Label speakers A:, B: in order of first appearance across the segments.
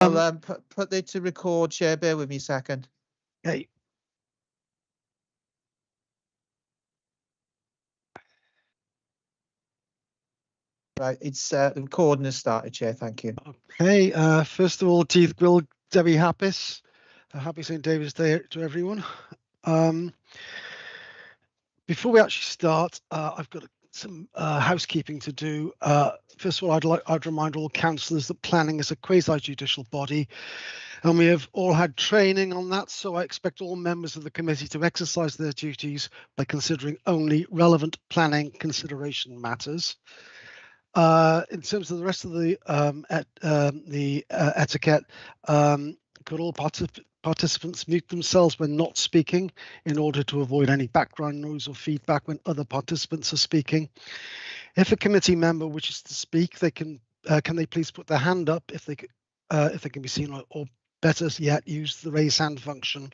A: I'll put it to record, Chair. Bear with me a second.
B: Okay.
A: Right, it's the recording has started, Chair. Thank you.
B: Okay. First of all, Debbie Happis. Happy St. David's Day to everyone. Before we actually start, I've got some housekeeping to do. First of all, I'd remind all councillors that planning is a quasi-judicial body, and we have all had training on that, so I expect all members of the committee to exercise their duties by considering only relevant planning consideration matters. In terms of the rest of the etiquette, could all participants mute themselves when not speaking in order to avoid any background noise or feedback when other participants are speaking. If a committee member wishes to speak, they can they please put their hand up if they can be seen, or better yet, use the raise hand function.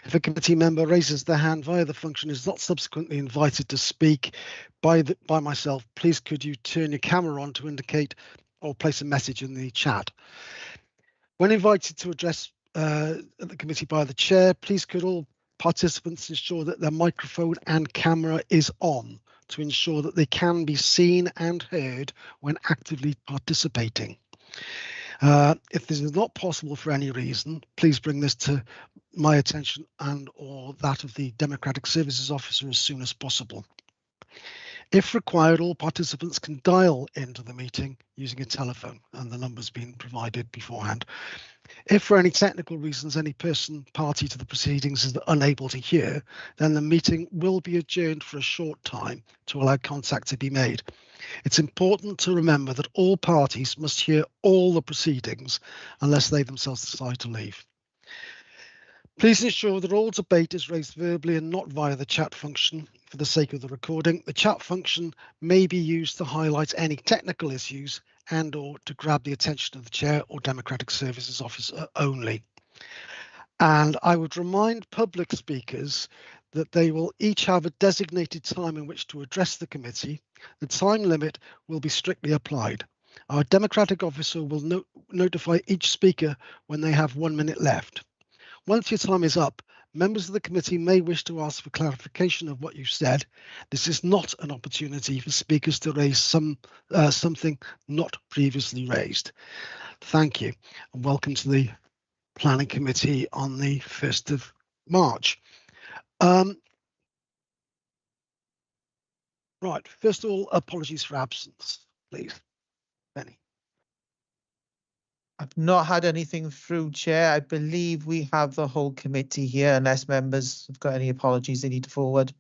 B: If a committee member raises their hand via the function is not subsequently invited to speak by myself, please could you turn your camera on to indicate or place a message in the chat. When invited to address the committee by the chair, please could all participants ensure that their microphone and camera is on to ensure that they can be seen and heard when actively participating. If this is not possible for any reason, please bring this to my attention and or that of the Democratic Services Officer as soon as possible. If required, all participants can dial into the meeting using a telephone, and the number's been provided beforehand. If for any technical reasons any person party to the proceedings is unable to hear, then the meeting will be adjourned for a short time to allow contact to be made. It's important to remember that all parties must hear all the proceedings unless they themselves decide to leave. Please ensure that all debate is raised verbally and not via the chat function for the sake of the recording. The chat function may be used to highlight any technical issues and or to grab the attention of the chair or Democratic Services Officer only. And I would remind public speakers that they will each have a designated time in which to address the committee. The time limit will be strictly applied. Our Democratic Officer will notify each speaker when they have 1 minute left. Once your time is up, members of the committee may wish to ask for clarification of what you said. This is not an opportunity for speakers to raise something not previously raised. Thank you, and welcome to the Planning Committee on the 1st of March. Right, first of all, apologies for absence, please. Benny.
A: I've not had anything through, Chair. I believe we have the whole committee here, unless members have got any apologies they need to forward.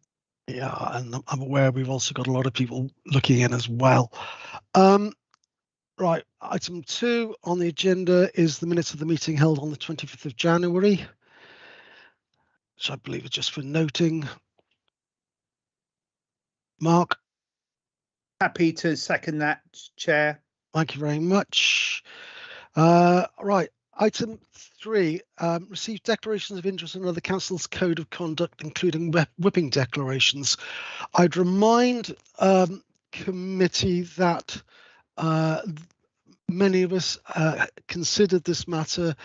B: Yeah, and I'm aware we've also got a lot of people looking in as well. Right, item 2 on the agenda is the minutes of the meeting held on the 25th of January, which I believe is just for noting. Mark?
C: Happy to second that, Chair.
B: Thank you very much. Right, item 3, received declarations of interest in other council's code of conduct, including whipping declarations. I'd remind committee that many of us considered this matter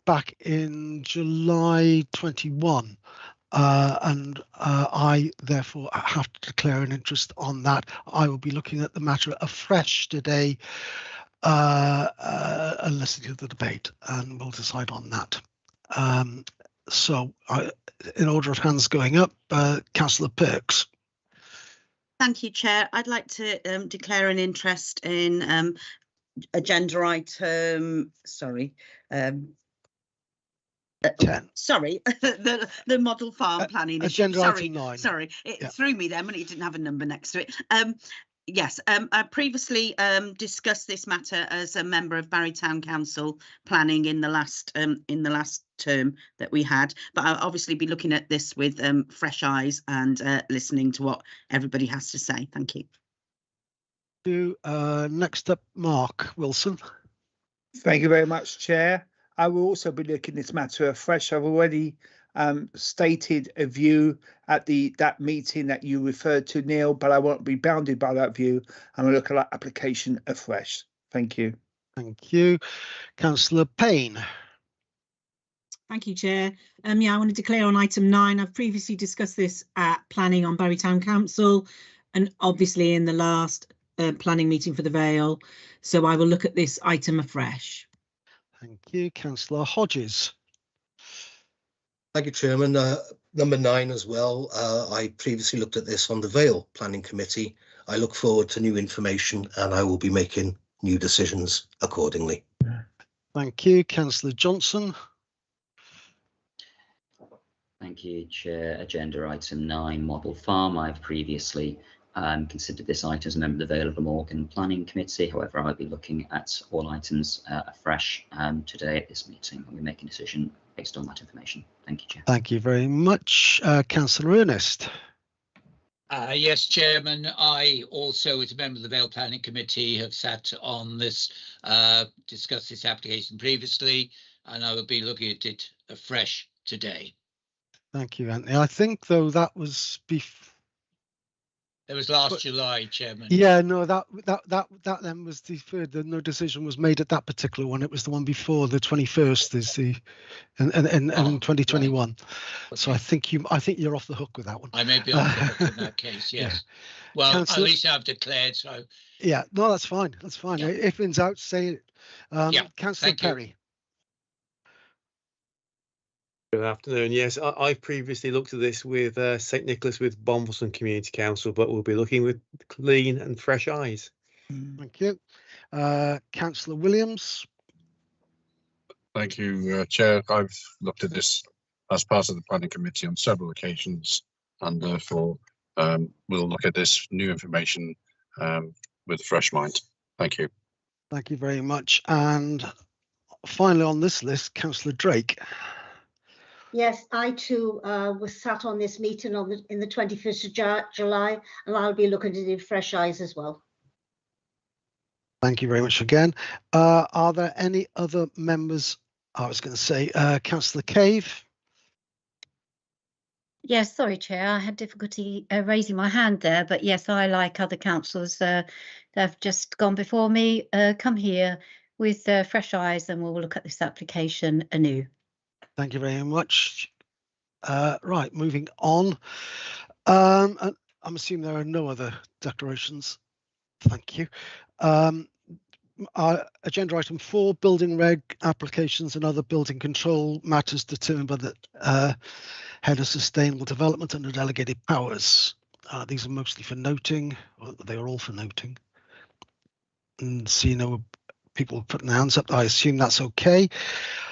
B: back in July 21. And I therefore have to declare an interest on that. I will be looking at the matter afresh today and listening to the debate, and we'll decide on that. So in order of hands going up, Councillor Perks.
D: Thank you, Chair. I'd like to declare an interest in agenda item,
B: 10.
D: Sorry, the model farm planning.
B: Agenda item 9.
D: Sorry, it threw me then when it didn't have a number next to it. Yes, I previously discussed this matter as a member of Barry Town Council planning in the last term that we had, but I'll obviously be looking at this with fresh eyes and listening to what everybody has to say. Thank you.
B: Next up, Mark Wilson.
C: Thank you very much, Chair. I will also be looking at this matter afresh. I've already stated a view at that meeting that you referred to, Neil, but I won't be bounded by that view. I'm going to look at that application afresh. Thank you.
B: Thank you. Councillor Payne.
E: Thank you, Chair. Yeah, I want to declare on item 9. I've previously discussed this at planning on Bury Town Council and obviously in the last planning meeting for the Vale. So I will look at this item afresh.
B: Thank you. Councillor Hodges.
F: Thank you, Chairman. Number 9 as well. I previously looked at this on the Vale Planning Committee. I look forward to new information and I will be making new decisions accordingly.
B: Thank you. Councillor Johnson.
G: Thank you, Chair. Agenda item 9, Model Farm. I've previously considered this item as a member of the Vale of Glamorgan Planning Committee. However, I'll be looking at all items afresh today at this meeting, and we're making a decision based on that information. Thank you, Chair.
B: Thank you very much. Councillor Ernest.
H: Yes, Chairman. I also, as a member of the Vale Planning Committee, have sat on this, discussed this application previously, and I will be looking at it afresh today.
B: Thank you, Anthony. I think, though, that was before.
H: It was last July, Chairman.
B: Yeah, no, that then was deferred. No decision was made at that particular one. It was the one before the 21st, is the in 2021. Right. So I think you're off the hook with that one.
H: I may be off the hook in that case. Yes. Yeah. Well, Councillor, at least I've declared. So.
B: Yeah. No, that's fine. That's fine. Yeah. If in doubt, say it.
H: Yeah.
B: Councillor Perry.
I: Good afternoon. Yes, I've previously looked at this with St Nicholas with Bombleton Community Council, but we'll be looking with clean and fresh eyes.
B: Thank you. Councillor Williams.
J: Thank you, Chair. I've looked at this as part of the planning committee on several occasions, and therefore we'll look at this new information with a fresh mind. Thank you.
B: Thank you very much. And finally on this list, Councillor Drake.
K: Yes, I too was sat on this meeting in the 21st of July, and I'll be looking at it with fresh eyes as well.
B: Thank you very much again. Are there any other members? I was going to say, Councillor Cave.
L: Yes, sorry, Chair. I had difficulty raising my hand there, but yes, I, like other councillors that have just gone before me, come here with fresh eyes, and we'll look at this application anew.
B: Thank you very much. Right, moving on. I'm assuming there are no other declarations. Thank you. Agenda item 4, building reg applications and other building control matters determined by the head of sustainable development under delegated powers. These are mostly for noting, or they are all for noting. And see no people putting their hands up. I assume that's okay.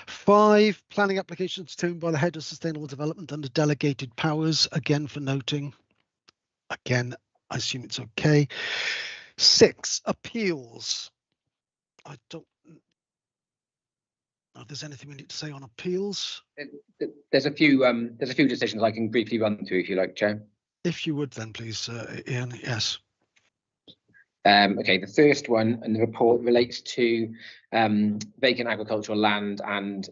B: 5, planning applications determined by the head of sustainable development under delegated powers, again for noting. Again, I assume it's okay. 6, appeals. I don't know if there's anything we need to say on appeals.
M: There's a few decisions I can briefly run through if you like, Chair.
B: If you would then please, Ian. Yes.
M: Okay, the first one in the report relates to vacant agricultural land and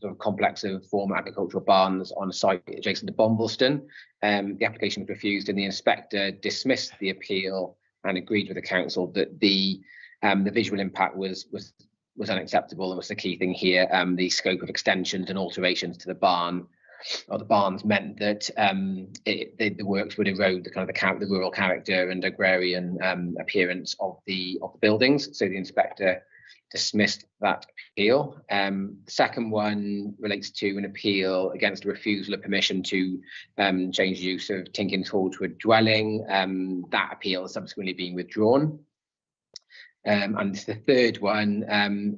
M: sort of complex of former agricultural barns on a site adjacent to Bombleston. The application was refused and the inspector dismissed the appeal and agreed with the council that the visual impact was unacceptable and was the key thing here. The scope of extensions and alterations to the barn or the barns meant that the works would erode the rural character and agrarian appearance of the buildings. So the inspector dismissed that appeal. The second one relates to an appeal against a refusal of permission to change use of Tinkin's Hall to a dwelling. That appeal has subsequently been withdrawn. And the third one,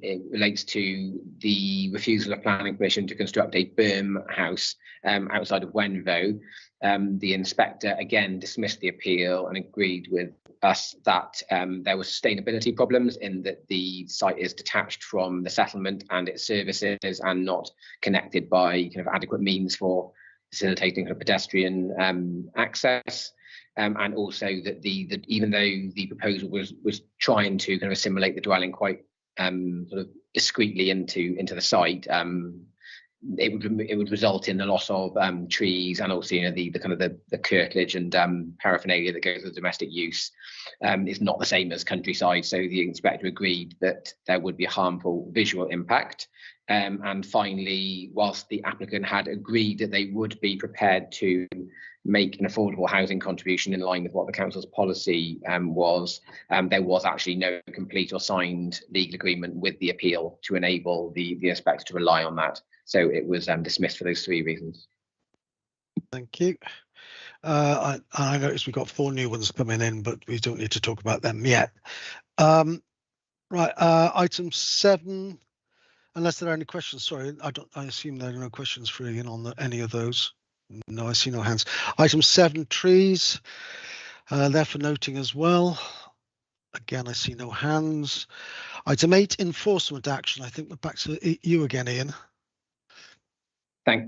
M: it relates to the refusal of planning permission to construct a berm house outside of Wenvo. The inspector again dismissed the appeal and agreed with us that there were sustainability problems in that the site is detached from the settlement and its services and not connected by kind of adequate means for facilitating kind of pedestrian access. And also that even though the proposal was trying to kind of assimilate the dwelling quite sort of discreetly into the site, it would result in the loss of trees, and also, you know, the kind of the curtilage and paraphernalia that goes with domestic use is not the same as countryside. So the inspector agreed that there would be a harmful visual impact. And finally, whilst the applicant had agreed that they would be prepared to make an affordable housing contribution in line with what the council's policy was, there was actually no complete or signed legal agreement with the appeal to enable the inspector to rely on that. So it was dismissed for those 3 reasons. Thank you.
B: I noticed we've got 4 new ones coming in, but we don't need to talk about them yet. Right, item 7, unless there are any questions. Sorry, I assume there are no questions for Ian on any of those. No, I see no hands. Item 7, trees. They're for noting as well. Again, I see no hands. Item 8, enforcement action. I think we're back to you again, Ian.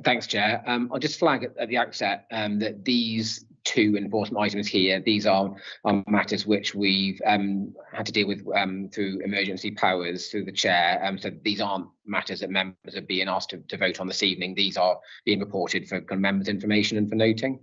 M: Thanks, Chair. I'll just flag at the outset that these 2 enforcement items here, these are matters which we've had to deal with through emergency powers through the Chair. So these aren't matters that members are being asked to vote on this evening. These are being reported for members' information and for noting.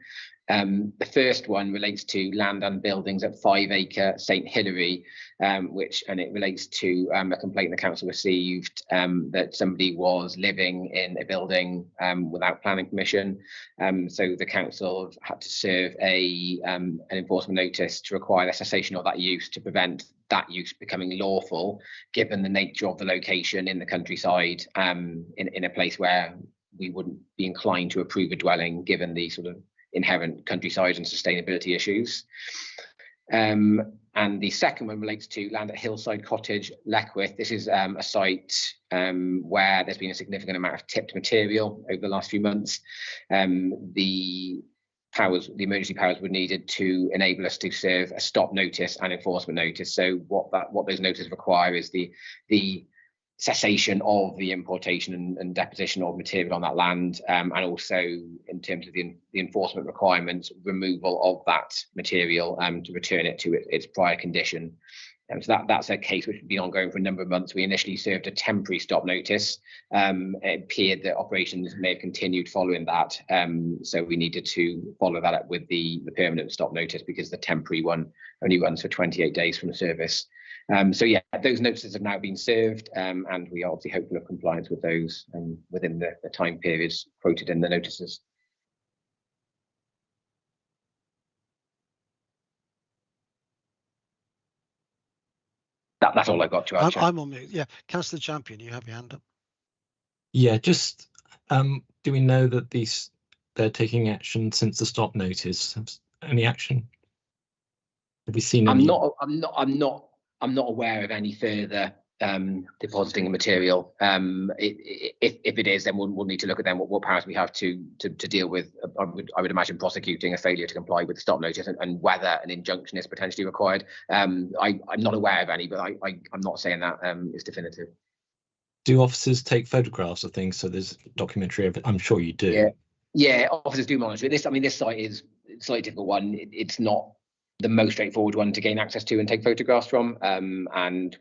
M: The first one relates to land and buildings at 5 Acre St Hilary, it relates to a complaint the council received that somebody was living in a building without planning permission. So the council had to serve an enforcement notice to require the cessation of that use to prevent that use becoming lawful, given the nature of the location in the countryside, in a place where we wouldn't be inclined to approve a dwelling, given the sort of inherent countryside and sustainability issues. And the second one relates to land at Hillside Cottage, Leckwith. This is a site where there's been a significant amount of tipped material over the last few months. The emergency powers were needed to enable us to serve a stop notice and enforcement notice. So what those notices require is the cessation of the importation and deposition of material on that land, and also in terms of the enforcement requirements, removal of that material to return it to its prior condition. So that's a case which has been ongoing for a number of months. We initially served a temporary stop notice. It appeared that operations may have continued following that, so we needed to follow that up with the permanent stop notice, because the temporary one only runs for 28 days from service. So yeah, those notices have now been served, and we are obviously hopeful of compliance with those within the time periods quoted in the notices. That's all I've got to add.
B: I'm on mute. Yeah, Councillor Champion, you have your hand up.
N: Yeah, just do we know that they're taking action since the stop notice? Any action? Have we seen?
M: I'm not aware of any further depositing of material. If it is, then we'll need to look at then what powers we have to deal with. I would imagine prosecuting a failure to comply with the stop notice, and whether an injunction is potentially required. I'm not aware of any, but I'm not saying that is definitive.
N: Do officers take photographs of things so there's documentary evidence? I'm sure you do.
M: Yeah, officers do monitor it. This site is a slightly difficult one. It's not the most straightforward one to gain access to and take photographs from. And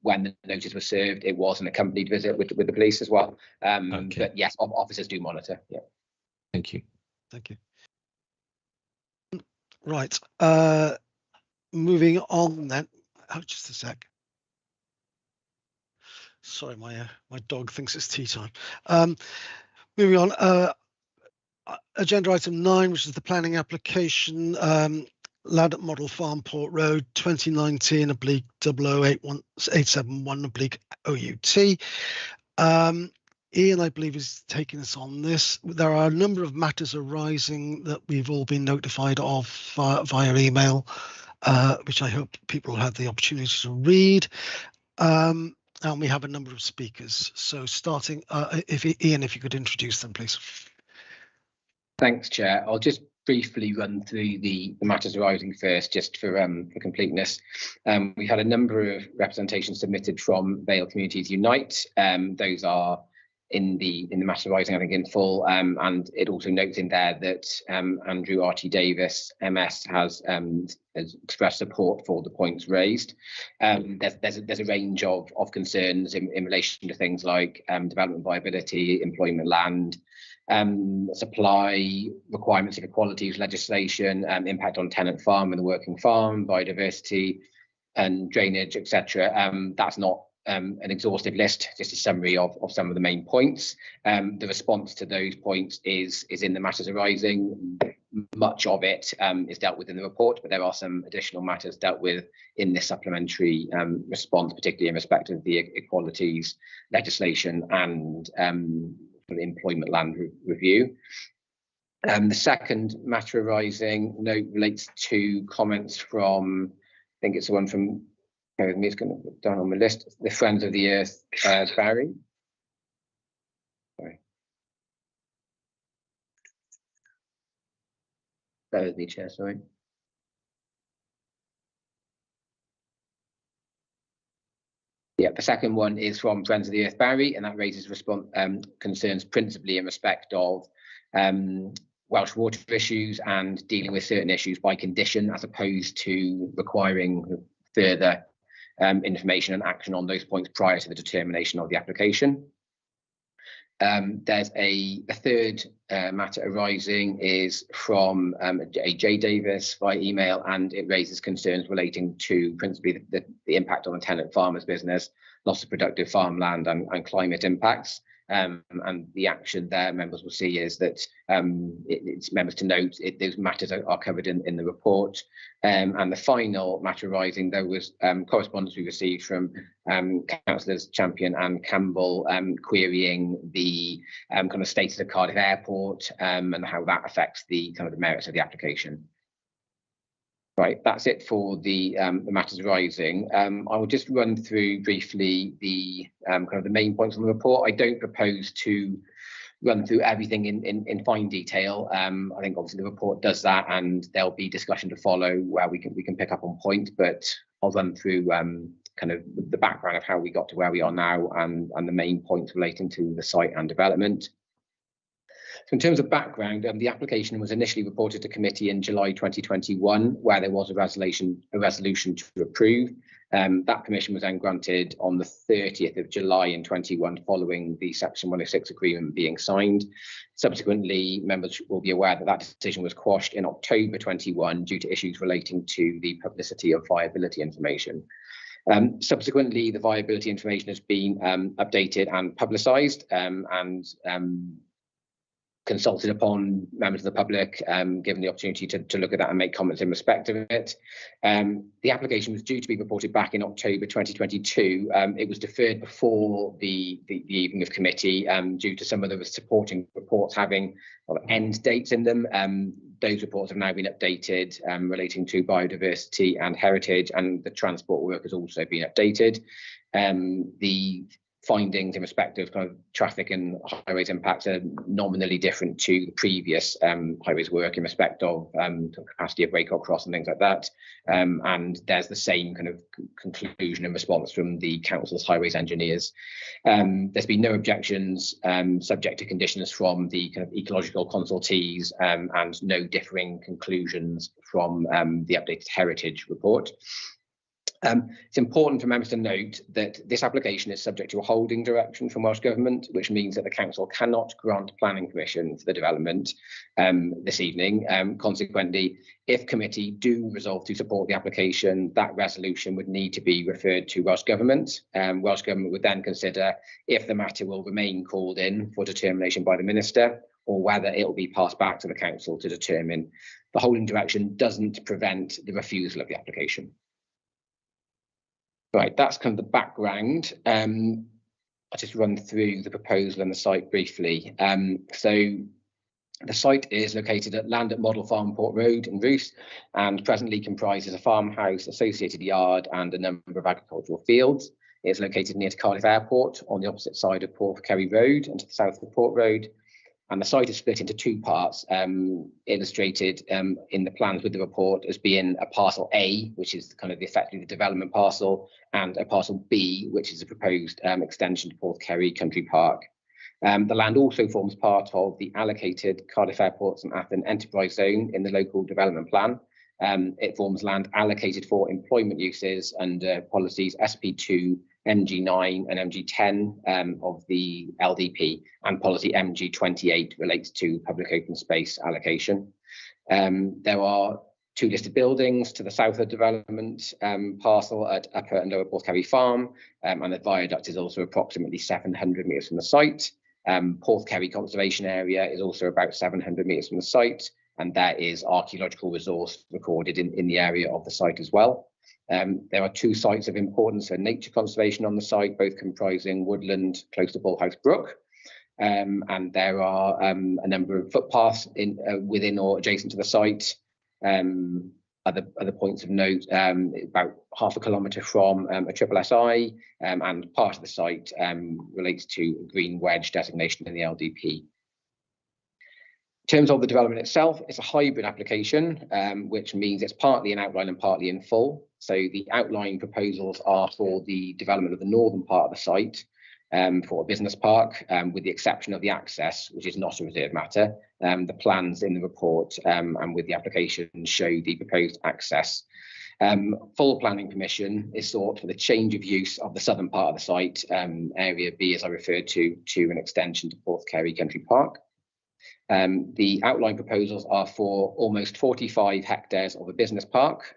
M: when the notice was served, it was an accompanied visit with the police as well. Okay. But yes, officers do monitor. Yeah.
N: Thank you.
B: Thank you. Right. Moving on then. Oh, just a sec. Sorry, my dog thinks it's tea time. Moving on. Agenda item 9, which is the planning application, Laddock Model Farm, Port Road, 2019/008171 OUT. Ian, I believe, is taking us on this. There are a number of matters arising that we've all been notified of via email, which I hope people have the opportunity to read. And we have a number of speakers. So starting, Ian, if you could introduce them, please.
M: Thanks, Chair. I'll just briefly run through the matters arising first, just for completeness. We've had a number of representations submitted from Vale Communities Unite. Those are in the matter arising, I think, in full, and it also notes in there that Andrew Archie Davis, MS, has expressed support for the points raised. There's a range of concerns in relation to things like development viability, employment land, supply requirements of equalities legislation, impact on tenant farm and the working farm, biodiversity and drainage, etc. That's not an exhaustive list, just a summary of some of the main points. The response to those points is in the matters arising. Much of it is dealt with in the report, but there are some additional matters dealt with in this supplementary response, particularly in respect of the equalities legislation and the employment land review. The second matter arising note relates to comments from, I think it's the one from, it's going to put down on the list, the Friends of the Earth, Barry. Sorry. That was the chair, sorry. Yeah, the second one is from Friends of the Earth Barry, and that raises concerns principally in respect of Welsh water issues and dealing with certain issues by condition, as opposed to requiring further information and action on those points prior to the determination of the application. There's a third matter arising is from a J Davis via email, and it raises concerns relating to principally the impact on the tenant farmers business, loss of productive farmland and climate impacts. And the action there members will see is that it's members to note those matters are covered in the report. And the final matter arising, there was correspondence we received from councillors Champion and Campbell querying the kind of status of Cardiff Airport and how that affects the kind of the merits of the application. Right, that's it for the matters arising. I will just run through briefly the kind of the main points on the report. I don't propose to run through everything in fine detail. I think obviously the report does that, and there'll be discussion to follow where we can pick up on points. But I'll run through kind of the background of how we got to where we are now and the main points relating to the site and development. So in terms of background, the application was initially reported to committee in July 2021, where there was a resolution to approve. That permission was then granted on the 30th of July in 21, following the Section 106 agreement being signed. Subsequently, members will be aware that that decision was quashed in October 21 due to issues relating to the publicity of viability information. Subsequently, the viability information has been updated and publicised and consulted upon members of the public, given the opportunity to look at that and make comments in respect of it. The application was due to be reported back in October 2022. It was deferred before the evening of committee due to some of the supporting reports having end dates in them. Those reports have now been updated relating to biodiversity and heritage, and the transport work has also been updated. The findings in respect of kind of traffic and highways impacts are nominally different to the previous highways work in respect of capacity of Waycott Cross and things like that. And there's the same kind of conclusion and response from the council's highways engineers. There's been no objections subject to conditions from the kind of ecological consultees and no differing conclusions from the updated heritage report. It's important for members to note that this application is subject to a holding direction from Welsh Government, which means that the council cannot grant planning permission for the development this evening. Consequently, if committee do resolve to support the application, that resolution would need to be referred to Welsh Government. Welsh Government would then consider if the matter will remain called in for determination by the Minister, or whether it will be passed back to the council to determine. The holding direction doesn't prevent the refusal of the application. Right, that's kind of the background. I'll just run through the proposal and the site briefly. So the site is located at land at Model Farm Port Road in Rhys, and presently comprises a farmhouse, associated yard and a number of agricultural fields. It's located near to Cardiff Airport on the opposite side of Porthcurry Road and to the south of Port Road. And the site is split into two parts, illustrated in the plans with the report as being a parcel A, which is kind of effectively the development parcel, and a parcel B, which is a proposed extension to Porthcurry Country Park. The land also forms part of the allocated Cardiff Airport St Athan Enterprise Zone in the local development plan. It forms land allocated for employment uses under policies SP2, MG9 and MG10 of the LDP, and policy MG28 relates to public open space allocation. There are 2 listed buildings to the south of development parcel at Upper and Lower Porthcurry Farm, and the viaduct is also approximately 700 metres from the site. Porthcurry Conservation Area is also about 700 metres from the site, and there is archaeological resource recorded in the area of the site as well. There are 2 sites of importance for nature conservation on the site, both comprising woodland close to Bullhouse Brook, and there are a number of footpaths within or adjacent to the site. Other points of note, about half a kilometre from a SSSI, and part of the site relates to a green wedge designation in the LDP. In terms of the development itself, it's a hybrid application, which means it's partly in outline and partly in full. So the outline proposals are for the development of the northern part of the site, for a business park, with the exception of the access, which is not a reserved matter. The plans in the report and with the application show the proposed access. Full planning permission is sought for the change of use of the southern part of the site, area B, as I referred to an extension to Porthcurry Country Park. The outline proposals are for almost 45 hectares of a business park,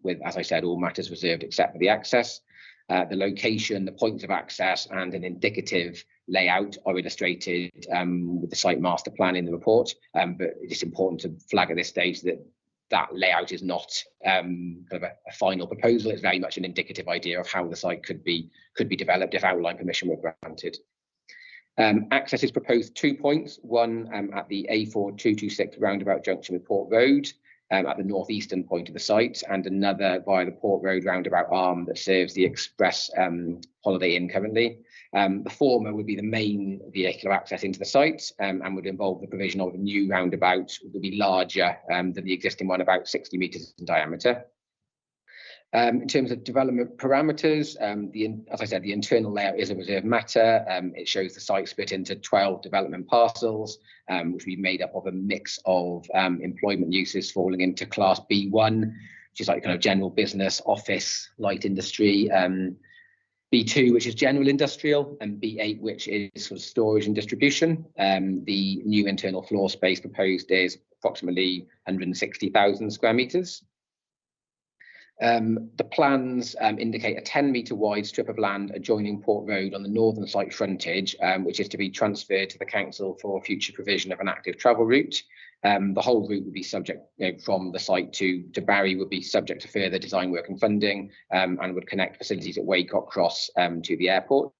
M: with, as I said, all matters reserved except for the access. The location, the points of access, and an indicative layout are illustrated with the site master plan in the report. But it's important to flag at this stage that layout is not kind of a final proposal. It's very much an indicative idea of how the site could be developed if outline permission were granted. Access is proposed 2 points, one at the A4226 roundabout junction with Port Road, at the northeastern point of the site, and another via the Port Road roundabout arm that serves the Express Holiday Inn currently. The former would be the main vehicular access into the site, and would involve the provision of a new roundabout that would be larger than the existing one, about 60 metres in diameter. In terms of development parameters, as I said, the internal layout is a reserved matter. It shows the site split into 12 development parcels, which will be made up of a mix of employment uses falling into class B1, which is like kind of general business, office, light industry, B2, which is general industrial, and B8, which is for storage and distribution. The new internal floor space proposed is approximately 160,000 square metres. The plans indicate a 10-metre wide strip of land adjoining Port Road on the northern site frontage, which is to be transferred to the council for future provision of an active travel route. The whole route would be subject, from the site to Barry, would be subject to further design work and funding, and would connect facilities at Waycock Cross to the airport.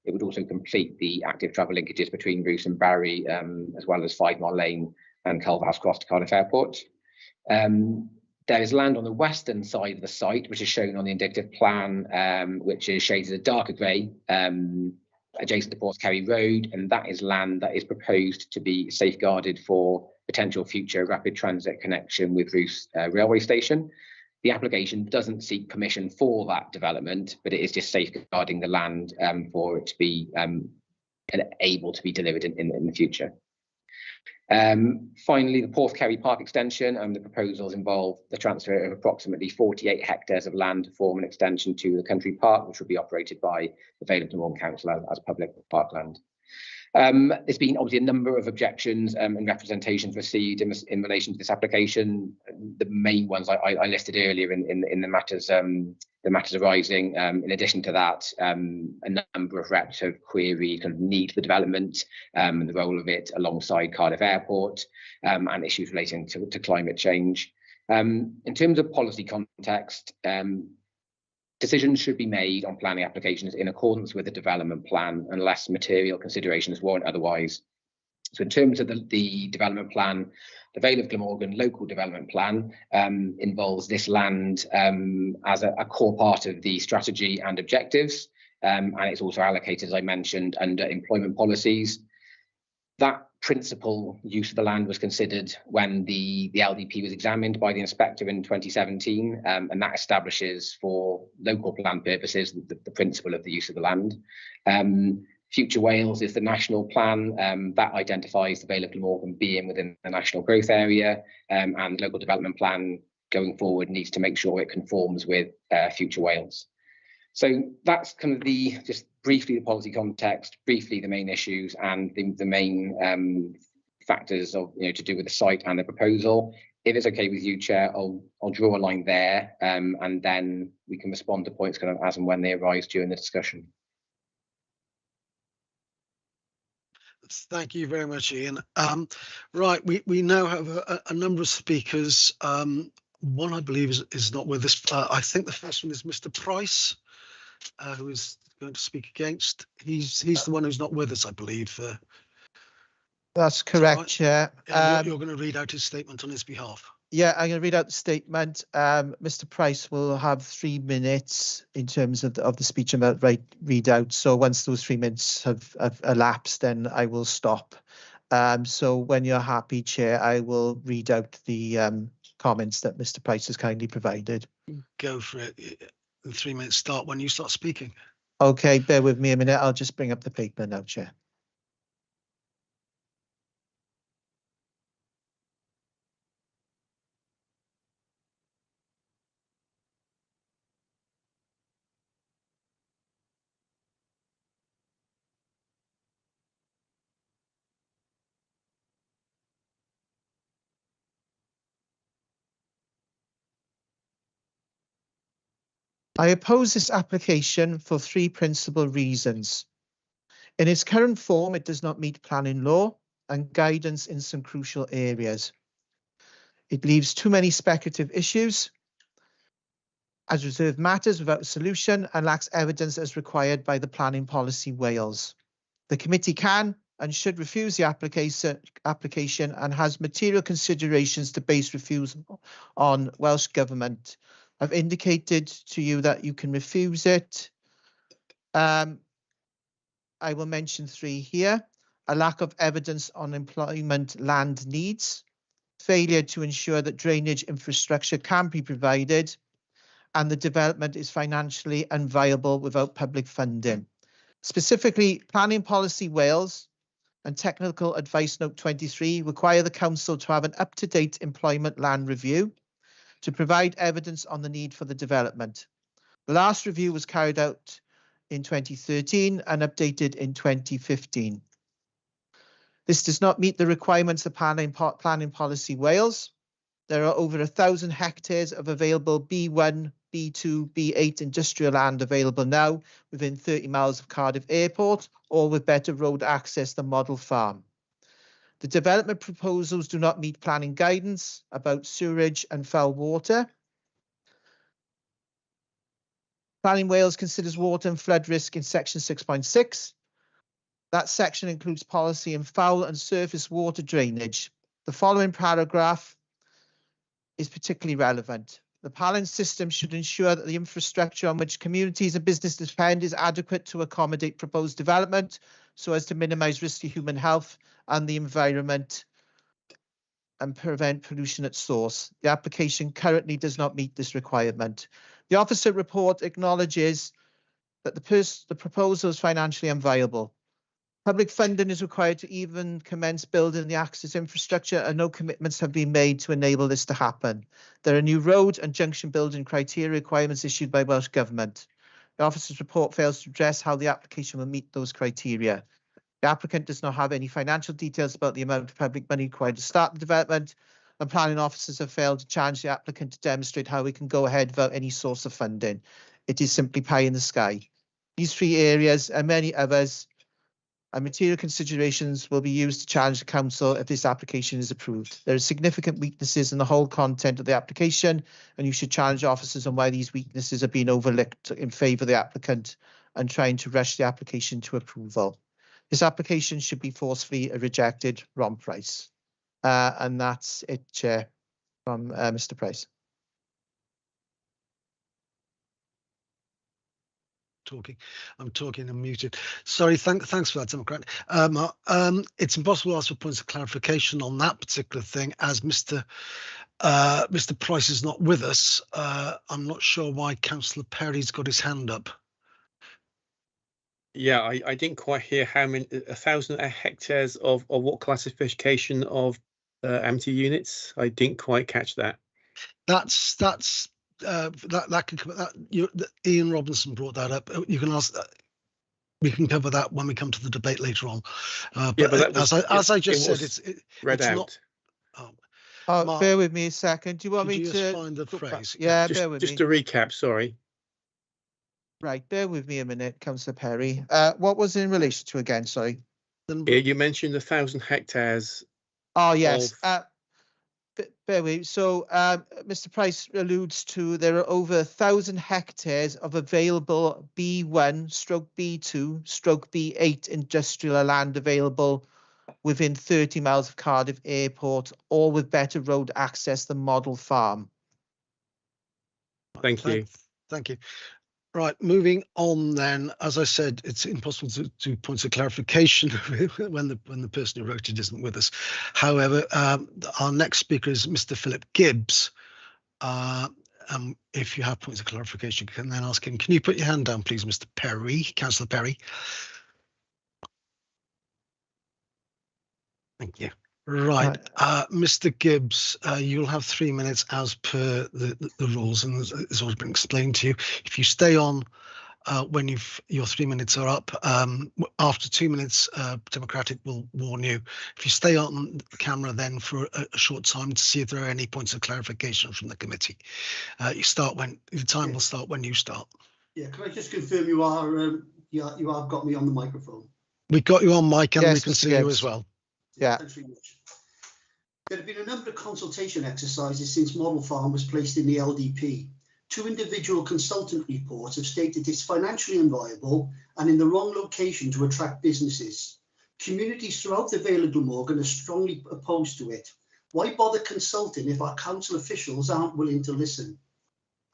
M: It would also complete the active travel linkages between Bruce and Barry, as well as 5 Mile Lane and Culverhouse Cross to Cardiff Airport. There is land on the western side of the site, which is shown on the indicative plan, which is shaded a darker grey, adjacent to Porthcurry Road, and that is land that is proposed to be safeguarded for potential future rapid transit connection with Bruce railway station. The application doesn't seek permission for that development, but it is just safeguarding the land for it to be able to be delivered in the future. Finally, the Porthcurry Park extension and the proposals involve the transfer of approximately 48 hectares of land to form an extension to the country park, which will be operated by the Vale of Glamorgan Council as public parkland. There's been obviously a number of objections and representations received in relation to this application. The main ones I listed earlier in the matters arising. In addition to that, a number of reps have queried kind of need for development and the role of it alongside Cardiff Airport, and issues relating to climate change. In terms of policy context, decisions should be made on planning applications in accordance with the development plan unless material considerations warrant otherwise. So in terms of the development plan, the Vale of Glamorgan local development plan involves this land as a core part of the strategy and objectives, and it's also allocated, as I mentioned, under employment policies. That principal use of the land was considered when the LDP was examined by the inspector in 2017, and that establishes for local plan purposes the principle of the use of the land. Future Wales is the national plan that identifies the Vale of Glamorgan being within the national growth area, and the local development plan going forward needs to make sure it conforms with Future Wales. So that's kind of just briefly the policy context, briefly the main issues, and the main factors of to do with the site and the proposal. If it's okay with you, Chair, I'll draw a line there, and then we can respond to points kind of as and when they arise during the discussion.
B: Thank you very much, Ian. Right, we now have a number of speakers. One, I believe, is not with us. I think the first one is Mr. Price, who is going to speak against. He's the one who's not with us, I believe.
A: That's correct,
B: right?
A: Chair.
B: You're going to read out his statement on his behalf.
A: Yeah, I'm going to read out the statement. Mr. Price will have 3 minutes in terms of the speech I'm about to read out. So once those 3 minutes have elapsed, then I will stop. So when you're happy, Chair, I will read out the comments that Mr. Price has kindly provided.
B: Go for it. The 3 minutes start when you start speaking.
A: Okay, bear with me a minute. I'll just bring up the paper now, Chair. I oppose this application for 3 principal reasons. In its current form, it does not meet planning law and guidance in some crucial areas. It leaves too many speculative issues as reserved matters without a solution and lacks evidence as required by the Planning Policy Wales. The committee can and should refuse the application and has material considerations to base refusal on Welsh Government. I've indicated to you that you can refuse it. I will mention 3 here. A lack of evidence on employment land needs, failure to ensure that drainage infrastructure can be provided, and the development is financially unviable without public funding. Specifically, Planning Policy Wales and Technical Advice Note 23 require the Council to have an up-to-date employment land review to provide evidence on the need for the development. The last review was carried out in 2013 and updated in 2015. This does not meet the requirements of Planning Policy Wales. There are over 1,000 hectares of available B1, B2, B8 industrial land available now within 30 miles of Cardiff Airport, or with better road access than Model Farm. The development proposals do not meet planning guidance about sewerage and foul water. Planning Wales considers water and flood risk in section 6.6. That section includes policy in foul and surface water drainage. The following paragraph is particularly relevant. The planning system should ensure that the infrastructure on which communities and businesses depend is adequate to accommodate proposed development so as to minimize risk to human health and the environment and prevent pollution at source. The application currently does not meet this requirement. The officer report acknowledges that the proposal is financially unviable. Public funding is required to even commence building the access infrastructure, and no commitments have been made to enable this to happen. There are new road and junction building criteria requirements issued by Welsh Government. The officer's report fails to address how the application will meet those criteria. The applicant does not have any financial details about the amount of public money required to start the development, and planning officers have failed to challenge the applicant to demonstrate how we can go ahead without any source of funding. It is simply pie in the sky. These 3 areas and many others and material considerations will be used to challenge the council if this application is approved. There are significant weaknesses in the whole content of the application, and you should challenge officers on why these weaknesses are being overlooked in favour of the applicant and trying to rush the application to approval. This application should be forcefully rejected. Ron Price. And that's it, Chair, from Mr. Price.
B: I'm talking and muted. Sorry, thanks for that, Democrat. It's impossible to ask for points of clarification on that particular thing, as Mr. Price is not with us. I'm not sure why Councillor Perry's got his hand up.
I: Yeah, I didn't quite hear how many, 1,000 hectares of what classification of empty units? I didn't quite catch that.
B: That can come. Ian Robinson brought that up. You can ask. We can cover that when we come to the debate later on. But
I: that was,
B: as I just said, it's
I: out.
B: Not.
A: Bear with me a second. Do you want me
B: to
A: to
B: find the phrase?
A: Yeah,
I: bear with me. Just a recap. Sorry.
A: Right, bear with me a minute, Councillor Perry. What was it in relation to again? Sorry.
I: You mentioned 1,000 hectares.
A: Oh yes. Bear with me. So Mr. Price alludes to there are over 1,000 hectares of available B1/B2/B8 industrial land available within 30 miles of Cardiff Airport, all with better road access than Model Farm.
I: Thank you.
B: Thank you. Right, moving on then. As I said, it's impossible to do points of clarification when the person who wrote it isn't with us. However, our next speaker is Mr. Philip Gibbs. If you have points of clarification, you can then ask him. Can you put your hand down, please, Mr. Perry, Councillor Perry? Thank you. Right, Mr. Gibbs, you'll have 3 minutes as per the rules, and it's already been explained to you. If you stay on when your 3 minutes are up, after 2 minutes, Democratic will warn you. If you stay on the camera then for a short time to see if there are any points of clarification from the committee. You start when the time will start when you start.
O: Yeah, can I just confirm you have got me on the microphone?
B: We got you on mic and
A: yes,
B: we can see you as well.
A: Yeah.
O: Thanks very much. There have been a number of consultation exercises since Model Farm was placed in the LDP. 2 individual consultant reports have stated it's financially unviable and in the wrong location to attract businesses. Communities throughout the Vale of Glamorgan are strongly opposed to it. Why bother consulting if our council officials aren't willing to listen?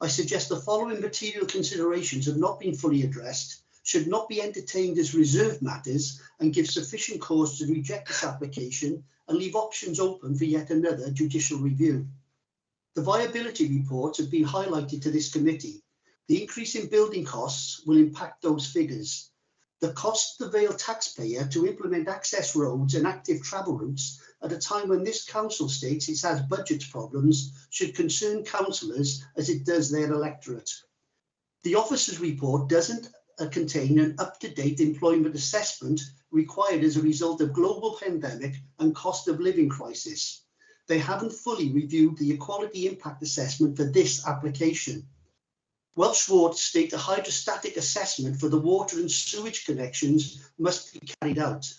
O: I suggest the following material considerations have not been fully addressed, should not be entertained as reserved matters, and give sufficient cause to reject this application and leave options open for yet another judicial review. The viability reports have been highlighted to this committee. The increase in building costs will impact those figures. The cost to the Vale taxpayer to implement access roads and active travel routes at a time when this council states it has budget problems should concern councillors as it does their electorate. The officer's report doesn't contain an up-to-date employment assessment required as a result of global pandemic and cost of living crisis. They haven't fully reviewed the equality impact assessment for this application. Welsh Water state a hydrostatic assessment for the water and sewage connections must be carried out.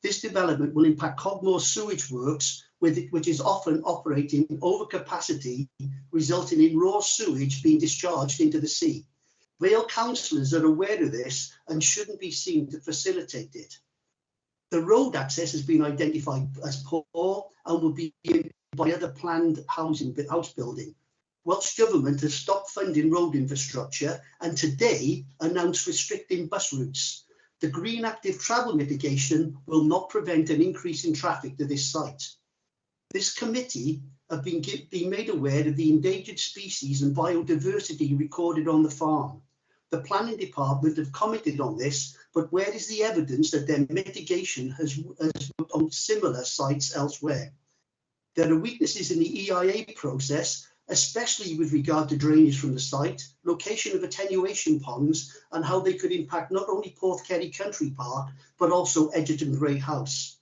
O: This development will impact Cogmore sewage works, which is often operating over capacity, resulting in raw sewage being discharged into the sea. Vale councillors are aware of this and shouldn't be seen to facilitate it. The road access has been identified as poor and will be by other planned house building. Welsh Government has stopped funding road infrastructure and today announced restricting bus routes. The green active travel mitigation will not prevent an increase in traffic to this site. This committee have been made aware of the endangered species and biodiversity recorded on the farm. The planning department have commented on this, but where is the evidence that their mitigation has worked on similar sites elsewhere? There are weaknesses in the EIA process, especially with regard to drainage from the site, location of attenuation ponds, and how they could impact not only Porthkerry Country Park, but also Edgerton Grey House.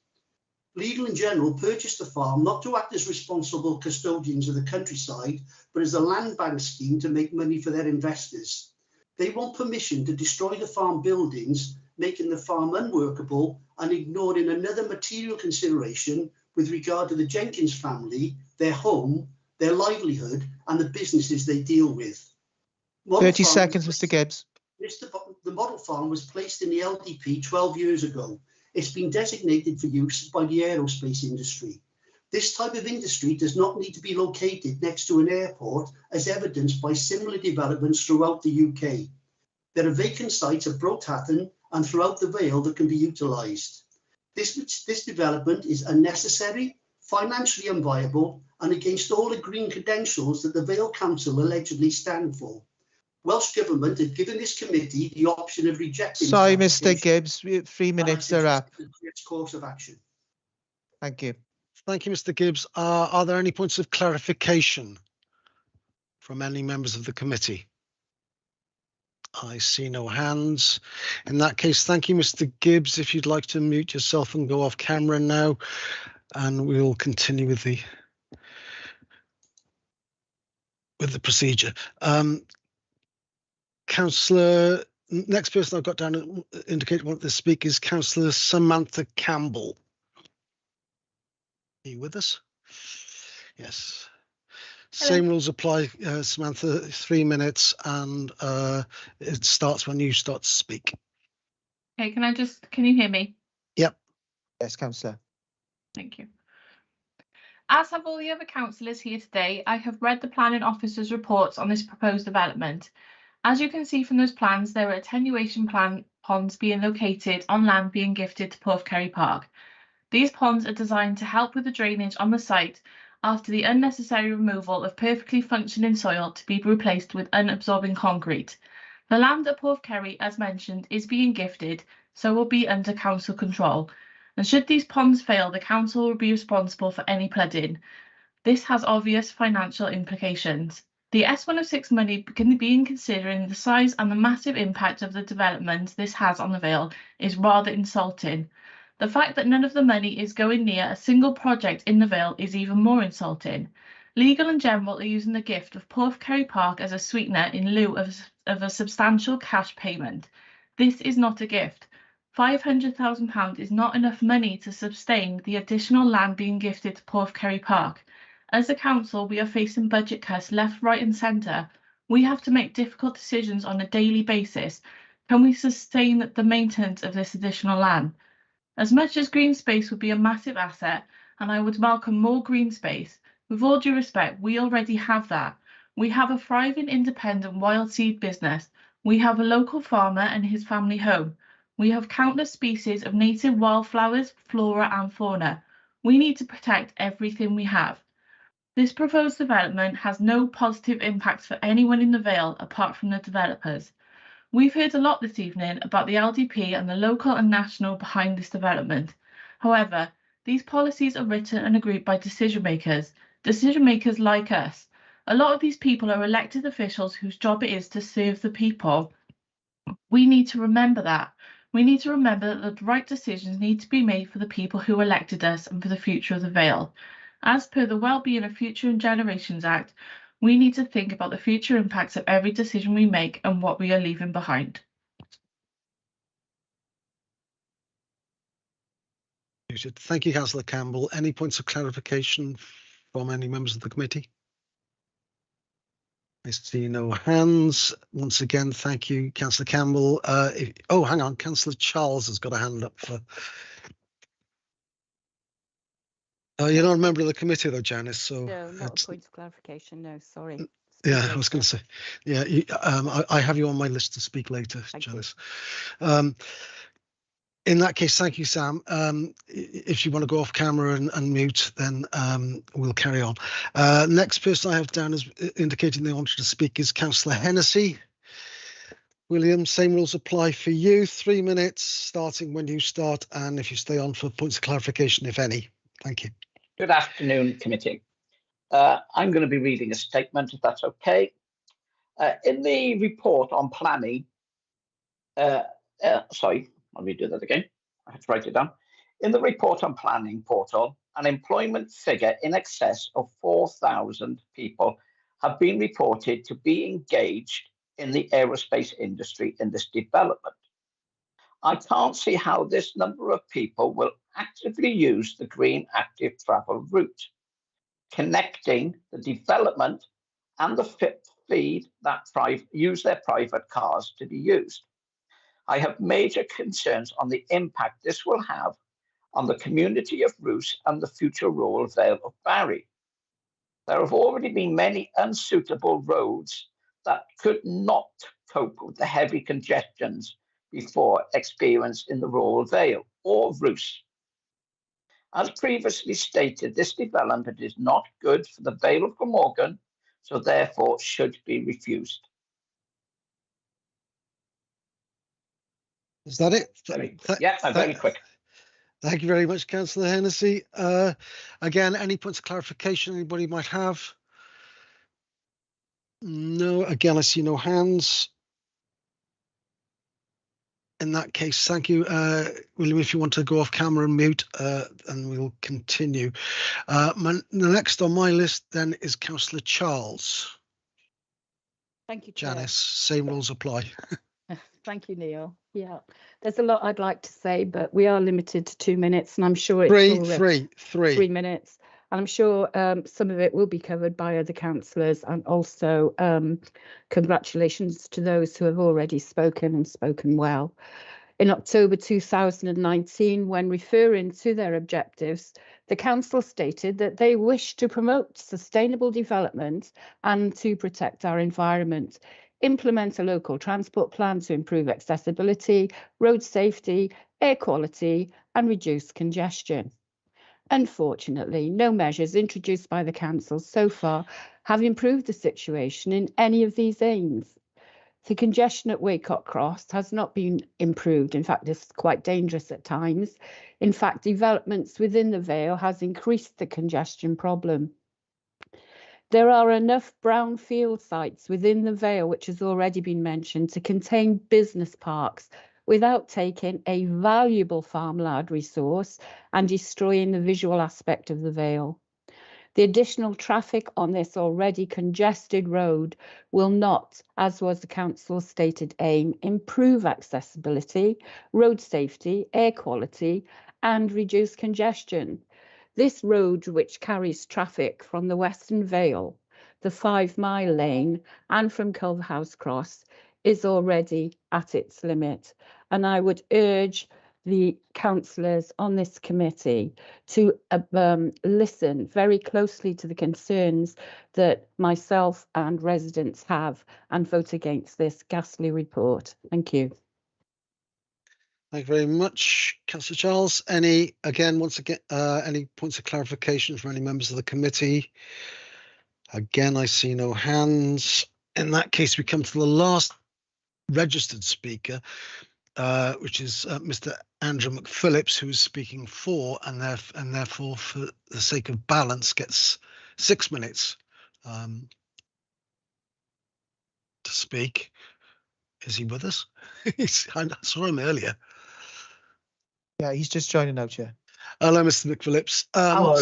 O: Legal & General purchased the farm not to act as responsible custodians of the countryside, but as a land bank scheme to make money for their investors. They want permission to destroy the farm buildings, making the farm unworkable and ignoring another material consideration with regard to the Jenkins family, their home, their livelihood, and the businesses they deal with.
A: 30 seconds, Mr. Gibbs.
O: The model farm was placed in the LDP 12 years ago. It's been designated for use by the aerospace industry. This type of industry does not need to be located next to an airport, as evidenced by similar developments throughout the UK. There are vacant sites at Brotathan and throughout the Vale that can be utilised. This development is unnecessary, financially unviable, and against all the green credentials that the Vale Council allegedly stand for. Welsh Government have given this committee the option of rejecting.
A: Sorry, Mr. Gibbs, 3 minutes are up.
O: Its course of action.
A: Thank you.
B: Thank you, Mr. Gibbs. Are there any points of clarification from any members of the committee? I see no hands. In that case, thank you, Mr. Gibbs. If you'd like to mute yourself and go off camera now, and we'll continue with the procedure. Councillor, next person I've got down indicate want to speak is Councillor Samantha Campbell. Are you with us? Yes.
P: Hello.
B: Same rules apply, Samantha, 3 minutes, and it starts when you start to speak.
P: Okay, can you hear me?
B: Yep.
A: Yes, Councillor.
P: Thank you. As have all the other councillors here today, I have read the planning officer's reports on this proposed development. As you can see from those plans, there are attenuation ponds being located on land being gifted to Porthcurry Park. These ponds are designed to help with the drainage on the site after the unnecessary removal of perfectly functioning soil to be replaced with unabsorbing concrete. The land at Porthcurry, as mentioned, is being gifted, so will be under council control. And should these ponds fail, the council will be responsible for any flooding. This has obvious financial implications. The S106 money being considering the size and the massive impact of the development this has on the Vale is rather insulting. The fact that none of the money is going near a single project in the Vale is even more insulting. Legal and General are using the gift of Porthcurry Park as a sweetener in lieu of a substantial cash payment. This is not a gift. £500,000 is not enough money to sustain the additional land being gifted to Porthcurry Park. As a council, we are facing budget cuts left, right and centre. We have to make difficult decisions on a daily basis. Can we sustain the maintenance of this additional land? As much as green space would be a massive asset, and I would welcome more green space, with all due respect, we already have that. We have a thriving independent wild seed business. We have a local farmer and his family home. We have countless species of native wildflowers, flora and fauna. We need to protect everything we have. This proposed development has no positive impact for anyone in the Vale apart from the developers. We've heard a lot this evening about the LDP and the local and national behind this development. However, these policies are written and agreed by decision makers like us. A lot of these people are elected officials whose job it is to serve the people. We need to remember that. We need to remember that the right decisions need to be made for the people who elected us and for the future of the Vale. As per the Wellbeing of Future Generations Act, we need to think about the future impacts of every decision we make and what we are leaving behind.
B: Thank you, Councillor Campbell. Any points of clarification from any members of the committee? I see no hands. Once again, thank you, Councillor Campbell. Oh, hang on, Councillor Charles has got a hand up for. You're not a member of the committee though, Janice, so.
Q: No, not a point of clarification, no, sorry.
B: Yeah, I was going to say, yeah, I have you on my list to speak later, Janice. In that case, thank you, Sam. If you want to go off camera and mute, then we'll carry on. Next person I have down is indicating they wanted to speak is Councillor Hennessy. William, same rules apply for you. 3 minutes, starting when you start, and if you stay on for points of clarification, if any. Thank you.
R: Good afternoon, committee. I'm going to be reading a statement, if that's okay. In the report on planning, sorry, let me do that again. I have to write it down. In the report on planning portal, an employment figure in excess of 4,000 people have been reported to be engaged in the aerospace industry in this development. I can't see how this number of people will actively use the green active travel route, connecting the development and the feed that use their private cars to be used. I have major concerns on the impact this will have on the community of Roos and the future rural Vale of Barry. There have already been many unsuitable roads that could not cope with the heavy congestions before experienced in the rural Vale or Roos. As previously stated, this development is not good for the Vale of Glamorgan, so therefore should be refused.
B: Is that it?
R: Yeah, very quick.
B: Thank you very much, Councillor Hennessy. Again, any points of clarification anybody might have? No, again, I see no hands. In that case, thank you. William, if you want to go off camera and mute, and we'll continue. The next on my list then is Councillor Charles.
Q: Thank you, Chair.
B: Janice, same rules apply.
Q: Thank you, Neil. Yeah, there's a lot I'd like to say, but we are limited to 2 minutes, and I'm sure it's three minutes. And I'm sure some of it will be covered by other councillors, and also congratulations to those who have already spoken and spoken well. In October 2019, when referring to their objectives, the council stated that they wish to promote sustainable development and to protect our environment, implement a local transport plan to improve accessibility, road safety, air quality, and reduce congestion. Unfortunately, no measures introduced by the council so far have improved the situation in any of these aims. The congestion at Waycott Cross has not been improved. In fact, it's quite dangerous at times. In fact, developments within the Vale has increased the congestion problem. There are enough brownfield sites within the Vale, which has already been mentioned, to contain business parks without taking a valuable farmland resource and destroying the visual aspect of the Vale. The additional traffic on this already congested road will not, as was the council's stated aim, improve accessibility, road safety, air quality, and reduce congestion. This road, which carries traffic from the Western Vale, the 5 Mile Lane, and from Culverhouse Cross, is already at its limit. And I would urge the councillors on this committee to listen very closely to the concerns that myself and residents have and vote against this ghastly report. Thank you.
B: Thank you very much, Councillor Charles. Any points of clarification from any members of the committee? Again, I see no hands. In that case, we come to the last registered speaker, which is Mr. Andrew McPhillips, who is speaking for, and therefore, for the sake of balance, gets 6 minutes to speak. Is he with us? I saw him earlier.
A: Yeah, he's just joining now, Chair.
B: Hello, Mr. McPhillips.
S: Hello.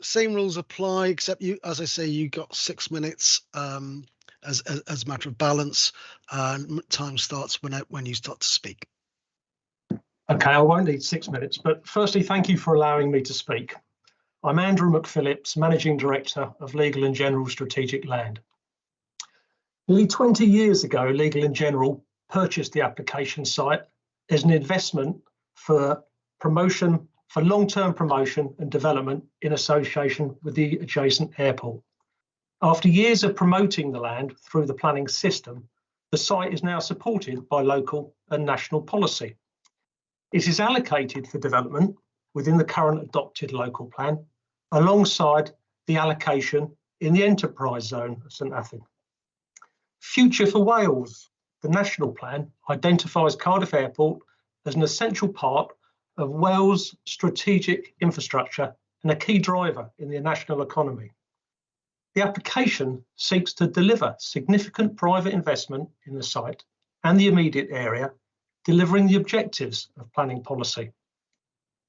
B: Same rules apply, except you, as I say, you got 6 minutes as a matter of balance. Time starts when you start to speak.
S: Okay, I won't need 6 minutes, but firstly, thank you for allowing me to speak. I'm Andrew McPhillips, Managing Director of Legal and General Strategic Land. Nearly 20 years ago, Legal and General purchased the application site as an investment for long-term promotion and development in association with the adjacent airport. After years of promoting the land through the planning system, the site is now supported by local and national policy. It is allocated for development within the current adopted local plan, alongside the allocation in the enterprise zone of St Athan. Future for Wales, the national plan, identifies Cardiff Airport as an essential part of Wales' strategic infrastructure and a key driver in the national economy. The application seeks to deliver significant private investment in the site and the immediate area, delivering the objectives of planning policy.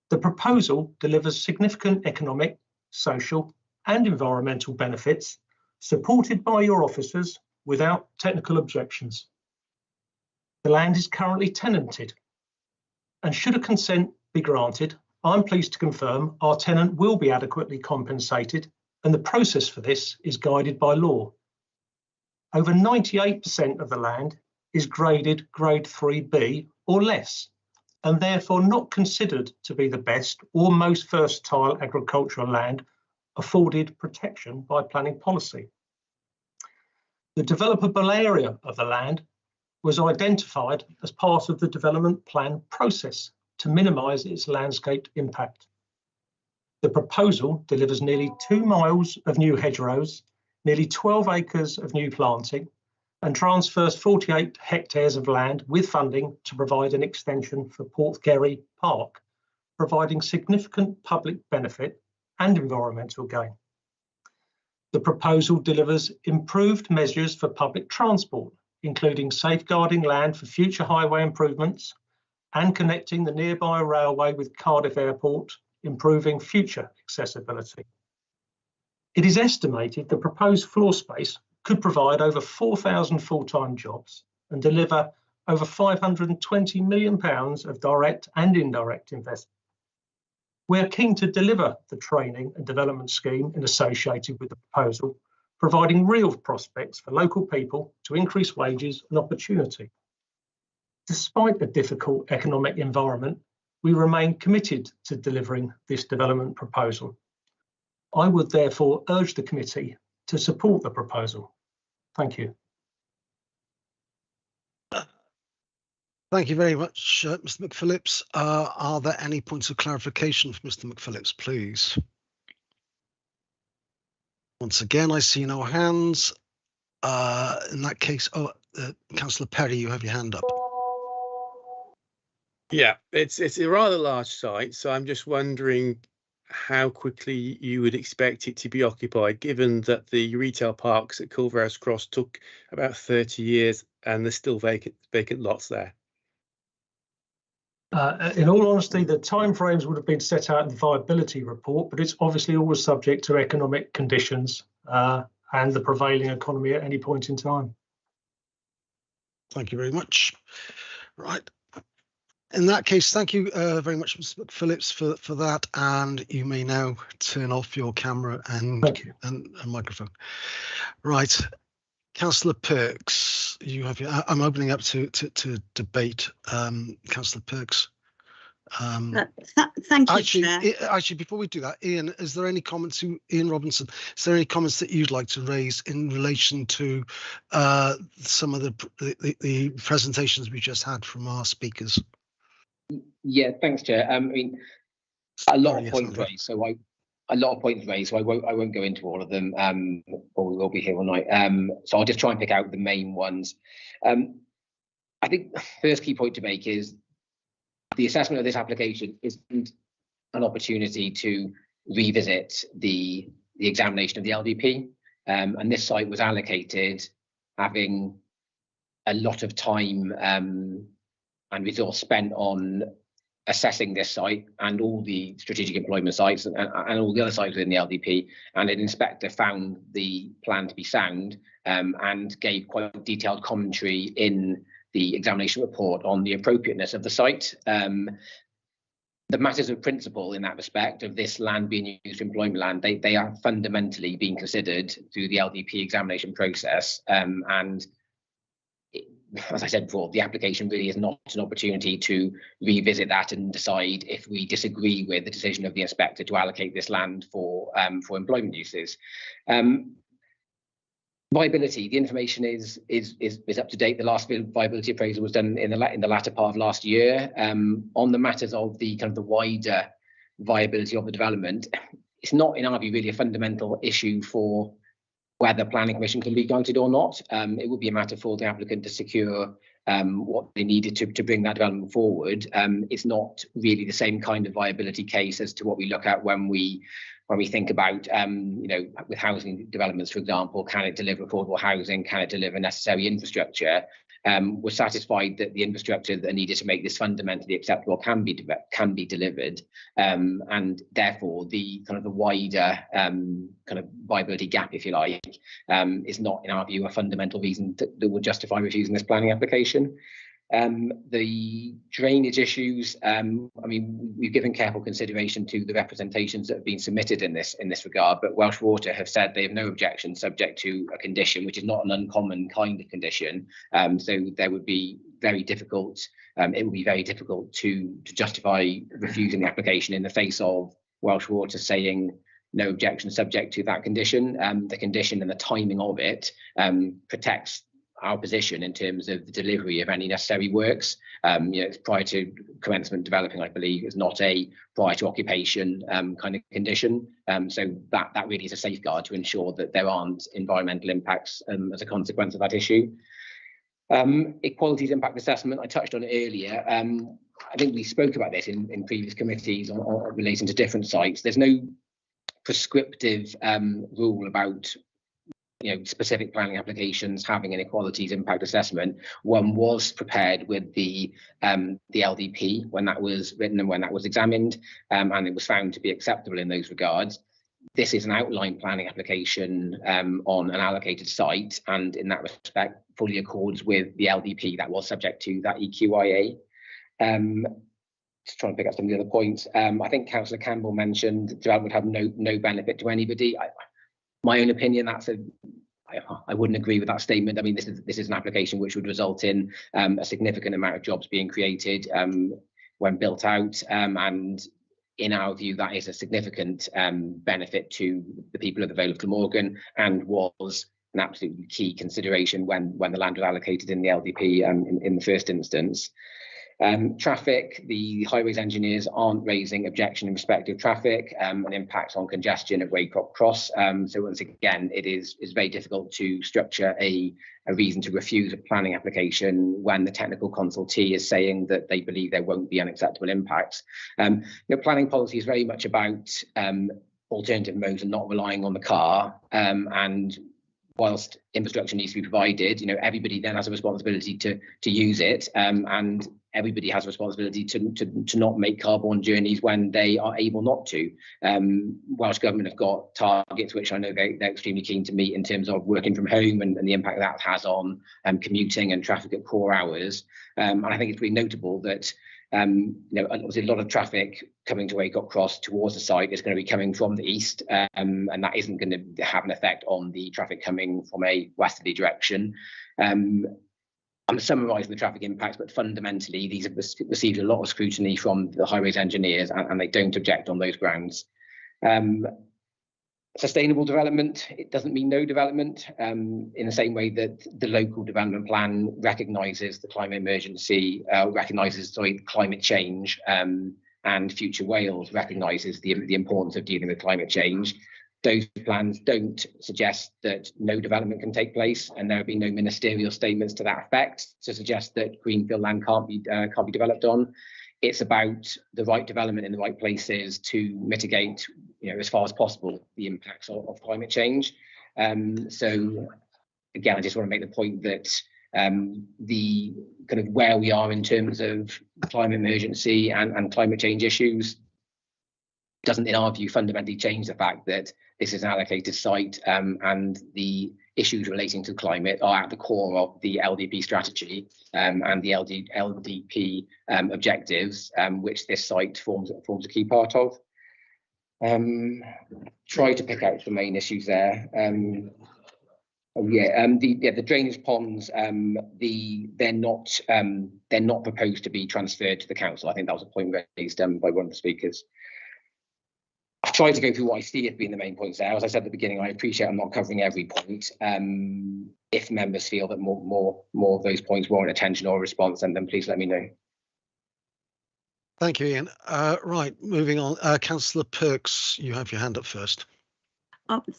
S: The proposal delivers significant economic, social, and environmental benefits, supported by your officers without technical objections. The land is currently tenanted, and should a consent be granted, I'm pleased to confirm our tenant will be adequately compensated, and the process for this is guided by law. Over 98% of the land is graded Grade 3B or less, and therefore not considered to be the best or most versatile agricultural land afforded protection by planning policy. The developable area of the land was identified as part of the development plan process to minimise its landscape impact. The proposal delivers nearly 2 miles of new hedgerows, nearly 12 acres of new planting, and transfers 48 hectares of land with funding to provide an extension for Porthgerry Park, providing significant public benefit and environmental gain. The proposal delivers improved measures for public transport, including safeguarding land for future highway improvements and connecting the nearby railway with Cardiff Airport, improving future accessibility. It is estimated the proposed floor space could provide over 4,000 full-time jobs and deliver over £520 million of direct and indirect investment. We are keen to deliver the training and development scheme associated with the proposal, providing real prospects for local people to increase wages and opportunity. Despite the difficult economic environment, we remain committed to delivering this development proposal. I would therefore urge the committee to support the proposal. Thank you.
B: Thank you very much, Mr. McPhillips. Are there any points of clarification for Mr. McPhillips, please? Once again, I see no hands. In that case, Councillor Perry, you have your hand up.
I: Yeah, it's a rather large site, so I'm just wondering how quickly you would expect it to be occupied, given that the retail parks at Culverhouse Cross took about 30 years and there's still vacant lots there.
S: In all honesty, the timeframes would have been set out in the viability report, but it's obviously always subject to economic conditions and the prevailing economy at any point in time.
B: Thank you very much. Right. In that case, thank you very much, Mr. McPhillips, for that. And you may now turn off your camera and microphone. Right. Councillor Perks, you have your. I'm opening up to debate. Councillor Perks.
D: Thank you, Chair.
B: Actually, before we do that, Ian, is there any comments? Ian Robinson, is there any comments that you'd like to raise in relation to some of the presentations we just had from our speakers?
M: Yeah, thanks, Chair. I mean, a lot of points raised, so I won't go into all of them, or we will be here all night. So I'll just try and pick out the main ones. I think the first key point to make is the assessment of this application isn't an opportunity to revisit the examination of the LDP, and this site was allocated having a lot of time and resource spent on assessing this site and all the strategic employment sites and all the other sites within the LDP, and an inspector found the plan to be sound and gave quite detailed commentary in the examination report on the appropriateness of the site. The matters of principle in that respect of this land being used for employment land, they are fundamentally being considered through the LDP examination process, and as I said before, the application really is not an opportunity to revisit that and decide if we disagree with the decision of the inspector to allocate this land for employment uses. Viability, the information is up to date. The last viability appraisal was done in the latter part of last year. On the matters of the kind of the wider viability of the development, it's not, in our view, really a fundamental issue for whether planning permission can be granted or not. It would be a matter for the applicant to secure what they needed to bring that development forward. It's not really the same kind of viability case as to what we look at when we think about, with housing developments, for example, can it deliver affordable housing? Can it deliver necessary infrastructure? We're satisfied that the infrastructure that are needed to make this fundamentally acceptable can be delivered, and therefore the kind of the wider kind of viability gap, if you like, is not, in our view, a fundamental reason that would justify refusing this planning application. The drainage issues, I mean, we've given careful consideration to the representations that have been submitted in this regard, but Welsh Water have said they have no objection subject to a condition, which is not an uncommon kind of condition. So there would be very difficult, it would be very difficult to justify refusing the application in the face of Welsh Water saying no objection subject to that condition. The condition and the timing of it protects our position in terms of the delivery of any necessary works. It's prior to commencement developing, I believe, is not a prior to occupation kind of condition. So that really is a safeguard to ensure that there aren't environmental impacts as a consequence of that issue. Equalities impact assessment, I touched on it earlier. I think we spoke about this in previous committees on relating to different sites. There's no prescriptive rule about specific planning applications having an equalities impact assessment. One was prepared with the LDP when that was written and when that was examined, and it was found to be acceptable in those regards. This is an outline planning application on an allocated site, and in that respect fully accords with the LDP that was subject to that EQIA. Just trying to pick up some of the other points. I think Councillor Campbell mentioned development would have no benefit to anybody. My own opinion, I wouldn't agree with that statement. I mean, this is an application which would result in a significant amount of jobs being created when built out, and in our view, that is a significant benefit to the people of the Vale of Glamorgan, and was an absolutely key consideration when the land was allocated in the LDP in the first instance. Traffic, the highways engineers aren't raising objection in respect of traffic and impact on congestion at Waycroft Cross. So once again, it is very difficult to structure a reason to refuse a planning application when the technical consultee is saying that they believe there won't be unacceptable impacts. Planning policy is very much about alternative modes and not relying on the car, and whilst infrastructure needs to be provided, everybody then has a responsibility to use it, and everybody has a responsibility to not make car-borne journeys when they are able not to. Welsh Government have got targets which I know they're extremely keen to meet in terms of working from home and the impact that has on commuting and traffic at core hours. And I think it's really notable that obviously a lot of traffic coming to Waycroft Cross towards the site is going to be coming from the east, and that isn't going to have an effect on the traffic coming from a westerly direction. I'm summarising the traffic impacts, but fundamentally these have received a lot of scrutiny from the highways engineers, and they don't object on those grounds. Sustainable development, it doesn't mean no development, in the same way that the local development plan recognises the climate emergency, recognises climate change, and Future Wales recognises the importance of dealing with climate change. Those plans don't suggest that no development can take place, and there have been no ministerial statements to that effect to suggest that greenfield land can't be developed on. It's about the right development in the right places to mitigate, as far as possible, the impacts of climate change. So again, I just want to make the point that the kind of where we are in terms of climate emergency and climate change issues doesn't, in our view, fundamentally change the fact that this is an allocated site, and the issues relating to climate are at the core of the LDP strategy and the LDP objectives, which this site forms a key part of. Try to pick out the main issues there. The drainage ponds, they're not proposed to be transferred to the council. I think that was a point raised by one of the speakers. I've tried to go through what I see as being the main points there. As I said at the beginning, I appreciate I'm not covering every point. If members feel that more of those points warrant attention or a response, then please let me know.
B: Thank you, Ian. Right, moving on. Councillor Perks, you have your hand up first.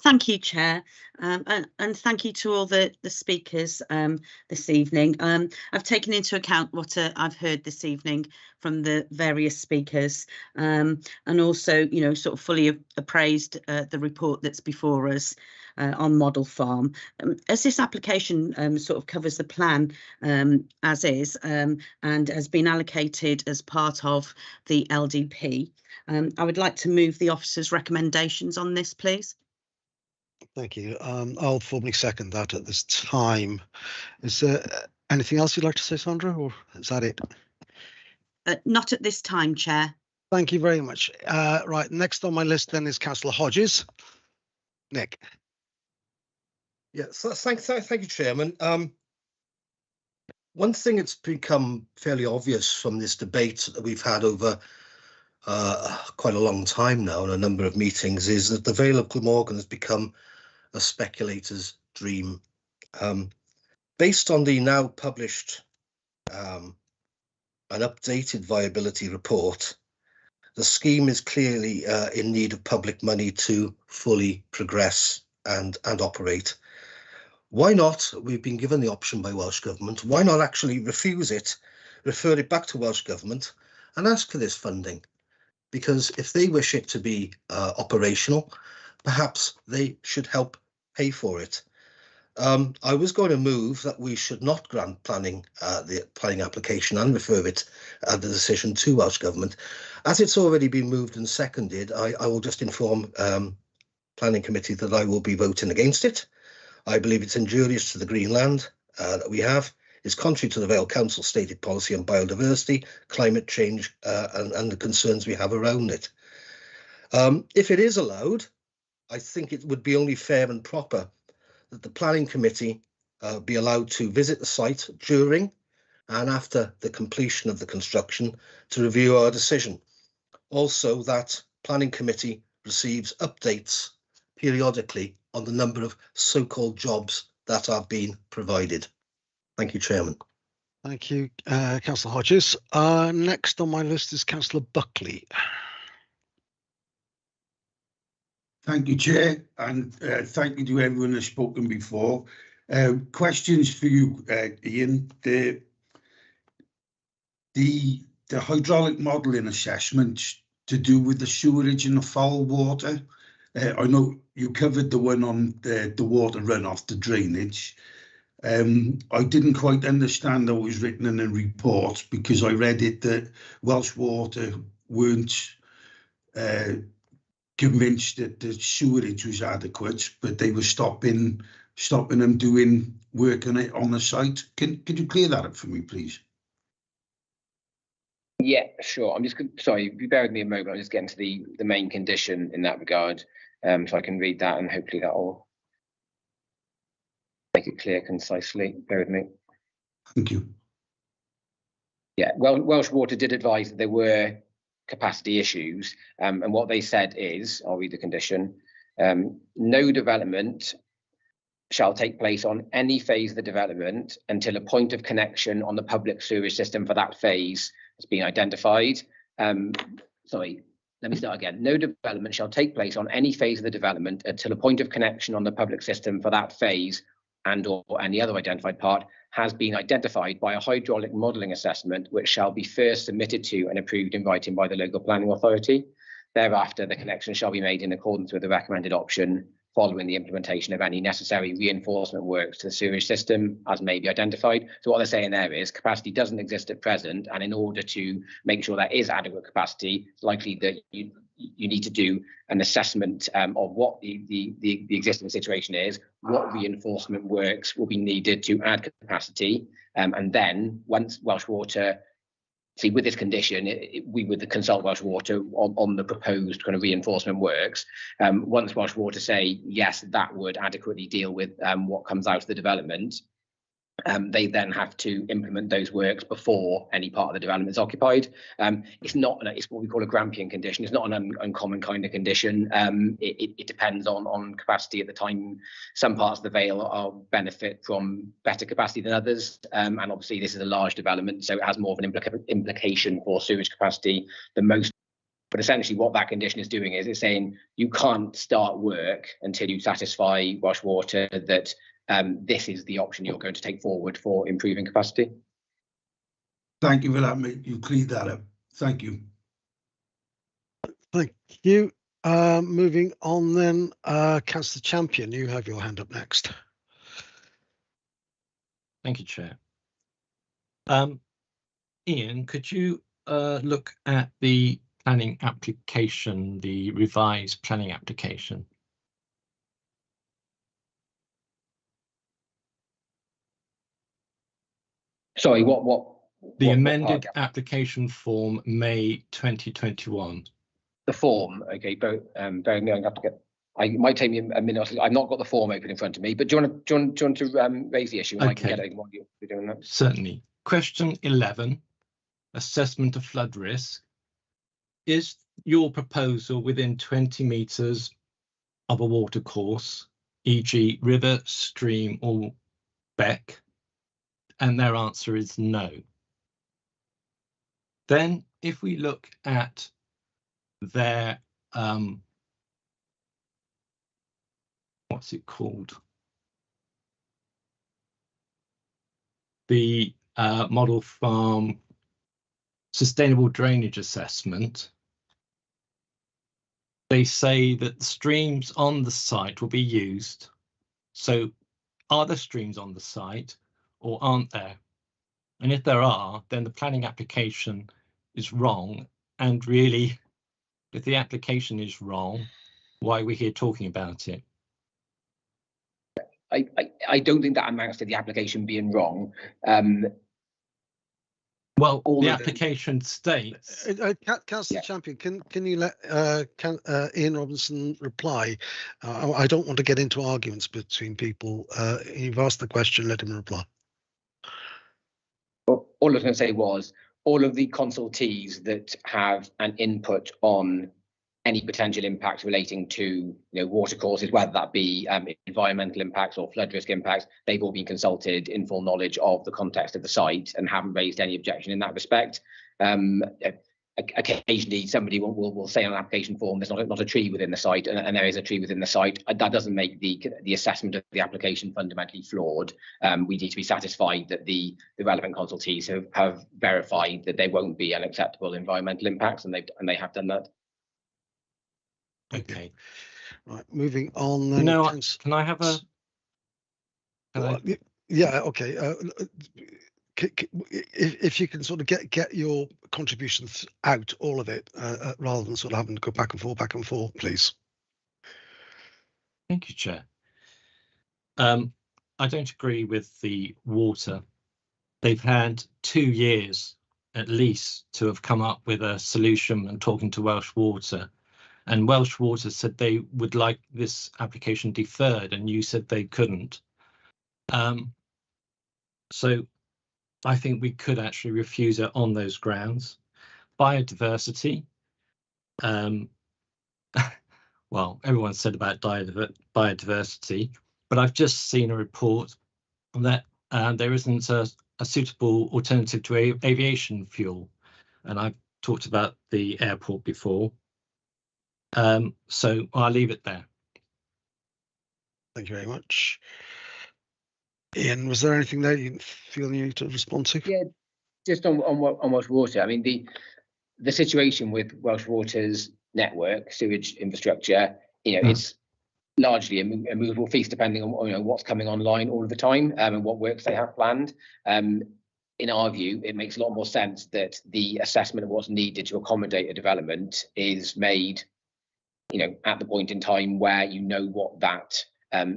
D: Thank you, Chair, and thank you to all the speakers this evening. I've taken into account what I've heard this evening from the various speakers, and also, sort of fully appraised the report that's before us on Model Farm. As this application sort of covers the plan as is, and has been allocated as part of the LDP, I would like to move the officer's recommendations on this, please.
B: Thank you. I'll formally second that at this time. Is there anything else you'd like to say, Sandra, or is that it?
D: Not at this time, Chair.
B: Thank you very much. Right, next on my list then is Councillor Hodges. Nick.
F: Yeah, so thank you, Chairman. One thing that's become fairly obvious from this debate that we've had over quite a long time now in a number of meetings is that the Vale of Glamorgan has become a speculator's dream. Based on the now published an updated viability report, the scheme is clearly in need of public money to fully progress and operate. Why not? We've been given the option by Welsh Government. Why not actually refuse it, refer it back to Welsh Government and ask for this funding? Because if they wish it to be operational, perhaps they should help pay for it. I was going to move that we should not grant the planning application and refer it the decision to Welsh Government. As it's already been moved and seconded, I will just inform Planning Committee that I will be voting against it. I believe it's injurious to the green land that we have. It's contrary to the Vale Council stated policy on biodiversity, climate change, and the concerns we have around it. If it is allowed, I think it would be only fair and proper that the Planning Committee be allowed to visit the site during and after the completion of the construction to review our decision. Also, that Planning Committee receives updates periodically on the number of so-called jobs that are being provided. Thank you, Chairman.
B: Thank you, Councillor Hodges. Next on my list is Councillor Buckley.
T: Thank you, Chair, and thank you to everyone who's spoken before. Questions for you, Ian. The hydraulic modelling assessment to do with the sewerage and the foul water. I know you covered the one on the water runoff, the drainage. I didn't quite understand how it was written in the report, because I read it that Welsh Water weren't convinced that the sewerage was adequate, but they were stopping them doing work on it on the site. Could you clear that up for me, please?
M: Yeah, sure. I'm just sorry, if you bear with me a moment, I'm just getting to the main condition in that regard, so I can read that and hopefully that will make it clear concisely. Bear with me.
T: Thank you.
M: Yeah, well, Welsh Water did advise that there were capacity issues, and what they said is, I'll read the condition, no development shall take place on any phase of the development until a point of connection on the public sewage system for that phase has been identified. Sorry, let me start again. No development shall take place on any phase of the development until a point of connection on the public system for that phase and or any other identified part has been identified by a hydraulic modelling assessment, which shall be first submitted to and approved in writing by the local planning authority. Thereafter, the connection shall be made in accordance with the recommended option, following the implementation of any necessary reinforcement works to the sewage system as may be identified. So what they're saying there is capacity doesn't exist at present, and in order to make sure there is adequate capacity, it's likely that you need to do an assessment of what the existing situation is, what reinforcement works will be needed to add capacity, and then once Welsh Water, see with this condition, we would consult Welsh Water on the proposed kind of reinforcement works. Once Welsh Water say, yes, that would adequately deal with what comes out of the development, they then have to implement those works before any part of the development is occupied. It's what we call a Grampian condition. It's not an uncommon kind of condition. It depends on capacity at the time. Some parts of the Vale benefit from better capacity than others, and obviously this is a large development, so it has more of an implication for sewage capacity than most. But essentially what that condition is doing is it's saying you can't start work until you satisfy Welsh Water that this is the option you're going to take forward for improving capacity.
T: Thank you for that, mate. You cleared that up. Thank you.
B: Thank you. Moving on then, Councillor Champion, you have your hand up next.
N: Thank you, Chair. Ian, could you look at the planning application, the revised planning application?
M: Sorry, what?
N: The amended application form, May 2021.
M: The form, okay, but bear me, I have to get. It might take me a minute. I've not got the form open in front of me, but do you want to raise the issue? And I can get it while you're doing that.
N: Certainly. Question 11, assessment of flood risk. Is your proposal within 20 metres of a water course, e.g. river, stream or beck, and their answer is no. Then if we look at their, what's it called? The model farm sustainable drainage assessment, they say that the streams on the site will be used. So are there streams on the site or aren't there? And if there are, then the planning application is wrong. And really, if the application is wrong, why are we here talking about it?
M: I don't think that amounts to the application being wrong.
N: Well, the application states.
B: Councillor Champion, can you let Ian Robinson reply? I don't want to get into arguments between people. You've asked the question, let him reply.
M: Well, all I was going to say was all of the consultees that have an input on any potential impacts relating to water courses, whether that be environmental impacts or flood risk impacts, they've all been consulted in full knowledge of the context of the site and haven't raised any objection in that respect. Occasionally somebody will say on an application form there's not a tree within the site, and there is a tree within the site. That doesn't make the assessment of the application fundamentally flawed. We need to be satisfied that the relevant consultees have verified that there won't be unacceptable environmental impacts, and they have done that.
N: Okay.
B: Right, moving on then.
N: No, can I have a...
B: Yeah, okay. If you can sort of get your contributions out, all of it, rather than sort of having to go back and forth, please.
N: Thank you, Chair. I don't agree with the water. They've had 2 years at least to have come up with a solution and talking to Welsh Water. And Welsh Water said they would like this application deferred, and you said they couldn't. So I think we could actually refuse it on those grounds. Biodiversity. Well, everyone said about biodiversity, but I've just seen a report that there isn't a suitable alternative to aviation fuel. And I've talked about the airport before. So I'll leave it there.
B: Thank you very much. Ian, was there anything there you feel you need to respond to?
M: Yeah, just on Welsh Water. I mean, the situation with Welsh Water's network, sewage infrastructure, it's largely a movable feast depending on what's coming online all of the time and what works they have planned. In our view, it makes a lot more sense that the assessment of what's needed to accommodate a development is made at the point in time where what that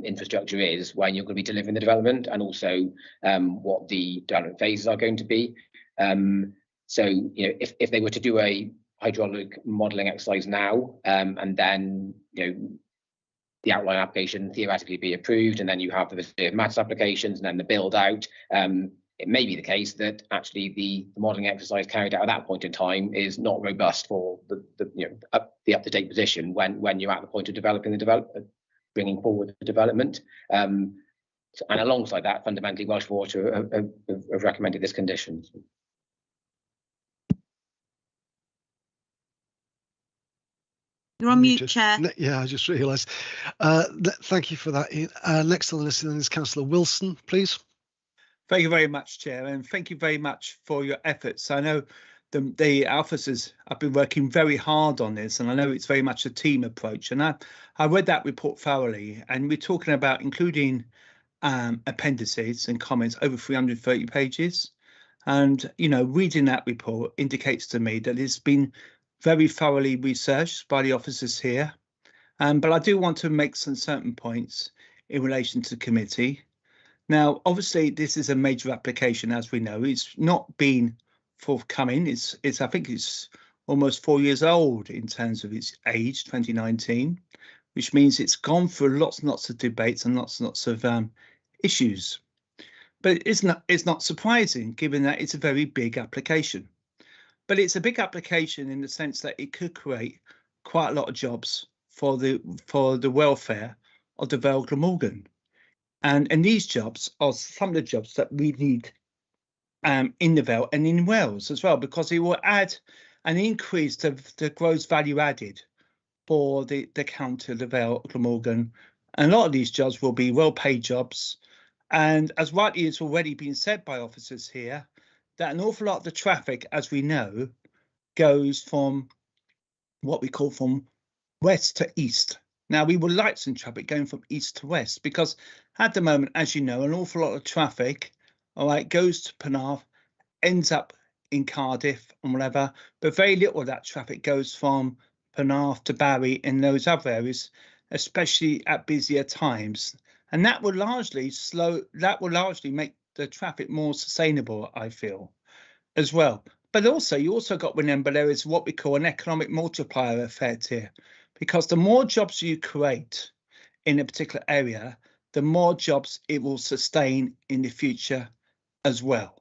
M: infrastructure is when you're going to be delivering the development, and also what the development phases are going to be. So if they were to do a hydraulic modelling exercise now, and then the outline application theoretically be approved, and then you have the matters applications and then the build out, it may be the case that actually the modelling exercise carried out at that point in time is not robust for the up-to-date position when you're at the point of developing the development, bringing forward the development. And alongside that, fundamentally, Welsh Water have recommended this condition.
D: You're on mute, Chair.
B: Yeah, I just realised. Thank you for that, Ian. Next on the list is Councillor Wilson, please.
C: Thank you very much, Chair, and thank you very much for your efforts. I know the officers have been working very hard on this, and I know it's very much a team approach. And I read that report thoroughly, and we're talking about including appendices and comments over 330 pages. And, reading that report indicates to me that it's been very thoroughly researched by the officers here. But I do want to make some certain points in relation to the committee. Now, obviously, this is a major application, as we know. It's not been forthcoming. I think it's almost 4 years old in terms of its age, 2019, which means it's gone through lots and lots of debates and lots of issues. But it's not surprising, given that it's a very big application. But it's a big application in the sense that it could create quite a lot of jobs for the welfare of the Vale Glamorgan. And these jobs are some of the jobs that we need in the Vale and in Wales as well, because it will add an increase to the gross value added for the county of the Vale, Glamorgan. And a lot of these jobs will be well-paid jobs. And as rightly has already been said by officers here, that an awful lot of the traffic, as we know, goes from what we call from west to east. Now, we would like some traffic going from east to west, because at the moment, as you know, an awful lot of traffic, all right, goes to Penarth, ends up in Cardiff and whatever, but very little of that traffic goes from Penarth to Barry and those other areas, especially at busier times. And that will largely make the traffic more sustainable, I feel, as well. But also, you also got to remember there is what we call an economic multiplier effect here, because the more jobs you create in a particular area, the more jobs it will sustain in the future as well.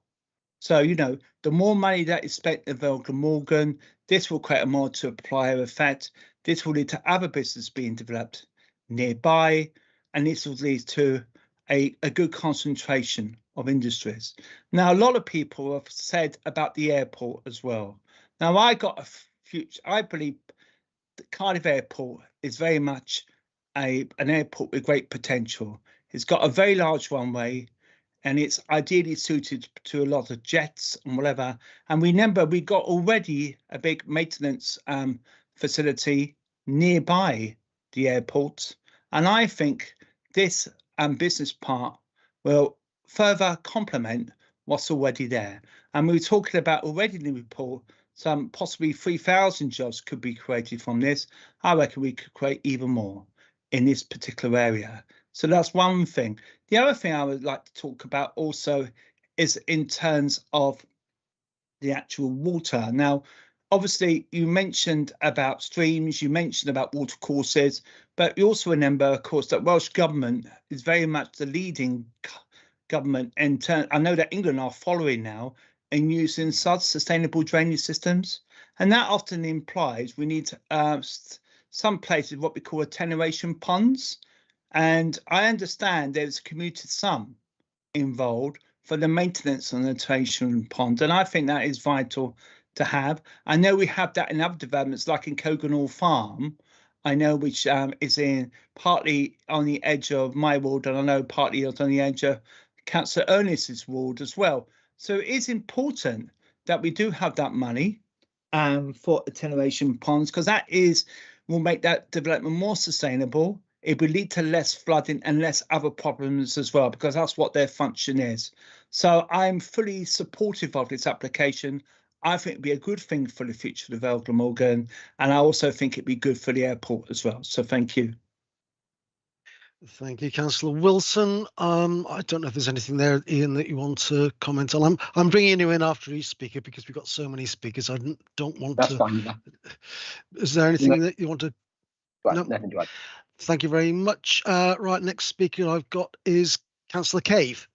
C: So, you know, the more money that is spent in Vale Glamorgan, this will create a multiplier effect. This will lead to other businesses being developed nearby, and this will lead to a good concentration of industries. Now, a lot of people have said about the airport as well. Now, I believe the Cardiff Airport is very much an airport with great potential. It's got a very large runway, and it's ideally suited to a lot of jets and whatever. And remember, we got already a big maintenance facility nearby the airport. And I think this business part will further complement what's already there. And we were talking about already in the report, some possibly 3,000 jobs could be created from this. I reckon we could create even more in this particular area. So that's one thing. The other thing I would like to talk about also is in terms of the actual water. Now, obviously, you mentioned about streams, you mentioned about water courses, but you also remember, of course, that Welsh Government is very much the leading government in turn. I know that England are following now in using such sustainable drainage systems, and that often implies we need some places what we call attenuation ponds. And I understand there's a commuted sum involved for the maintenance on the attenuation pond, and I think that is vital to have. I know we have that in other developments, like in Coganall Farm, I know, which is in partly on the edge of my ward, and I know partly on the edge of Councillor Ernest's ward as well. So it is important that we do have that money for attenuation ponds, because that will make that development more sustainable. It will lead to less flooding and less other problems as well, because that's what their function is. So I'm fully supportive of this application. I think it'd be a good thing for the future of Vale Glamorgan, and I also think it'd be good for the airport as well. So thank you.
B: Thank you, Councillor Wilson. I don't know if there's anything there, Ian, that you want to comment on. I'm bringing you in after each speaker because we've got so many speakers. I don't want
M: That's
B: to.
M: Fine, yeah.
B: Is there anything that you want to?
M: Right,
B: no.
M: nothing to add.
B: Thank you very much. Right, next speaker I've got is Councillor Cave.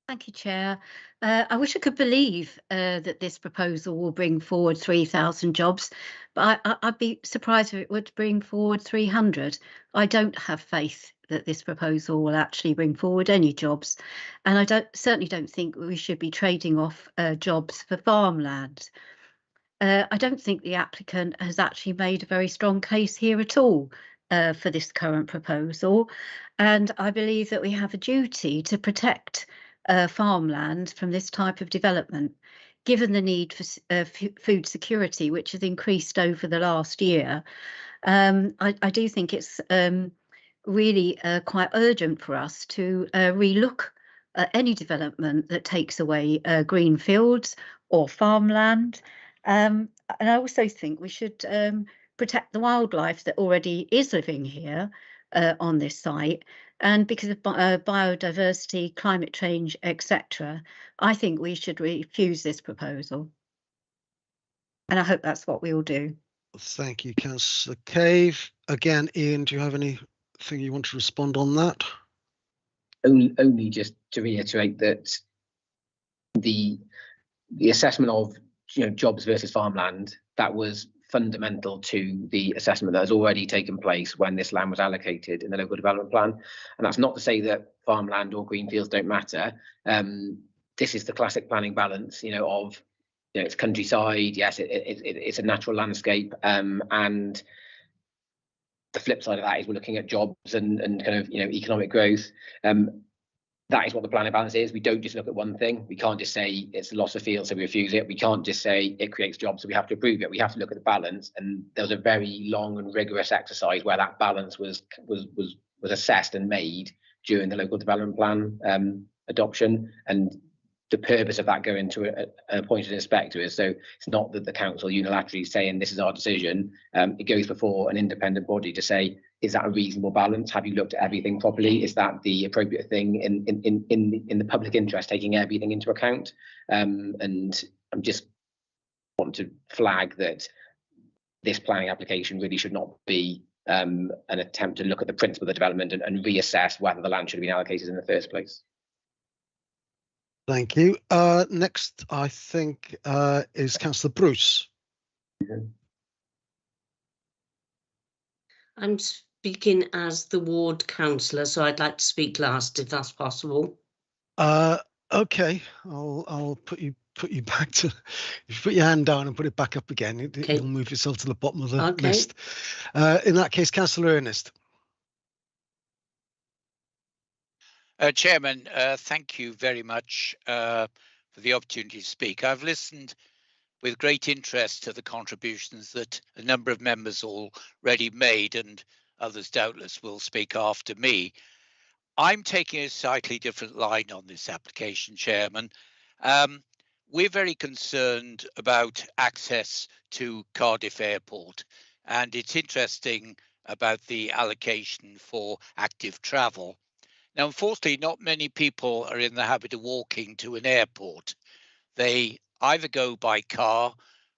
L: Thank you, Chair. I wish I could believe that this proposal will bring forward 3,000 jobs, but I'd be surprised if it would bring forward 300. I don't have faith that this proposal will actually bring forward any jobs, and I certainly don't think we should be trading off jobs for farmland. I don't think the applicant has actually made a very strong case here at all for this current proposal, and I believe that we have a duty to protect farmland from this type of development, given the need for food security, which has increased over the last year. I do think it's really quite urgent for us to relook at any development that takes away green fields or farmland. And I also think we should protect the wildlife that already is living here on this site. And because of biodiversity, climate change, etc., I think we should refuse this proposal. And I hope that's what we will do.
B: Thank you, Councillor Cave. Again, Ian, do you have anything you want to respond on that?
M: Only just to reiterate that the assessment of jobs versus farmland, that was fundamental to the assessment that has already taken place when this land was allocated in the local development plan. And that's not to say that farmland or greenfields don't matter. this is the classic planning balance, of, it's countryside, yes, it's a natural landscape, and the flip side of that is we're looking at jobs and kind of, economic growth. That is what the planning balance is. We don't just look at one thing. We can't just say it's a loss of field, so we refuse it. We can't just say it creates jobs, so we have to approve it. We have to look at the balance, and there was a very long and rigorous exercise where that balance was assessed and made during the local development plan adoption. And the purpose of that going to an appointed inspector is so it's not that the council unilaterally saying this is our decision. It goes before an independent body to say, is that a reasonable balance? Have you looked at everything properly? Is that the appropriate thing in the public interest, taking everything into account? And I'm just want to flag that this planning application really should not be an attempt to look at the principle of the development and reassess whether the land should have been allocated in the first place.
B: Thank you. Next, I think, is Councillor Bruce.
U: I'm speaking as the ward councillor, so I'd like to speak last, if that's possible.
B: Okay, I'll put you back to. If you put your hand down and put it back up again, you'll move yourself to the bottom of the list. In that case, Councillor Ernest.
H: Chairman, thank you very much for the opportunity to speak. I've listened with great interest to the contributions that a number of members already made, and others doubtless will speak after me. I'm taking a slightly different line on this application, Chairman. We're very concerned about access to Cardiff Airport, and it's interesting about the allocation for active travel. Now, unfortunately, not many people are in the habit of walking to an airport. They either go by car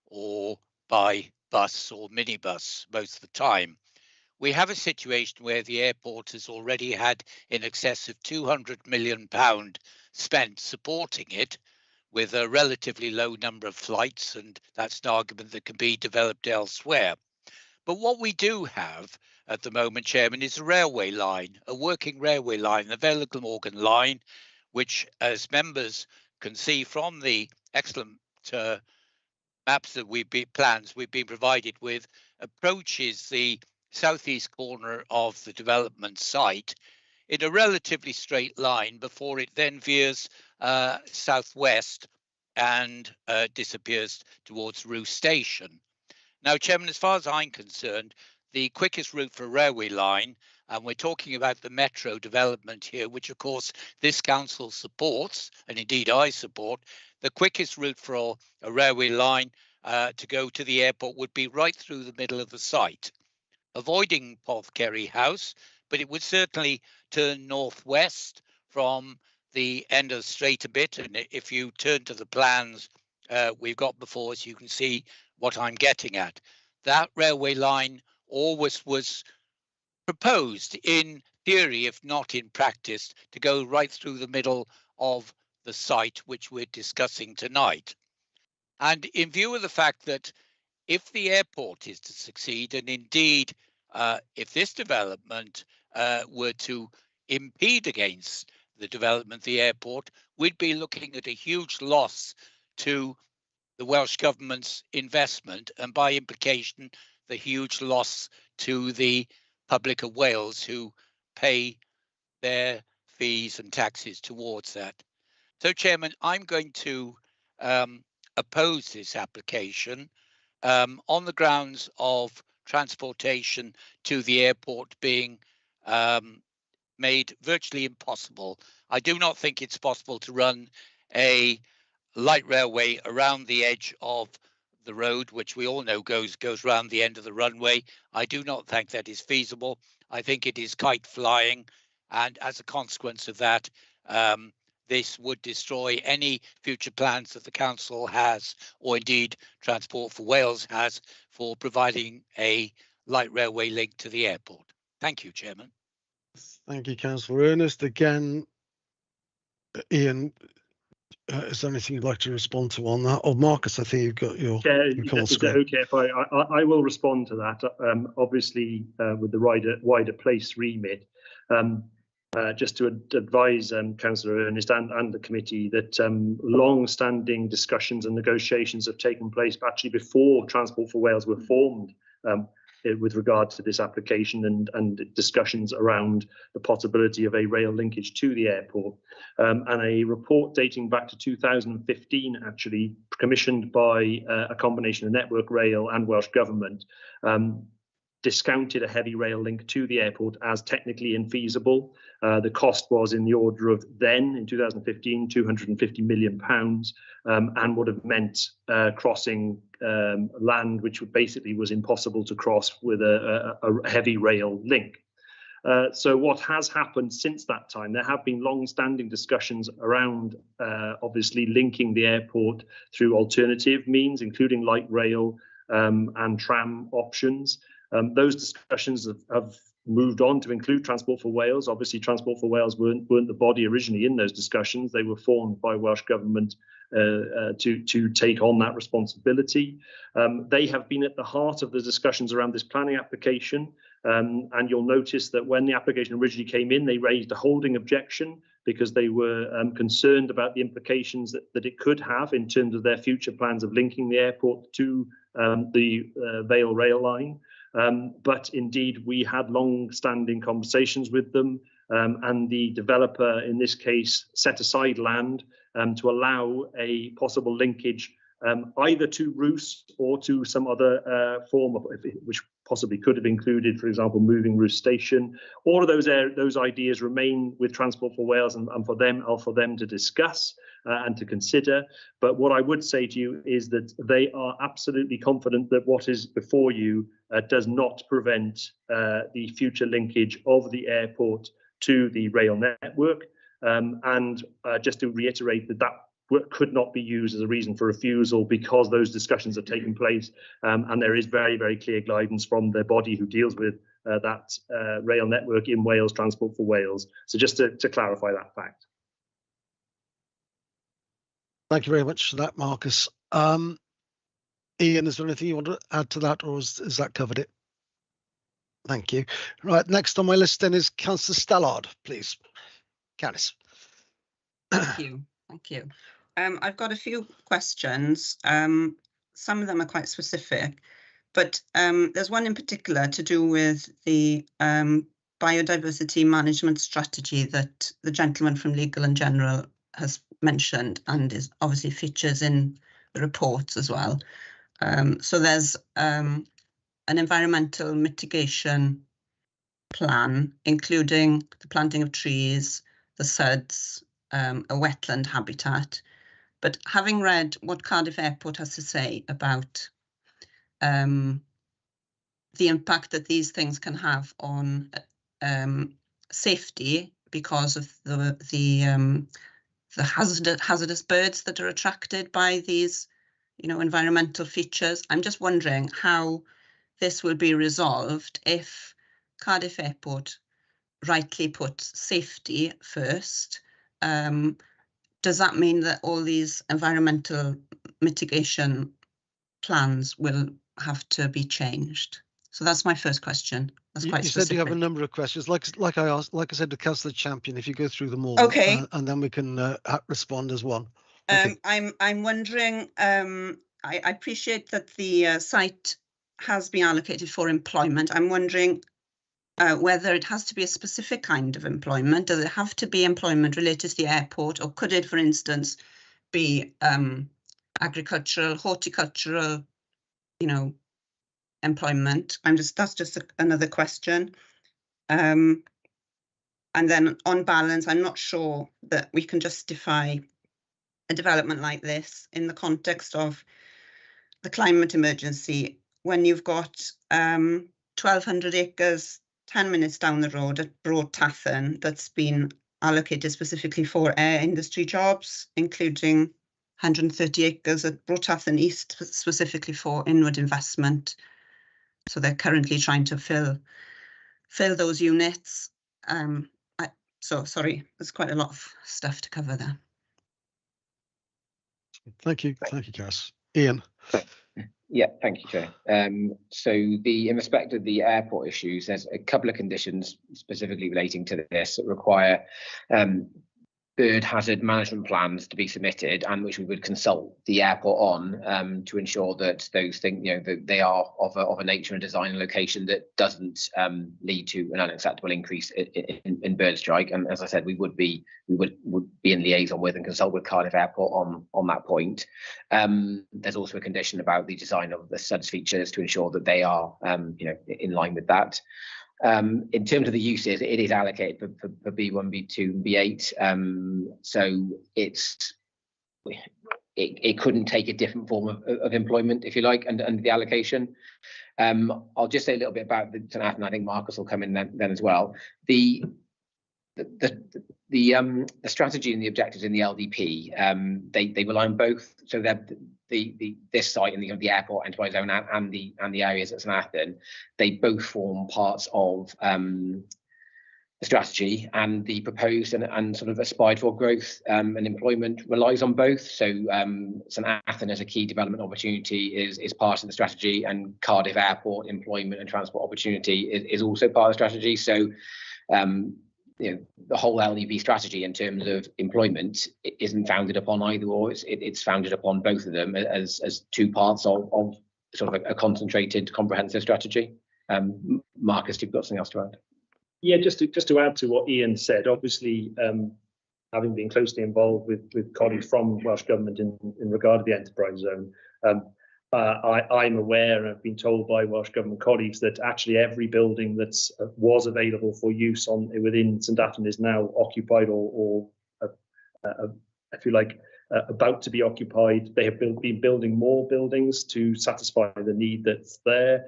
H: or by bus or minibus most of the time. We have a situation where the airport has already had in excess of £200 million spent supporting it, with a relatively low number of flights, and that's an argument that can be developed elsewhere. But what we do have at the moment, Chairman, is a railway line, a working railway line, the Vale of Glamorgan line, which, as members can see from the excellent maps that plans we've been provided with, approaches the southeast corner of the development site in a relatively straight line before it then veers southwest and disappears towards Rue Station. Now, Chairman, as far as I'm concerned, the quickest route for a railway line, and we're talking about the metro development here, which of course this council supports, and indeed I support, the quickest route for a railway line to go to the airport would be right through the middle of the site, avoiding Porthkerry House, but it would certainly turn northwest from the end of the straight a bit. And if you turn to the plans we've got before us, you can see what I'm getting at. That railway line always was proposed in theory, if not in practice, to go right through the middle of the site which we're discussing tonight. And in view of the fact that if the airport is to succeed, and indeed if this development were to impede against the development of the airport, we'd be looking at a huge loss to the Welsh Government's investment, and by implication, the huge loss to the public of Wales who pay their fees and taxes towards that. So, Chairman, I'm going to oppose this application on the grounds of transportation to the airport being made virtually impossible. I do not think it's possible to run a light railway around the edge of the road, which we all know goes around the end of the runway. I do not think that is feasible. I think it is kite flying, and as a consequence of that, this would destroy any future plans that the council has, or indeed Transport for Wales has, for providing a light railway link to the airport. Thank you, Chairman.
B: Thank you, Councillor Ernest. Again, Ian, is there anything you'd like to respond to on that? Or Marcus, I think you've got your
V: is it okay if I will respond to that? Obviously, with the wider place remit, just to advise Councillor Ernest and the committee that long-standing discussions and negotiations have taken place actually before Transport for Wales were formed with regard to this application and discussions around the possibility of a rail linkage to the airport. And a report dating back to 2015, actually commissioned by a combination of Network Rail and Welsh Government, discounted a heavy rail link to the airport as technically infeasible. The cost was in the order of then, in 2015, £250 million, and would have meant crossing land which basically was impossible to cross with a heavy rail link. So what has happened since that time, there have been long-standing discussions around obviously linking the airport through alternative means, including light rail and tram options. Those discussions have moved on to include Transport for Wales. Obviously, Transport for Wales weren't the body originally in those discussions. They were formed by Welsh Government to take on that responsibility. They have been at the heart of the discussions around this planning application. And you'll notice that when the application originally came in, they raised a holding objection because they were concerned about the implications that it could have in terms of their future plans of linking the airport to the Vale rail line. But indeed, we had long-standing conversations with them, and the developer, in this case, set aside land to allow a possible linkage either to Roos or to some other form of, which possibly could have included, for example, moving Roos station. All of those ideas remain with Transport for Wales and for them to discuss and to consider. But what I would say to you is that they are absolutely confident that what is before you does not prevent the future linkage of the airport to the rail network. And just to reiterate that could not be used as a reason for refusal because those discussions have taken place, and there is very, very clear guidance from the body who deals with that rail network in Wales, Transport for Wales. So just to clarify that fact.
B: Thank you very much for that, Marcus. Ian, is there anything you want to add to that, or is that covered it? Thank you. Right, next on my list then is Councillor Stallard, please. Candice.
E: Thank you. Thank you. I've got a few questions. Some of them are quite specific, but there's one in particular to do with the biodiversity management strategy that the gentleman from Legal and General has mentioned and is obviously features in the reports as well. So there's an environmental mitigation plan, including the planting of trees, the SUDs, a wetland habitat. But having read what Cardiff Airport has to say about the impact that these things can have on safety because of the hazardous birds that are attracted by these, environmental features, I'm just wondering how this will be resolved if Cardiff Airport rightly puts safety first. Does that mean that all these environmental mitigation plans will have to be changed? So that's my first question. That's quite specific.
B: You said you have a number of questions. Like I said to Councillor Champion, if you go through them all,
E: okay,
B: and then we can respond as one.
E: Okay. I'm wondering. I appreciate that the site has been allocated for employment. I'm wondering whether it has to be a specific kind of employment. Does it have to be employment related to the airport, or could it, for instance, be agricultural, horticultural, employment? That's just another question. And then on balance, I'm not sure that we can justify a development like this in the context of the climate emergency when you've got 1,200 acres 10 minutes down the road at Broad Tathen that's been allocated specifically for air industry jobs, including 130 acres at Broad Tathen East specifically for inward investment. So they're currently trying to fill those units. So sorry, there's quite a lot of stuff to cover there.
B: Thank you, Cass. Ian.
M: Yeah, thank you, Chair. So in respect of the airport issues, there's a couple of conditions specifically relating to this that require bird hazard management plans to be submitted, and which we would consult the airport on to ensure that those things, that they are of a nature and design and location that doesn't lead to an unacceptable increase in bird strike. And as I said, we would be in liaison with and consult with Cardiff Airport on that point. There's also a condition about the design of the SUDS features to ensure that they are in line with that. In terms of the uses, it is allocated for B1, B2, and B8. So it couldn't take a different form of employment, if you like, under the allocation. I'll just say a little bit about the St Athan. I think Marcus will come in then as well. The strategy and the objectives in the LDP, they rely on both. So this site and the airport enterprise zone and the areas at St Athan, they both form parts of the strategy, and the proposed and sort of aspired for growth and employment relies on both. So St Athan as a key development opportunity is part of the strategy, and Cardiff Airport employment and transport opportunity is also part of the strategy. So the whole LDP strategy in terms of employment isn't founded upon either or. It's founded upon both of them as two parts of sort of a concentrated, comprehensive strategy. Marcus, you've got something else to add?
V: Yeah, just to add to what Ian said, obviously, having been closely involved with colleagues from Welsh Government in regard to the enterprise zone, I'm aware and I've been told by Welsh Government colleagues that actually every building that was available for use within St Athan is now occupied or if you like, about to be occupied. They have been building more buildings to satisfy the need that's there.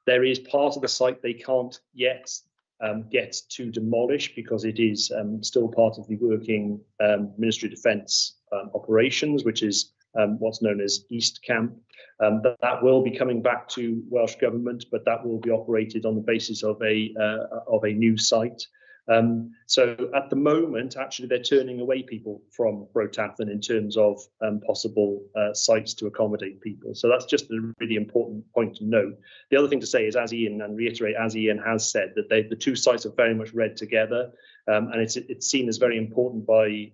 V: There is part of the site they can't yet get to demolish because it is still part of the working Ministry of Defence operations, which is what's known as East Camp. That will be coming back to Welsh Government, but that will be operated on the basis of a new site. So at the moment, actually, they're turning away people from Rotathan in terms of possible sites to accommodate people. So that's just a really important point to note. The other thing to say is, as Ian has said, that the two sites are very much read together, and it's seen as very important by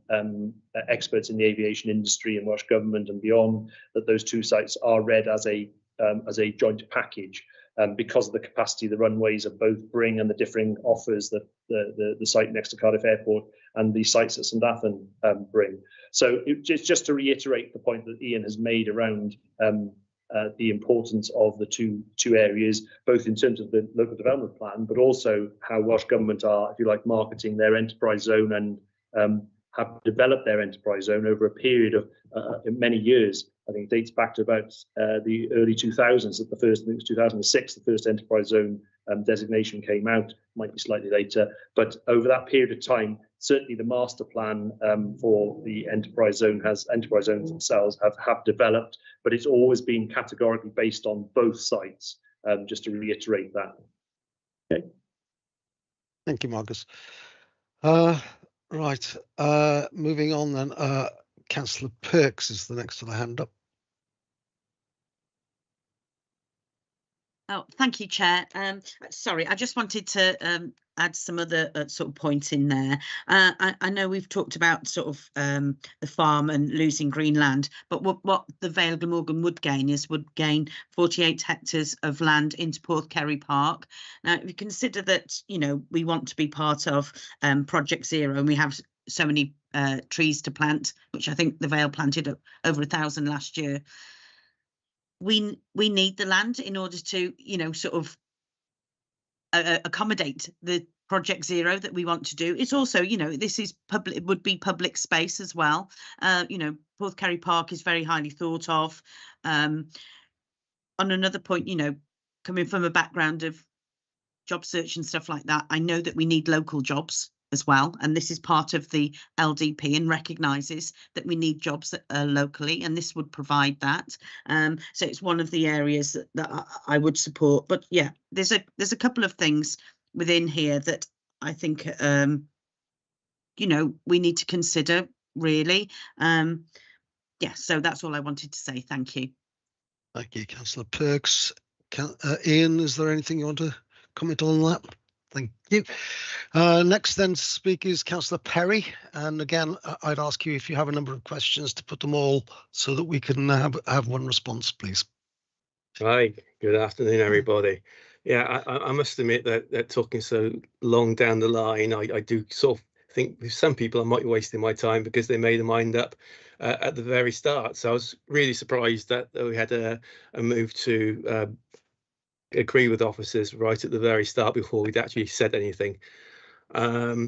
V: experts in the aviation industry and Welsh Government and beyond, that those two sites are read as a joint package. Because of the capacity the runways of both bring and the differing offers that the site next to Cardiff Airport and the sites at St Athan bring. So just to reiterate the point that Ian has made around the importance of the two areas, both in terms of the local development plan, but also how Welsh Government are, if you like, marketing their enterprise zone and have developed their enterprise zone over a period of many years. I think it dates back to about the early 2000s. That the first, I think it was 2006, the first enterprise zone designation came out. Might be slightly later, but over that period of time, certainly the master plan for the enterprise zones themselves have developed, but it's always been categorically based on both sites. Just to reiterate that. Okay.
B: Thank you, Marcus. Right, moving on then. Councillor Perks is the next to the hand up.
D: Oh, thank you, Chair. Sorry, I just wanted to add some other sort of points in there. I know we've talked about sort of the farm and losing green land, but what the Vale Glamorgan would gain 48 hectares of land into Porthkerry Park. Now, if you consider that, we want to be part of Project Zero, and we have so many trees to plant, which I think the Vale planted over 1,000 last year. We need the land in order to, sort of accommodate the Project Zero that we want to do. It's also, this is public, it would be public space as well. Porthkerry Park is very highly thought of. On another point, coming from a background of job search and stuff like that, I know that we need local jobs as well, and this is part of the LDP and recognises that we need jobs locally, and this would provide that. So it's one of the areas that I would support. But yeah, there's a couple of things within here that I think we need to consider really. Yeah, so that's all I wanted to say. Thank you.
B: Thank you, Councillor Perks. Ian, is there anything you want to comment on that? Thank you. Next then to speak is Councillor Perry. And again, I'd ask you if you have a number of questions to put them all so that we can have one response, please.
I: Hi, good afternoon, everybody. Yeah, I must admit that talking so long down the line, I do sort of think with some people I might be wasting my time because they made their mind up at the very start. So I was really surprised that we had a move to agree with officers right at the very start before we'd actually said anything. I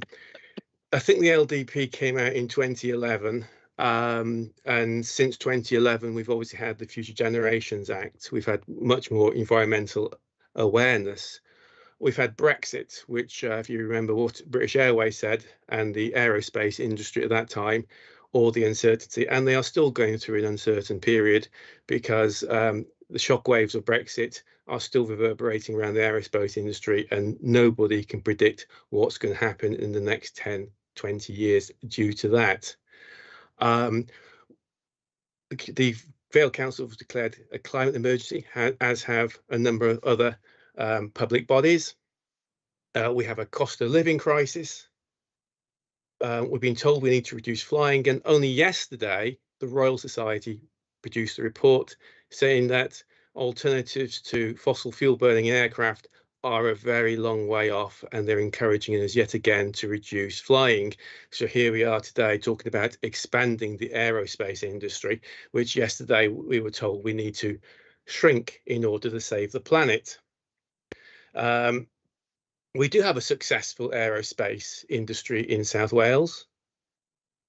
I: think the LDP came out in 2011. And since 2011, we've obviously had the Future Generations Act. We've had much more environmental awareness. We've had Brexit, which, if you remember what British Airways said, and the aerospace industry at that time, all the uncertainty, and they are still going through an uncertain period because the shockwaves of Brexit are still reverberating around the aerospace industry, and nobody can predict what's going to happen in the next 10, 20 years due to that. The Vale Council has declared a climate emergency, as have a number of other public bodies. We have a cost of living crisis. We've been told we need to reduce flying, and only yesterday the Royal Society produced a report saying that alternatives to fossil fuel burning aircraft are a very long way off, and they're encouraging us yet again to reduce flying. So here we are today talking about expanding the aerospace industry, which yesterday we were told we need to shrink in order to save the planet. We do have a successful aerospace industry in South Wales.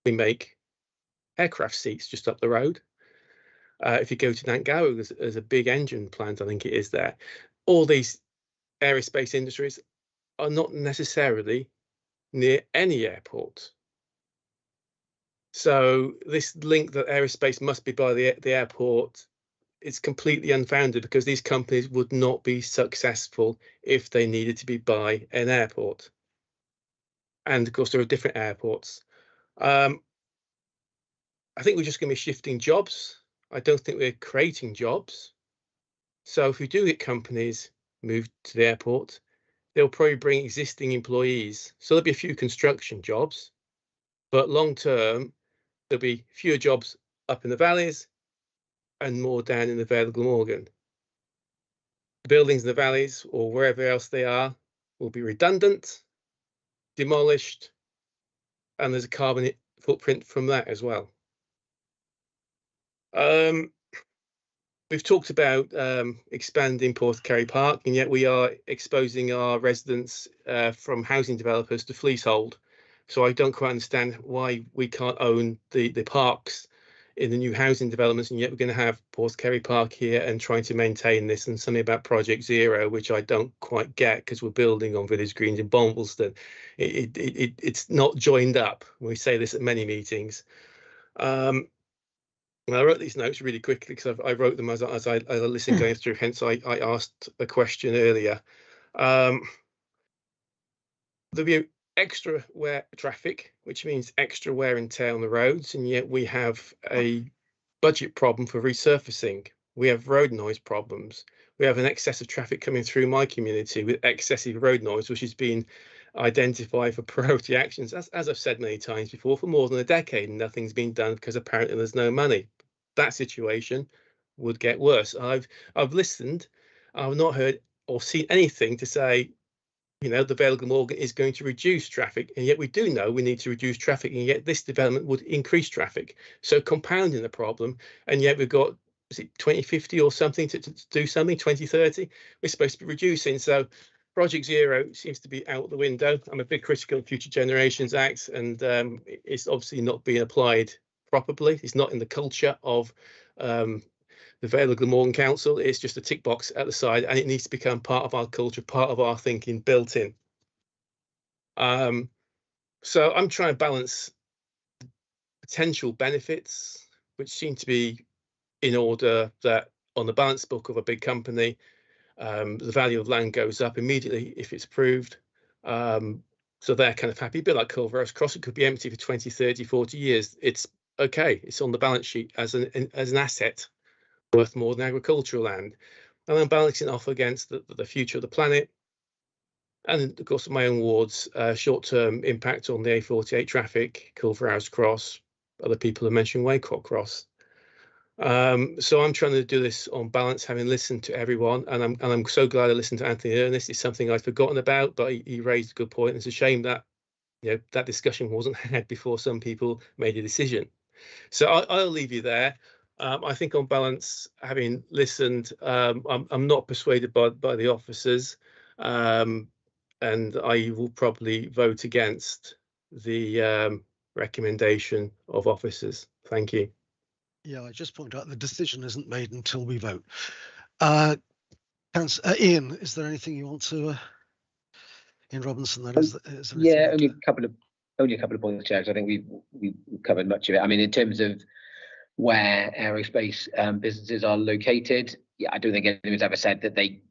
I: We make aircraft seats just up the road. If you go to Nantgow, there's a big engine plant, I think it is there. All these aerospace industries are not necessarily near any airport. So this link that aerospace must be by the airport is completely unfounded, because these companies would not be successful if they needed to be by an airport. And of course, there are different airports. I think we're just going to be shifting jobs. I don't think we're creating jobs. So if we do get companies moved to the airport, they'll probably bring existing employees. So there'll be a few construction jobs, but long term, there'll be fewer jobs up in the valleys and more down in the Vale of Glamorgan. The buildings in the valleys or wherever else they are will be redundant, demolished, and there's a carbon footprint from that as well. We've talked about expanding Porthcurry Park, and yet we are exposing our residents from housing developers to leasehold. So I don't quite understand why we can't own the parks in the new housing developments, and yet we're going to have Porthcurry Park here and trying to maintain this, and something about Project Zero, which I don't quite get, because we're building on Village Greens in Bombleston. It's not joined up. We say this at many meetings. I wrote these notes really quickly because I wrote them as I listened going through, hence I asked a question earlier. There'll be extra wear traffic, which means extra wear and tear on the roads, and yet we have a budget problem for resurfacing. We have road noise problems. We have an excess of traffic coming through my community with excessive road noise, which has been identified for priority actions, as I've said many times before, for more than a decade, and nothing's been done because apparently there's no money. That situation would get worse. I've listened. I've not heard or seen anything to say, you know, the Vale of Glamorgan is going to reduce traffic, and yet we do know we need to reduce traffic, and yet this development would increase traffic. So compounding the problem, and yet we've got, is it 2050 or something to do something, 2030? We're supposed to be reducing. So Project Zero seems to be out the window. I'm a big critical of Future Generations Act, and it's obviously not being applied properly. It's not in the culture of the Vale of Glamorgan Council. It's just a tick box at the side, and it needs to become part of our culture, part of our thinking, built in. So I'm trying to balance potential benefits, which seem to be in order, that on the balance book of a big company, the value of land goes up immediately if it's approved. So they're kind of happy, a bit like Culverhouse Cross. It could be empty for 20, 30, 40 years. It's okay. It's on the balance sheet as an asset. worth more than agricultural land. And I'm balancing off against the future of the planet, and of course my own ward's short-term impact on the A48 traffic, Culverhouse Cross. Other people have mentioned Waycroft Cross. So I'm trying to do this on balance, having listened to everyone, and I'm so glad I listened to Anthony Ernest. It's something I'd forgotten about, but he raised a good point. It's a shame that that discussion wasn't had before some people made a decision. So I'll leave you there. I think on balance, having listened, I'm not persuaded by the officers, and I will probably vote against the recommendation of officers. Thank you.
B: Yeah, I just point out the decision isn't made until we vote. Ian, is there anything you want to? Ian Robinson, that is.
M: Yeah, only a couple of points, Chair. I think we've covered much of it. I mean, in terms of where aerospace businesses are located, yeah, I don't think anyone's ever said that they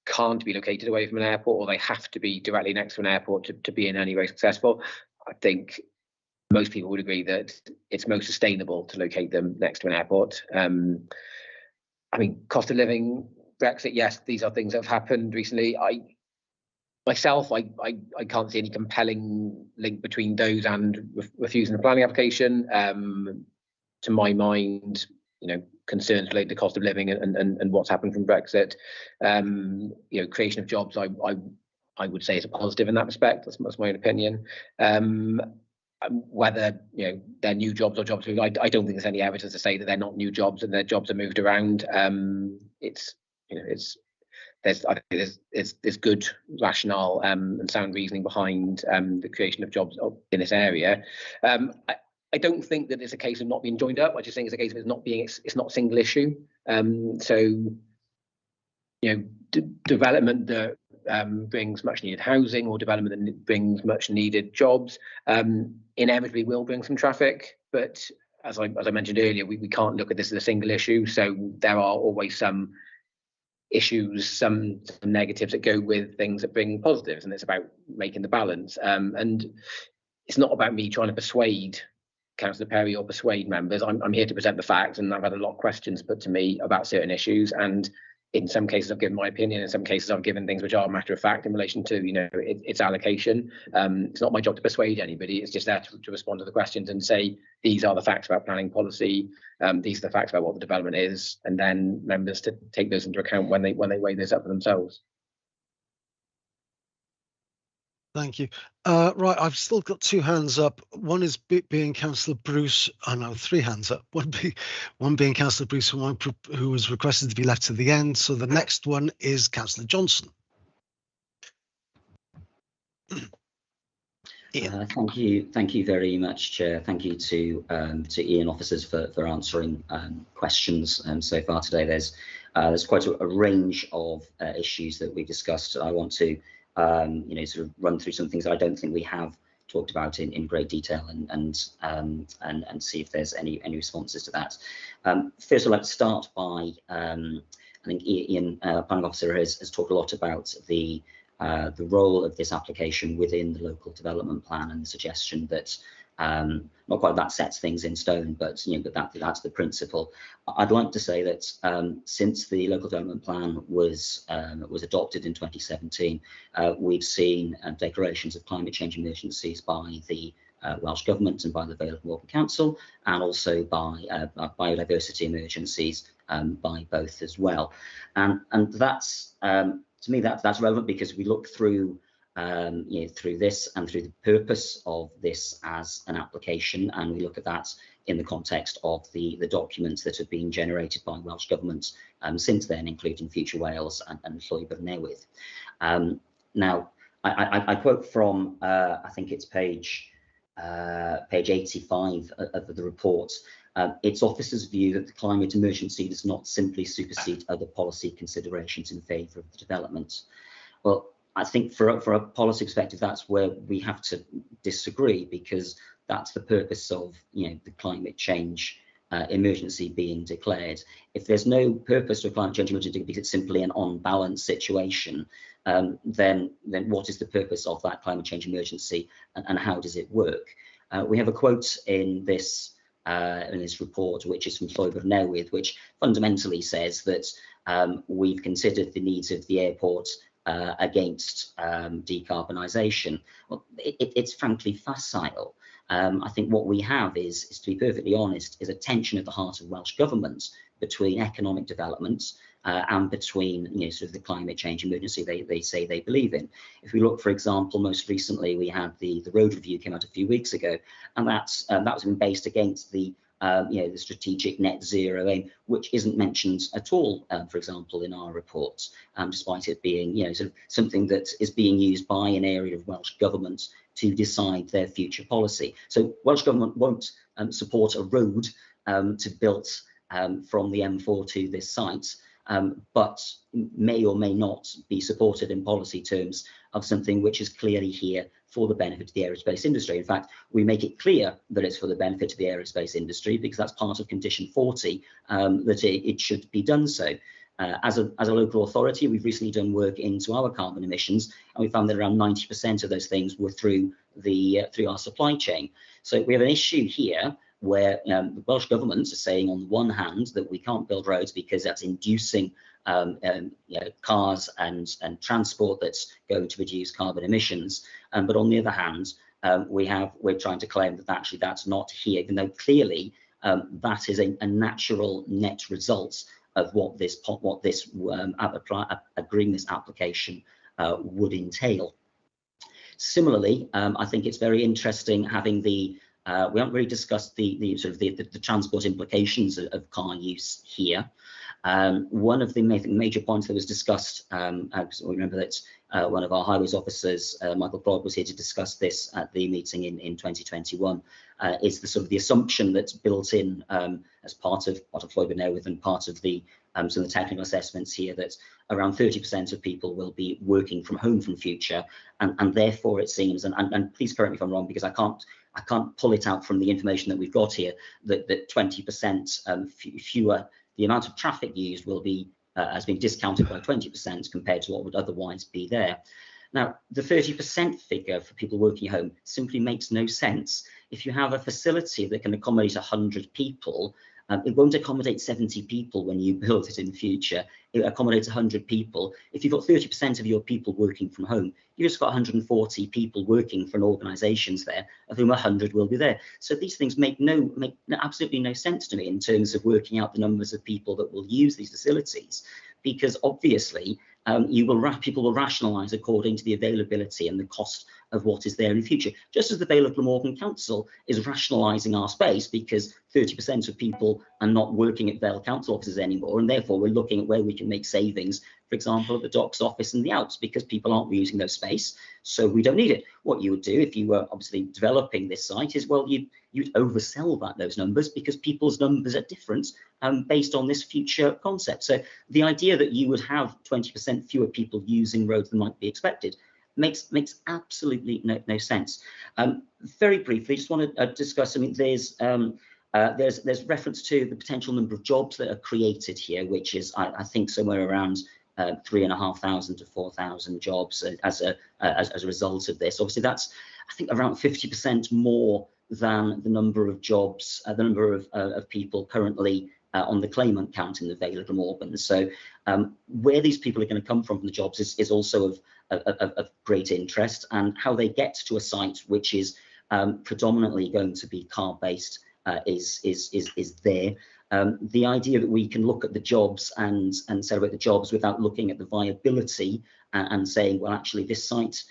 M: can't be located away from an airport, or they have to be directly next to an airport to be in any way successful. I think most people would agree that it's most sustainable to locate them next to an airport. I mean, cost of living, Brexit, yes, these are things that have happened recently. Myself, I can't see any compelling link between those and refusing a planning application. To my mind, concerns related to cost of living and what's happened from Brexit, creation of jobs, I would say is a positive in that respect. That's my own opinion. Whether they're new jobs or jobs, I don't think there's any evidence to say that they're not new jobs and their jobs are moved around. There's good rationale and sound reasoning behind the creation of jobs in this area. I don't think that it's a case of not being joined up. I just think it's a case of it's not a single issue. Development that brings much needed housing, or development that brings much needed jobs, inevitably will bring some traffic. But as I mentioned earlier, we can't look at this as a single issue. So there are always some issues, some negatives that go with things that bring positives, and it's about making the balance. And it's not about me trying to persuade Councillor Perry or persuade members. I'm here to present the facts, and I've had a lot of questions put to me about certain issues, and in some cases I've given my opinion, in some cases I've given things which are a matter of fact in relation to its allocation. It's not my job to persuade anybody, it's just there to respond to the questions and say these are the facts about planning policy, these are the facts about what the development is, and then members to take those into account when they weigh this up for themselves.
B: Thank you. Right, I've still got two hands up. One is being Councillor Bruce. I know, three hands up. One being Councillor Bruce, who was requested to be left to the end. So the next one is Councillor Johnson.
G: Thank you very much, Chair. Thank you to Ian officers for answering questions so far today. There's quite a range of issues that we discussed. I want to sort of run through some things that I don't think we have talked about in great detail, and see if there's any responses to that. First, I'd like to start by I think Ian, planning officer, has talked a lot about the role of this application within the local development plan, and the suggestion that not quite that sets things in stone, but that's the principle. I'd like to say that since the local development plan was adopted in 2017, we've seen declarations of climate change emergencies by the Welsh Government and by the Vale of Morgan Council, and also by biodiversity emergencies by both as well. And that's to me that's relevant, because we look through through this and through the purpose of this as an application, and we look at that in the context of the documents that have been generated by Welsh Government since then, including Future Wales and Llwybr Newydd. Now, I quote from I think it's page 85 of the report. Its officers' view that the climate emergency does not simply supersede other policy considerations in favour of the development. Well, I think for a policy perspective, that's where we have to disagree, because that's the purpose of the climate change emergency being declared. If there's no purpose to a climate change emergency because it's simply an on-balance situation, then what is the purpose of that climate change emergency, and how does it work? We have a quote in this in this report, which is from Llwybr Newydd, which fundamentally says that we've considered the needs of the airport against decarbonisation. Well, it's frankly facile. I think what we have is, to be perfectly honest, is a tension at the heart of Welsh Government between economic developments and between, sort of the climate change emergency they say they believe in. If we look, for example, most recently we had the road review came out a few weeks ago, and that was been based against the the strategic net zero aim, which isn't mentioned at all, for example, in our reports, despite it being sort of something that is being used by an area of Welsh Government to decide their future policy. So Welsh Government won't support a road to build from the M4 to this site, but may or may not be supported in policy terms of something which is clearly here for the benefit of the aerospace industry. In fact, we make it clear that it's for the benefit of the aerospace industry because that's part of condition 40, that it should be done so. As a local authority, we've recently done work into our carbon emissions, and we found that around 90% of those things were through our supply chain. So we have an issue here where the Welsh Government is saying, on the one hand, that we can't build roads because that's inducing cars and transport that's going to reduce carbon emissions, but on the other hand, we're trying to claim that actually that's not here, even though clearly that is a natural net result of what this agreeing this application would entail. Similarly, I think it's very interesting having the we haven't really discussed the transport implications of car use here. One of the major points that was discussed, because we remember that one of our highways officers, Michael Broad, was here to discuss this at the meeting in 2021, is the assumption that's built in as part of Llwybr Newydd and part of the some of the technical assessments here, that around 30% of people will be working from home from future, and therefore it seems, and please correct me if I'm wrong, because I can't pull it out from the information that we've got here, that 20% fewer, the amount of traffic used will be has been discounted by 20% compared to what would otherwise be there. Now, the 30% figure for people working home simply makes no sense. If you have a facility that can accommodate 100 people, it won't accommodate 70 people when you build it in the future. It accommodates 100 people. If you've got 30% of your people working from home, you've just got 140 people working for organisations there, of whom 100 will be there. So these things make absolutely no sense to me in terms of working out the numbers of people that will use these facilities, because obviously people will rationalise according to the availability and the cost of what is there in the future. Just as the Vale of Glamorgan Council is rationalising our space because 30% of people are not working at Vale Council offices anymore, and therefore we're looking at where we can make savings, for example, at the Docks office in the Alps, because people aren't using those space, so we don't need it. What you would do if you were obviously developing this site is, well, you'd oversell those numbers because people's numbers are different based on this future concept. So the idea that you would have 20% fewer people using roads than might be expected makes absolutely no sense. Very briefly, just want to discuss. I mean, there's reference to the potential number of jobs that are created here, which is I think somewhere around 3,500 to 4,000 jobs as a result of this. Obviously, that's I think around 50% more than the number of jobs, the number of people currently on the claimant count in the Vale of Glamorgan. So where these people are going to come from the jobs is also of great interest, and how they get to a site which is predominantly going to be car-based is there. The idea that we can look at the jobs and celebrate the jobs without looking at the viability and saying, well, actually this site,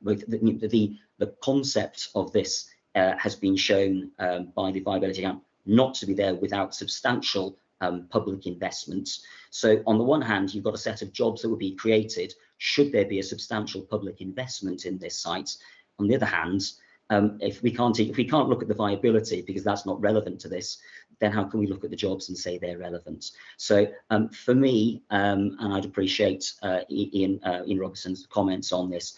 G: with the concept of this has been shown by the viability account not to be there without substantial public investments. So on the one hand, you've got a set of jobs that will be created should there be a substantial public investment in this site. On the other hand, if we can't look at the viability because that's not relevant to this, then how can we look at the jobs and say they're relevant? So for me, and I'd appreciate Ian Robertson's comments on this,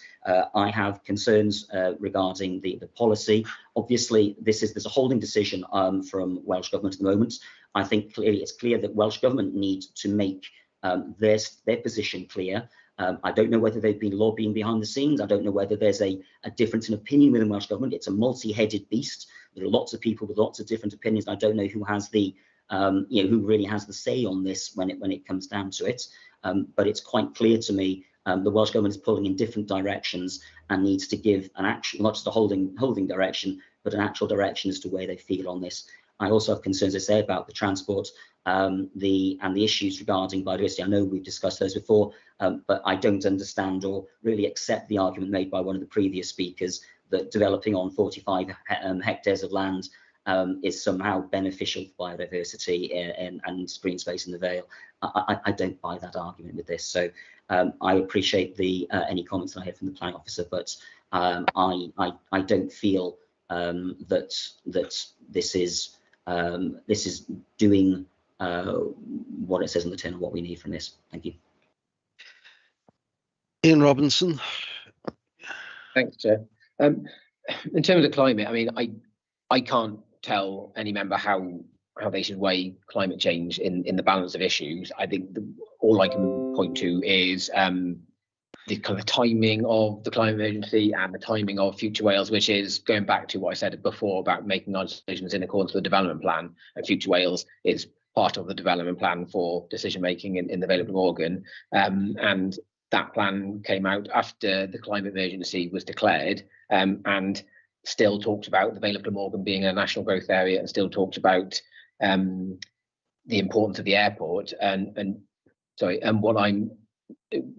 G: I have concerns regarding the policy. Obviously, there's a holding decision from Welsh Government at the moment. I think it's clear that Welsh Government need to make their position clear. I don't know whether they've been lobbying behind the scenes. I don't know whether there's a difference in opinion within Welsh Government. It's a multi-headed beast. There are lots of people with lots of different opinions. I don't know who has the who really has the say on this when it comes down to it. But it's quite clear to me the Welsh Government is pulling in different directions and needs to give an actual, not just a holding direction, but an actual direction as to where they feel on this. I also have concerns, as I say, about the transport and the issues regarding biodiversity. I know we've discussed those before, but I don't understand or really accept the argument made by one of the previous speakers that developing on 45 hectares of land is somehow beneficial for biodiversity and green space in the Vale. I don't buy that argument with this. So I appreciate the any comments that I had from the planning officer, but I don't feel that this is doing what it says on the tin and what we need from this. Thank you.
B: Ian Robinson.
M: Thanks, Chair. In terms of climate, I mean, I can't tell any member how they should weigh climate change in the balance of issues. I think all I can point to is the kind of timing of the climate emergency and the timing of Future Wales, which is going back to what I said before about making our decisions in accordance with the development plan. And Future Wales is part of the development plan for decision making in the Vale of Glamorgan, and that plan came out after the climate emergency was declared, and still talked about the Vale of Glamorgan being a national growth area, and still talked about the importance of the airport. And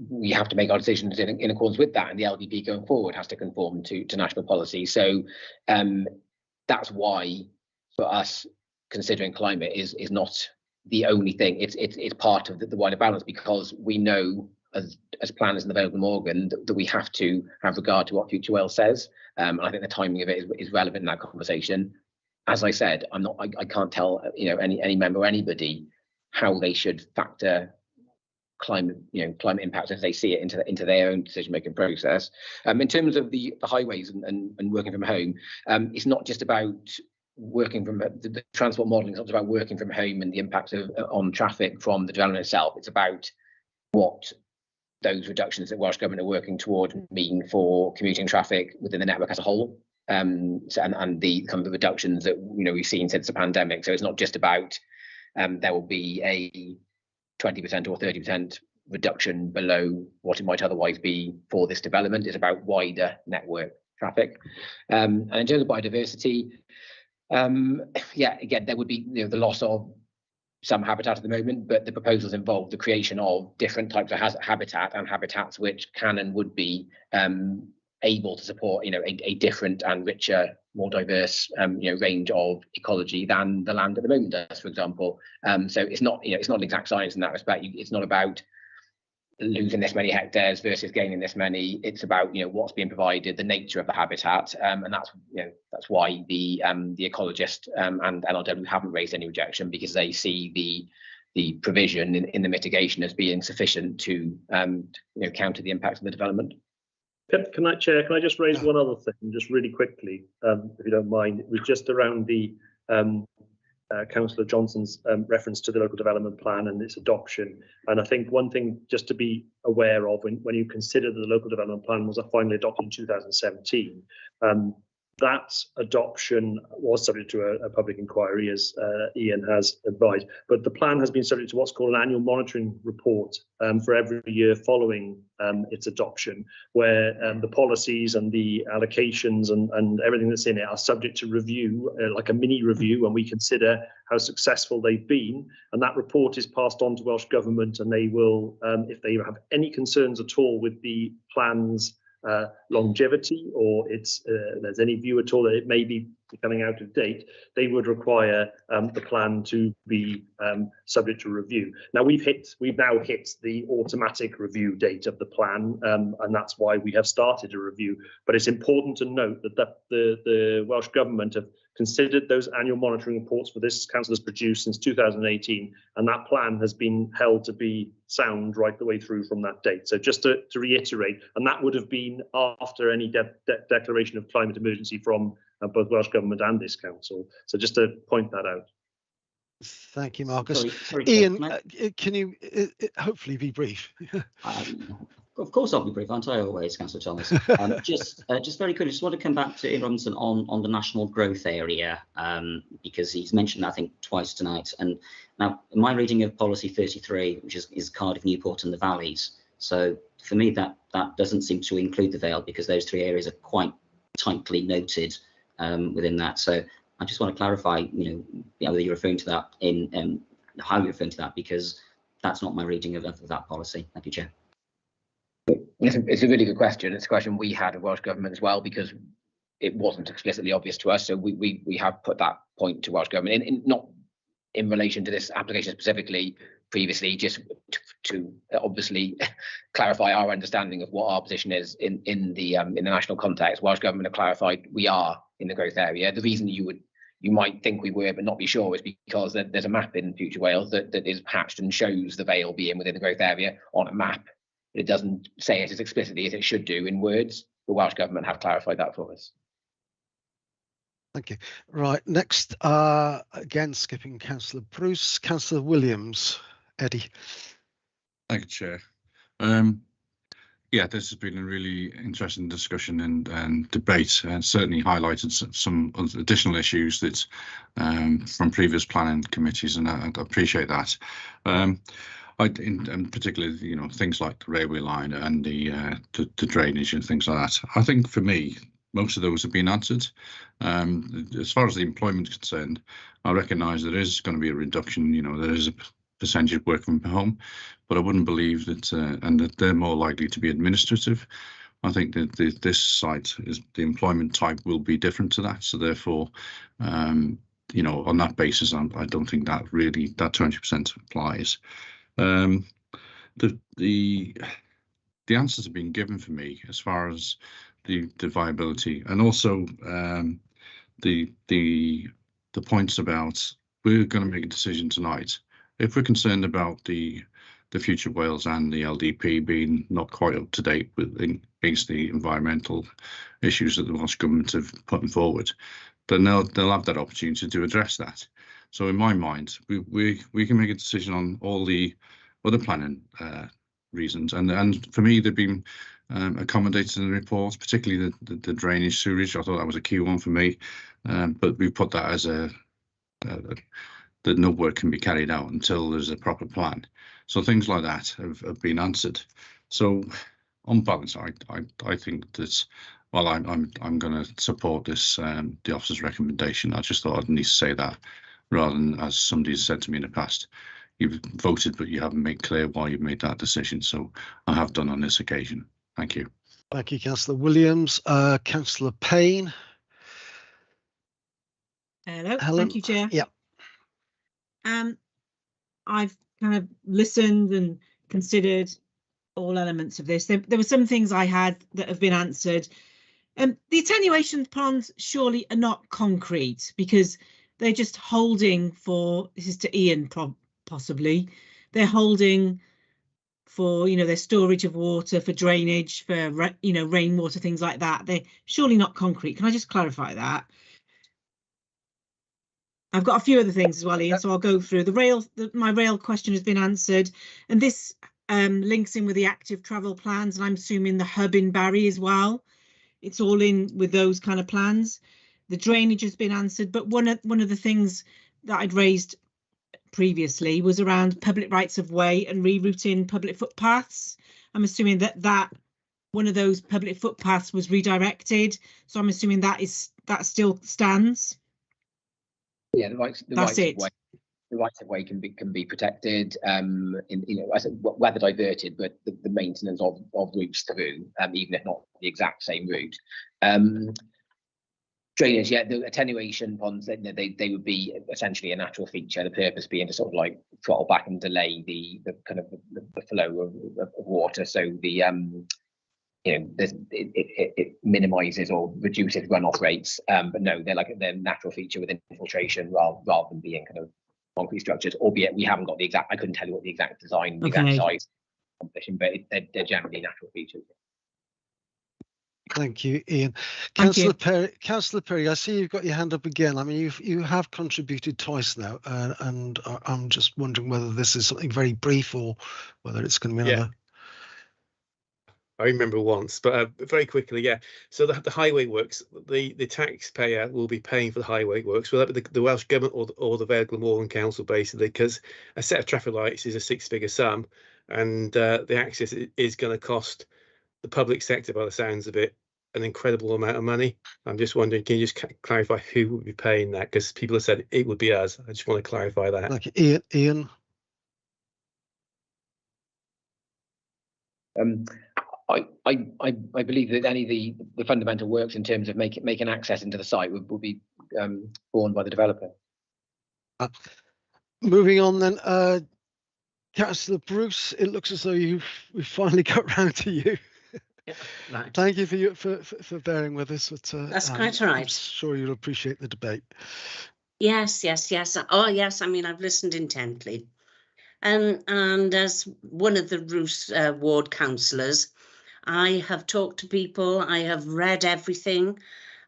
M: we have to make our decisions in accordance with that, and the LDP going forward has to conform to national policy. So that's why, for us, considering climate is not the only thing. It's part of the wider balance, because we know as planners in the Vale of Glamorgan that we have to have regard to what Future Wales says. And I think the timing of it is relevant in that conversation. As I said, I can't tell any member or anybody how they should factor climate impacts as they see it into their own decision-making process. In terms of the highways and working from home, it's not just about working from the transport modelling. It's not just about working from home and the impact on traffic from the development itself. It's about what those reductions that Welsh Government are working toward mean for commuting traffic within the network as a whole, and the kind of reductions that we've seen since the pandemic. So it's not just about there will be a 20% or 30% reduction below what it might otherwise be for this development. It's about wider network traffic. And in terms of biodiversity, again, there would be the loss of some habitat at the moment, but the proposals involve the creation of different types of habitat and habitats which can and would be able to support a different and richer, more diverse range of ecology than the land at the moment does, for example. So it's not an exact science in that respect. It's not about losing this many hectares versus gaining this many. It's about what's being provided, the nature of the habitat, and that's why the ecologists and NRW haven't raised any objection, because they see the provision in the mitigation as being sufficient to counter the impact of the development.
V: Can I, Chair, can I just raise one other thing, just really quickly, if you don't mind? It was just around the Councillor Johnson's reference to the local development plan and its adoption. And I think one thing just to be aware of when you consider that the local development plan was finally adopted in 2017, that adoption was subject to a public inquiry, as Ian has advised, but the plan has been subject to what's called an annual monitoring report for every year following its adoption, where the policies and the allocations and everything that's in it are subject to review, like a mini review, and we consider how successful they've been. And that report is passed on to Welsh Government, and they will, if they have any concerns at all with the plan's longevity, or there's any view at all that it may be becoming out of date, they would require the plan to be subject to review. Now we've now hit the automatic review date of the plan, and that's why we have started a review. But it's important to note that the Welsh Government have considered those annual monitoring reports for this council has produced since 2018, and that plan has been held to be sound right the way through from that date. So just to reiterate, and that would have been after any declaration of climate emergency from both Welsh Government and this council. So just to point that out.
B: Thank you, Marcus.
G: Sorry,
B: Ian, can you hopefully be brief?
G: Of course, I'll be brief, aren't I? Always, Councillor Thomas. Just very quickly, just want to come back to Ian Robinson on the national growth area, because he's mentioned that, I think, twice tonight. And now, in my reading of policy 33, which is Cardiff, Newport, and the Valleys. So for me, that doesn't seem to include the Vale, because those three areas are quite tightly noted within that. So I just want to clarify, whether you're referring to that in how you're referring to that, because that's not my reading of that policy. Thank you, Chair.
M: It's a really good question. It's a question we had of Welsh Government as well, because it wasn't explicitly obvious to us. So we have put that point to Welsh Government, not in relation to this application specifically previously, just to obviously clarify our understanding of what our position is in the national context. Welsh Government have clarified we are in the growth area. The reason you might think we were but not be sure is because there's a map in Future Wales that is patched and shows the Vale being within the growth area on a map. It doesn't say it as explicitly as it should do in words. The Welsh Government have clarified that for us.
B: Thank you. Right, next, again, skipping Councillor Bruce, Councillor Williams. Eddie.
J: Thank you, Chair. Yeah, this has been a really interesting discussion and debate, and certainly highlighted some additional issues that from previous planning committees, and I appreciate that. In particular, things like the railway line and the drainage and things like that. I think for me, most of those have been answered. As far as the employment is concerned, I recognise there is going to be a reduction. There is a percentage of working from home, but I wouldn't believe that, and that they're more likely to be administrative. I think that this site is the employment type will be different to that. So therefore, on that basis, I don't think that 20% applies. The answers have been given for me as far as the viability, and also the points about we're going to make a decision tonight. If we're concerned about the Future Wales and the LDP being not quite up to date against the environmental issues that the Welsh Government have put forward, then they'll have that opportunity to address that. So in my mind, we can make a decision on all the other planning reasons, and for me they've been accommodated in the report, particularly the drainage sewerage. I thought that was a key one for me, but we put that as that no work can be carried out until there's a proper plan. So things like that have been answered. So on balance, I think that, well, I'm going to support this the officer's recommendation. I just thought I'd need to say that, rather than, as somebody said to me in the past, you've voted but you haven't made clear why you've made that decision. So I have done on this occasion. Thank you.
B: Thank you, Councillor Williams. Councillor Payne.
K: Hello.
B: Helen.
K: Thank you, Chair.
B: Yeah.
K: I've kind of listened and considered all elements of this. There were some things I had that have been answered. The attenuation ponds surely are not concrete, because they're just holding for, this is to Ian possibly, they're holding for, their storage of water, for drainage, for, rainwater, things like that. They're surely not concrete. Can I just clarify that? I've got a few other things as well, Ian, so I'll go through. My rail question has been answered, and this links in with the active travel plans, and I'm assuming the hub in Barry as well. It's all in with those kind of plans. The drainage has been answered, but one of the things that I'd raised previously was around public rights of way and rerouting public footpaths. I'm assuming that one of those public footpaths was redirected, so I'm assuming that still stands.
M: Yeah, the rights of way can be protected. I said whether diverted, but the maintenance of routes through, even if not the exact same route. Drainage, yeah, the attenuation ponds, they would be essentially a natural feature. The purpose being to sort of like throttle back and delay the kind of the flow of water. So it minimises or reduces runoff rates, but no, they're natural feature within infiltration rather than being kind of concrete structures. Albeit we haven't got the exact, I couldn't tell you what the exact design, the exact size composition, but they're generally natural features.
B: Thank you, Ian. Councillor Perry, I see you've got your hand up again. I mean, you have contributed twice now, and I'm just wondering whether this is something very brief or whether it's going to be another.
I: I remember once, but very quickly, yeah. So the highway works, the taxpayer will be paying for the highway works, whether it be the Welsh Government or the Vale Glamorgan Council, basically, because a set of traffic lights is a six-figure sum, and the access is going to cost the public sector, by the sounds of it, an incredible amount of money. I'm just wondering, can you just clarify who would be paying that? Because people have said it would be us. I just want to clarify that.
B: Like Ian.
M: I believe that any of the fundamental works in terms of making access into the site will be borne by the developer.
B: Moving on then, Councillor Bruce, it looks as though we've finally got round to you.
U: Yeah, right.
B: Thank you for bearing with us.
U: That's quite all right.
B: I'm sure you'll appreciate the debate.
U: Yes. Oh, yes. I mean, I've listened intently. And as one of the Roos ward councillors, I have talked to people, I have read everything,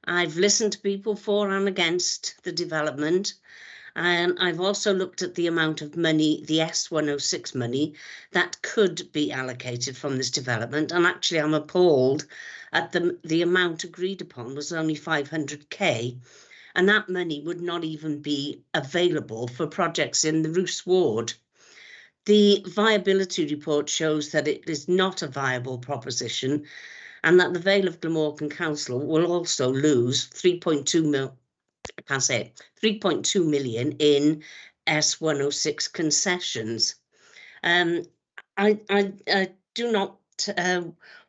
U: I've listened to people for and against the development, and I've also looked at the amount of money, the S106 money, that could be allocated from this development, and actually I'm appalled at the amount agreed upon was only 500k, and that money would not even be available for projects in the Roos ward. The viability report shows that it is not a viable proposition and that the Vale of Glamorgan Council will also lose 3.2 million in S106 concessions. I do not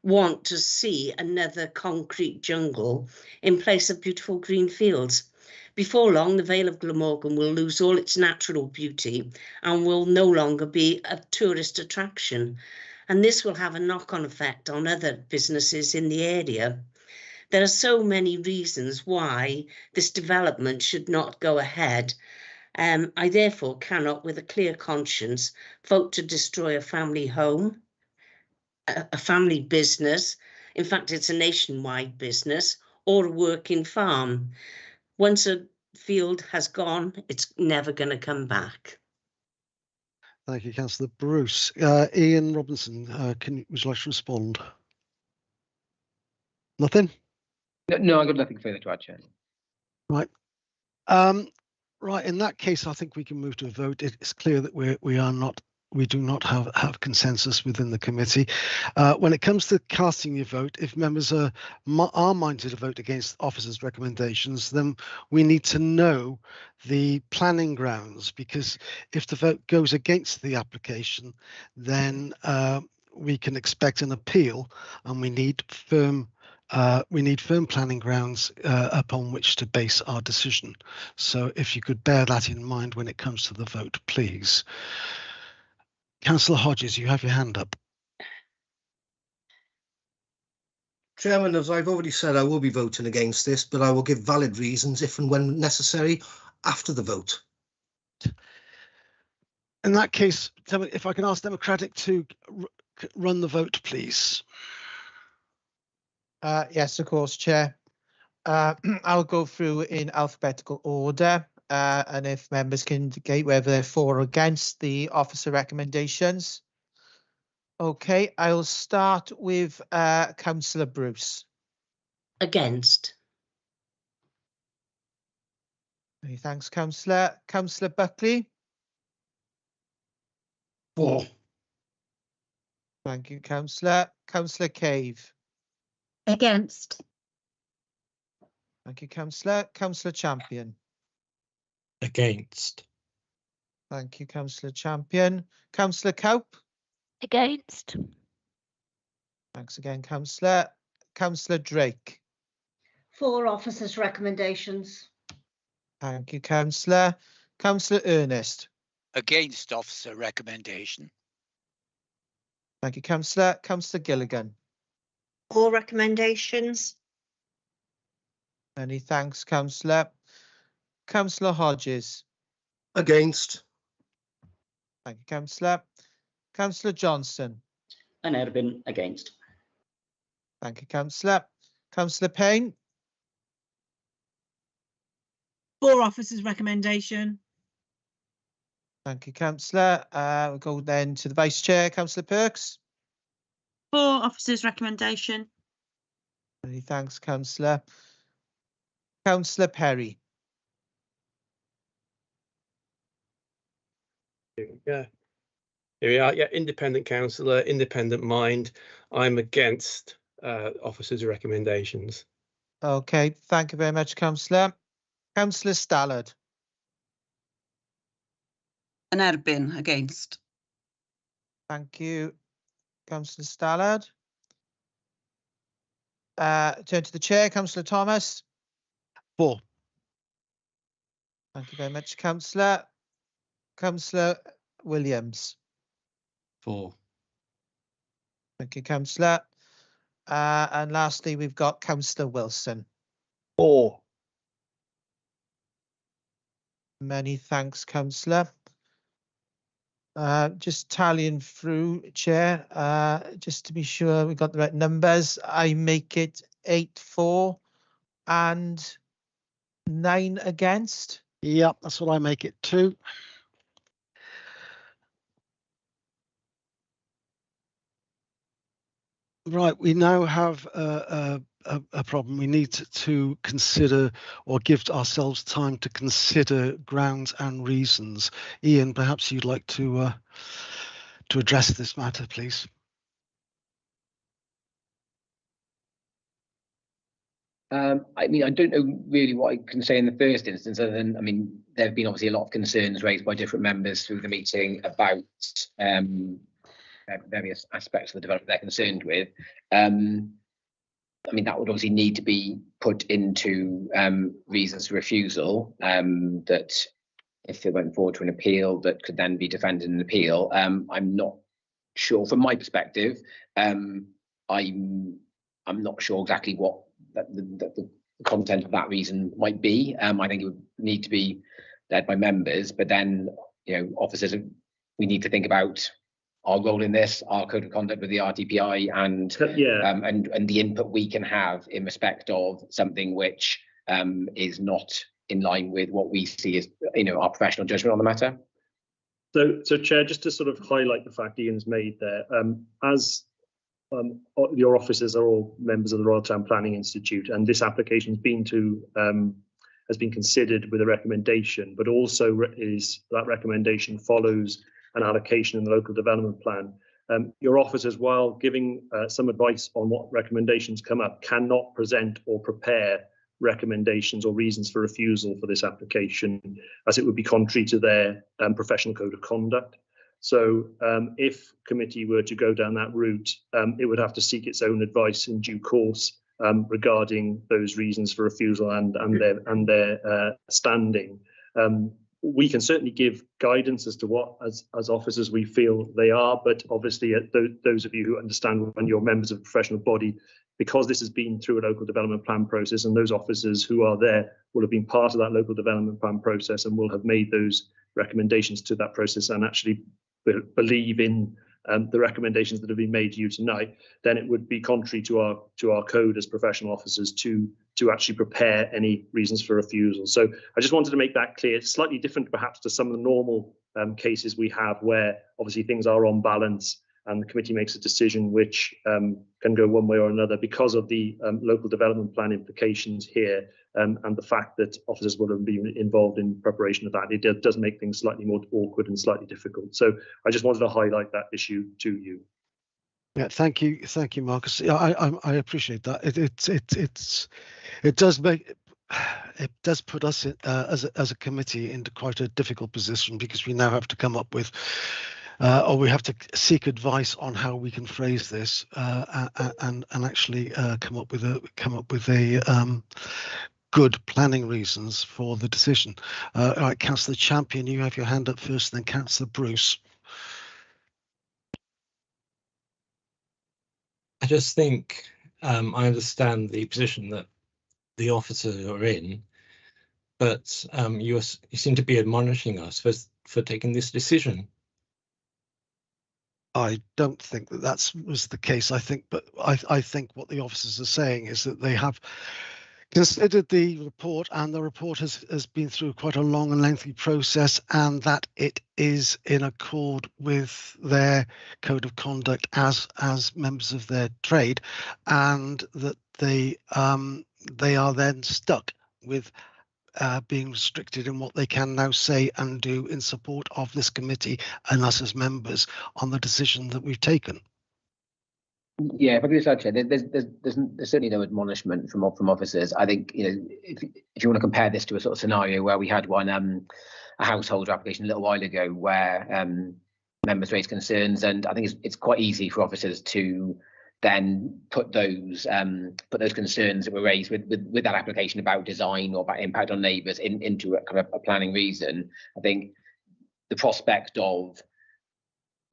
U: want to see another concrete jungle in place of beautiful green fields. Before long, the Vale of Glamorgan will lose all its natural beauty and will no longer be a tourist attraction. And this will have a knock-on effect on other businesses in the area. There are so many reasons why this development should not go ahead. I therefore cannot, with a clear conscience, vote to destroy a family home, a family business. In fact, it's a nationwide business, or a working farm. Once a field has gone, it's never going to come back.
B: Thank you, Councillor Bruce. Ian Robinson, would you like to respond? Nothing?
M: No, I've got nothing further to add, Chair.
B: Right. Right. In that case, I think we can move to a vote. It's clear that we do not have consensus within the committee. When it comes to casting your vote, if members are minded to vote against officers' recommendations, then we need to know the planning grounds, because if the vote goes against the application, then we can expect an appeal, and we need firm planning grounds upon which to base our decision. So if you could bear that in mind when it comes to the vote, please. Councillor Hodges, you have your hand up.
F: Chairman, as I've already said, I will be voting against this, but I will give valid reasons if and when necessary after the vote.
B: In that case, if I can ask Democratic to run the vote, please.
A: Yes, of course, Chair. I'll go through in alphabetical order, and if members can indicate whether they're for or against the officer recommendations. Okay, I'll start with Councillor Bruce.
U: Against.
A: Many thanks, Councillor. Councillor Buckley.
T: For.
A: Thank you, Councillor. Councillor Cave.
L: Against.
A: Thank you, Councillor. Councillor Champion.
N: Against.
A: Thank you, Councillor Champion. Councillor Cowpe.
O: Against.
A: Thanks again, Councillor. Councillor Drake.
P: For officers' recommendations.
A: Thank you, Councillor. Councillor Ernest.
W: Against officer recommendation.
A: Thank you, Councillor. Councillor Gilligan.
P: All recommendations.
A: Many thanks, Councillor. Councillor Hodges.
F: Against.
A: Thank you, Councillor. Councillor Johnson.
G: And I'd have been against.
A: Thank you, Councillor. Councillor Payne.
K: For officers' recommendation.
A: Thank you, Councillor. We'll go then to the Vice Chair, Councillor Perks.
D: For officers' recommendation.
A: Many thanks, Councillor. Councillor Perry.
I: Yeah. Here we are. Yeah, independent councillor, independent mind. I'm against officers' recommendations.
A: Okay, thank you very much, Councillor. Councillor Stallard.
D: An erbyn, against.
A: Thank you, Councillor Stallard. Turn to the chair, Councillor Thomas.
B: 4.
A: Thank you very much, Councillor. Councillor Williams.
J: 4.
A: Thank you, Councillor. And lastly, we've got Councillor Wilson.
I: 4.
A: Many thanks, Councillor. Just tallying through, Chair, just to be sure we got the right numbers. I make it 8-4 and 9 against.
B: Yep, that's what I make it too. Right, we now have a problem. We need to consider or give ourselves time to consider grounds and reasons. Ian, perhaps you'd like to address this matter, please.
M: I mean, I don't know really what I can say in the first instance, other than, I mean, there have been obviously a lot of concerns raised by different members through the meeting about various aspects of the development they're concerned with. I mean, that would obviously need to be put into reasons for refusal, that if they went forward to an appeal that could then be defended in an appeal. I'm not sure from my perspective. I'm not sure exactly what the content of that reason might be. I think it would need to be led by members, but then, you know, officers, we need to think about our role in this, our code of conduct with the RTPI, and and the input we can have in respect of something which is not in line with what we see as, you know, our professional judgment on the matter.
V: So Chair, just to sort of highlight the fact Ian's made there, as your officers are all members of the Royal Town Planning Institute, and this application has been considered with a recommendation, but also is that recommendation follows an allocation in the local development plan. Your officers, while giving some advice on what recommendations come up, cannot present or prepare recommendations or reasons for refusal for this application, as it would be contrary to their professional code of conduct. So if committee were to go down that route, it would have to seek its own advice in due course regarding those reasons for refusal and their standing. We can certainly give guidance as to what, as officers, we feel they are, but obviously those of you who understand when you're members of a professional body, because this has been through a local development plan process, and those officers who are there will have been part of that local development plan process and will have made those recommendations to that process and actually believe in the recommendations that have been made to you tonight, then it would be contrary to our code as professional officers to actually prepare any reasons for refusal. So I just wanted to make that clear. It's slightly different perhaps to some of the normal cases we have, where obviously things are on balance and the committee makes a decision which can go one way or another because of the local development plan implications here, and the fact that officers will have been involved in preparation of that. It does make things slightly more awkward and slightly difficult. So I just wanted to highlight that issue to you.
B: Yeah, thank you, Marcus. Yeah, I appreciate that. It does put us in, as a committee into quite a difficult position, because we now have to come up with, or we have to seek advice on how we can phrase this and actually come up with a good planning reasons for the decision. All right, Councillor Champion, you have your hand up first, then Councillor Bruce.
N: I just think I understand the position that the officers are in, but you seem to be admonishing us for taking this decision.
B: I don't think that was the case. I think what the officers are saying is that they have Considered the report, and the report has been through quite a long and lengthy process, and that it is in accord with their code of conduct as members of their trade, and that they are then stuck with being restricted in what they can now say and do in support of this committee and us as members on the decision that we've taken.
M: Yeah, if I could just add, Chair, there's certainly no admonishment from officers. I think, you know, if you want to compare this to a sort of scenario where we had one a householder application a little while ago where members raised concerns, and I think it's quite easy for officers to then put those concerns that were raised with that application about design or about impact on neighbours into a kind of a planning reason. I think the prospect of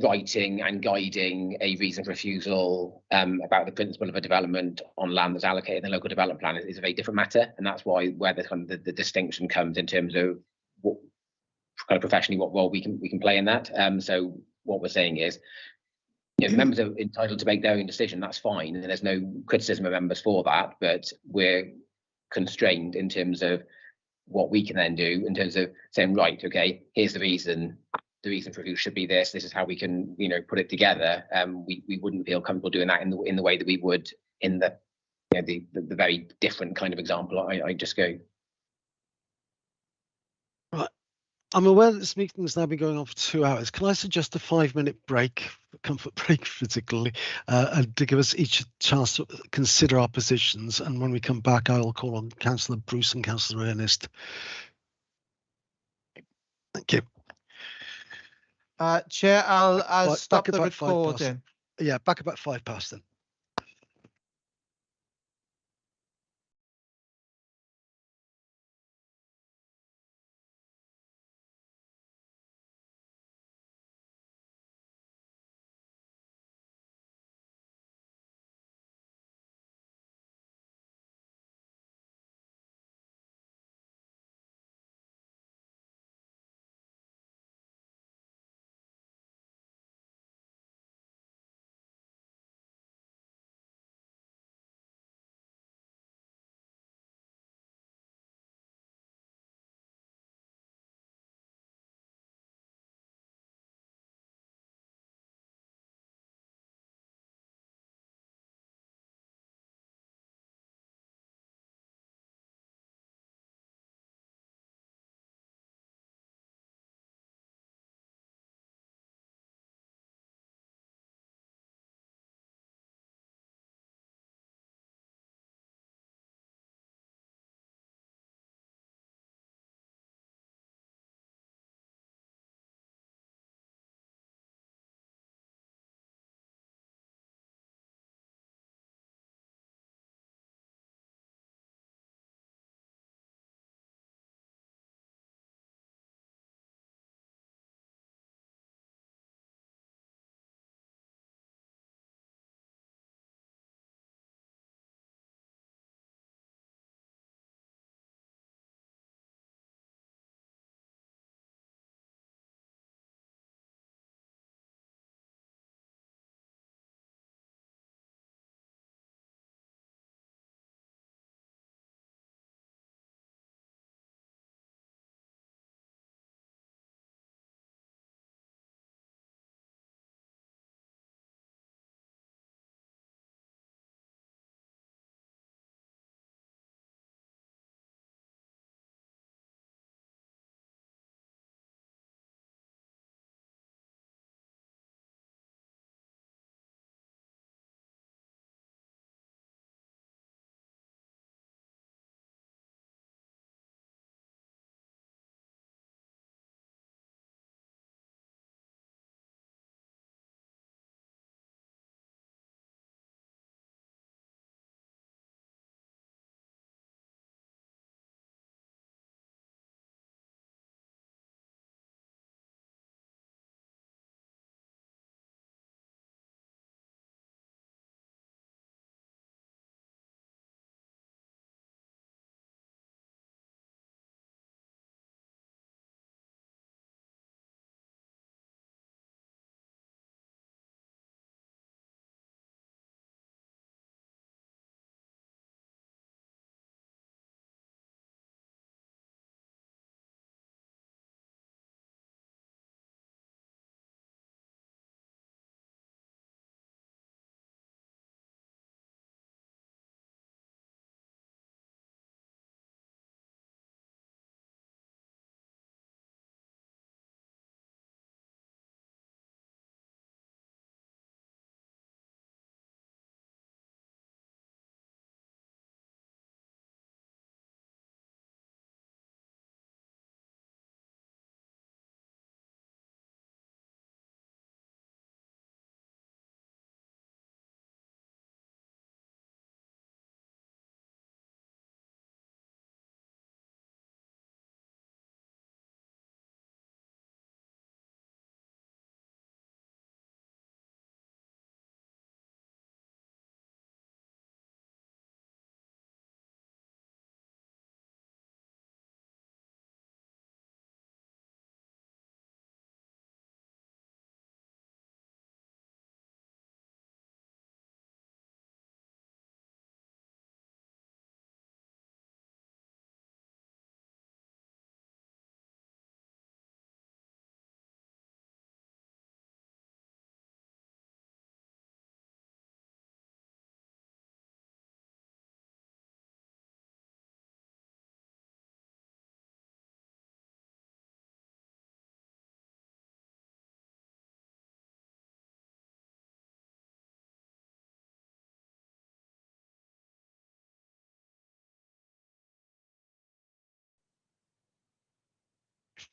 M: writing and guiding a reason for refusal about the principle of a development on land that's allocated in the local development plan is a very different matter, and that's why where the kind of the distinction comes in terms of what kind of professionally what role we can play in that. So what we're saying is, you know, members are entitled to make their own decision. That's fine, and there's no criticism of members for that. But we're constrained in terms of what we can then do in terms of saying, right, okay, here's the reason. The reason for review should be this. This is how we can, you know, put it together. We wouldn't feel comfortable doing that in the way that we would in the, you know, the very different kind of example I just gave.
B: Right. I'm aware that this meeting has now been going on for 2 hours. Can I suggest a 5-minute break, comfort break physically, and to give us each a chance to consider our positions? And when we come back, I will call on Councillor Bruce and Councillor Ernest. Thank you.
A: Chair, I'll stop the recording.
B: Yeah, back about 5 past then.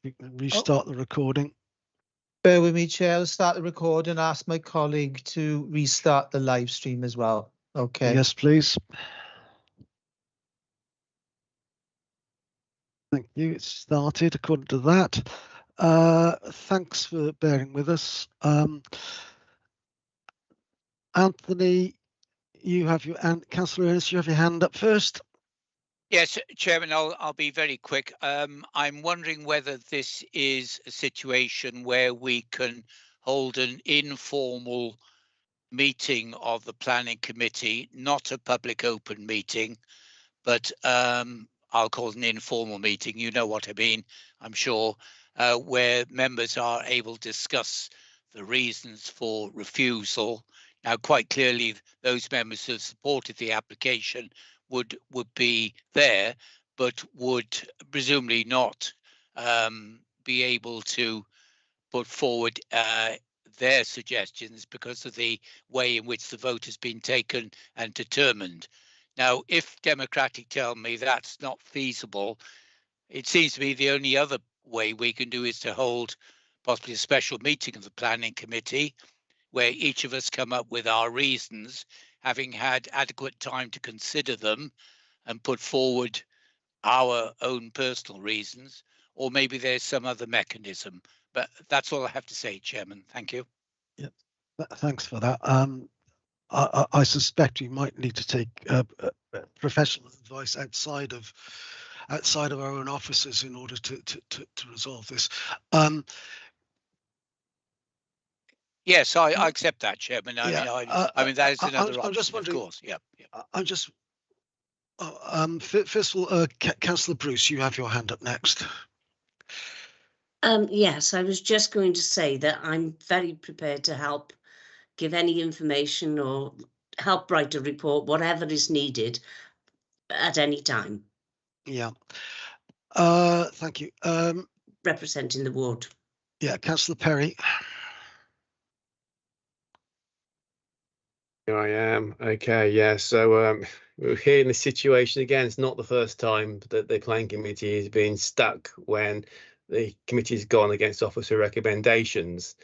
B: You can restart the recording.
A: Bear with me, Chair. I'll start the recording. Ask my colleague to restart the live stream as well. Okay.
B: Yes, please. Thank you. It started according to that. Thanks for bearing with us. Anthony, you have your and Councillor Ernest, you have your hand up first.
W: Yes, Chairman, I'll be very quick. I'm wondering whether this is a situation where we can hold an informal meeting of the planning committee, not a public open meeting, but I'll call it an informal meeting. You know what I mean, I'm sure, where members are able to discuss the reasons for refusal. Now, quite clearly, those members who have supported the application would be there, but would presumably not be able to put forward their suggestions because of the way in which the vote has been taken and determined. Now, if Democratic tell me that's not feasible, it seems to me the only other way we can do is to hold possibly a special meeting of the planning committee where each of us come up with our reasons, having had adequate time to consider them and put forward our own personal reasons, or maybe there's some other mechanism. But that's all I have to say, Chairman. Thank you.
B: Yeah, thanks for that. I suspect we might need to take professional advice outside of our own offices in order to resolve this.
W: Yes, I accept that, Chairman. I mean that is another option.
B: I'm just wondering,
W: of course. Yeah.
B: I'm just. First of all, Councillor Bruce, you have your hand up next.
U: Yes, I was just going to say that I'm very prepared to help give any information or help write a report, whatever is needed at any time.
B: Yeah. Thank you.
U: Representing the ward.
B: Yeah, Councillor Perry.
I: Here I am. Okay, yeah. So we're here in this situation again. It's not the first time that the planning committee has been stuck when the committee has gone against officer recommendations.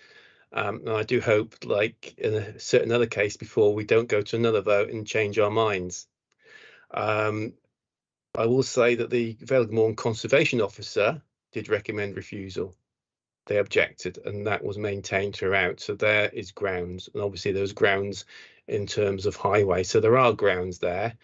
I: And I do hope, like in a certain other case before, we don't go to another vote and change our minds. I will say that the Vale Glamorgan Conservation Officer did recommend refusal. They objected, and that was maintained throughout. So there is grounds, and obviously there's grounds in terms of highway. So there are grounds there,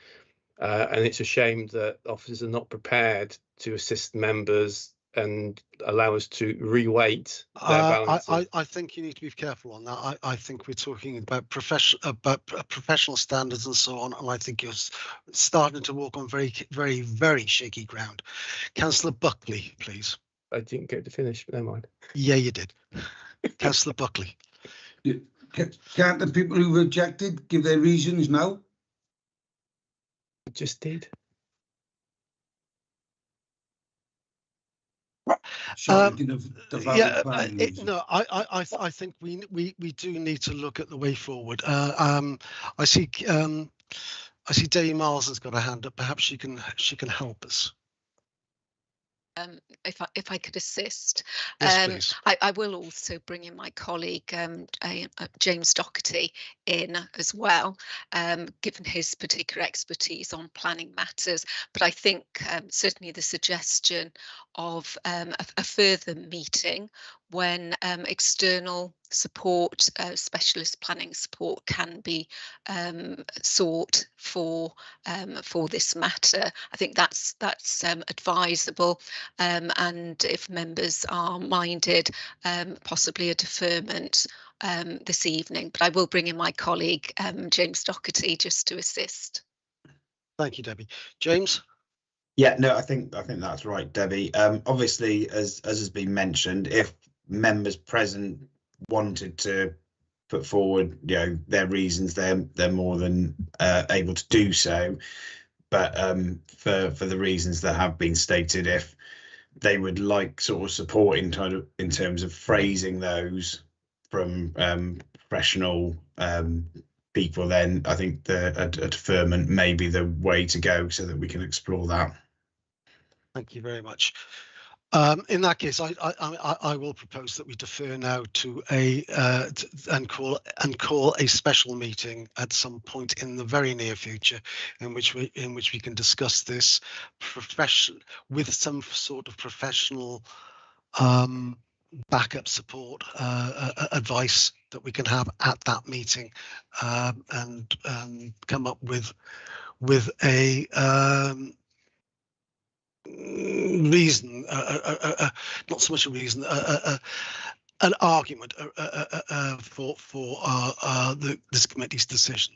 I: and it's a shame that officers are not prepared to assist members and allow us to reweight their balances.
B: I think you need to be careful on that. I think we're talking about professional standards and so on, and I think you're starting to walk on very, very, very shaky ground. Councillor Buckley, please.
I: I didn't get to finish, but never mind.
B: Yeah, you did. Councillor Buckley.
T: Can't the people who rejected give their reasons now?
I: I just did.
B: I think we do need to look at the way forward. I see Debbie Miles has got a hand up. Perhaps she can help us.
O: If I could assist,
B: yes,
O: I will also bring in my colleague James Doherty in as well, given his particular expertise on planning matters. But I think certainly the suggestion of a further meeting when external support, specialist planning support, can be sought for this matter. I think that's advisable, and if members are minded, possibly a deferment this evening. But I will bring in my colleague James Doherty just to assist.
B: Thank you, Debbie. James.
Q: Yeah, no, I think that's right, Debbie. Obviously, as has been mentioned, if members present wanted to put forward, their reasons, they're more than able to do so. But for the reasons that have been stated, if they would like sort of support in terms of phrasing those from professional people, then I think a deferment may be the way to go so that we can explore that.
B: Thank you very much. In that case, I will propose that we defer now to and call a special meeting at some point in the very near future, in which we can discuss this with some sort of professional backup support, advice that we can have at that meeting, and come up with a reason, not so much a reason, an argument for this committee's decision.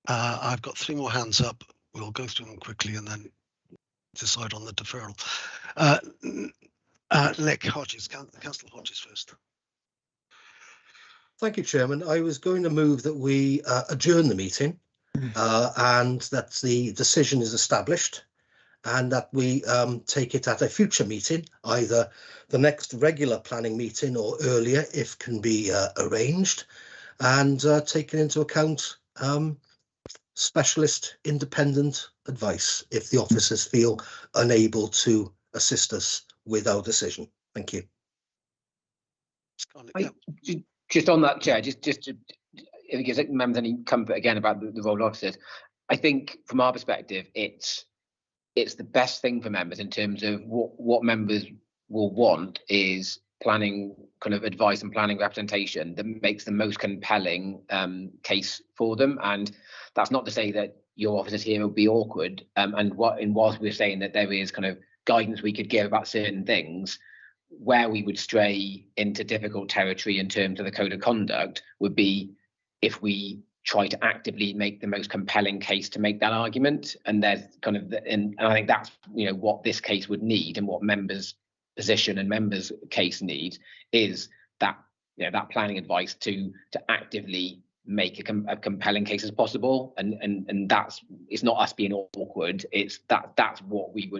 B: I've got 3 more hands up. We'll go through them quickly and then decide on the deferral. Nick Hodges, Councillor Hodges first.
F: Thank you, Chairman. I was going to move that we adjourn the meeting and that the decision is established, and that we take it at a future meeting, either the next regular planning meeting or earlier if can be arranged, and taking into account specialist independent advice if the officers feel unable to assist us with our decision. Thank you.
M: Just on that, Chair, just to, if it gives members any comfort again about the role of officers, I think from our perspective, it's the best thing for members in terms of what members will want is planning kind of advice and planning representation that makes the most compelling case for them. And that's not to say that your officers here will be awkward. And whilst we're saying that there is kind of guidance we could give about certain things, where we would stray into difficult territory in terms of the code of conduct would be if we try to actively make the most compelling case to make that argument. And there's kind of, and I think that's, you know, what this case would need, and what members' position and members' case need is that, you know, that planning advice to actively make a compelling case as possible. And that's, it's not us being awkward, it's that's what we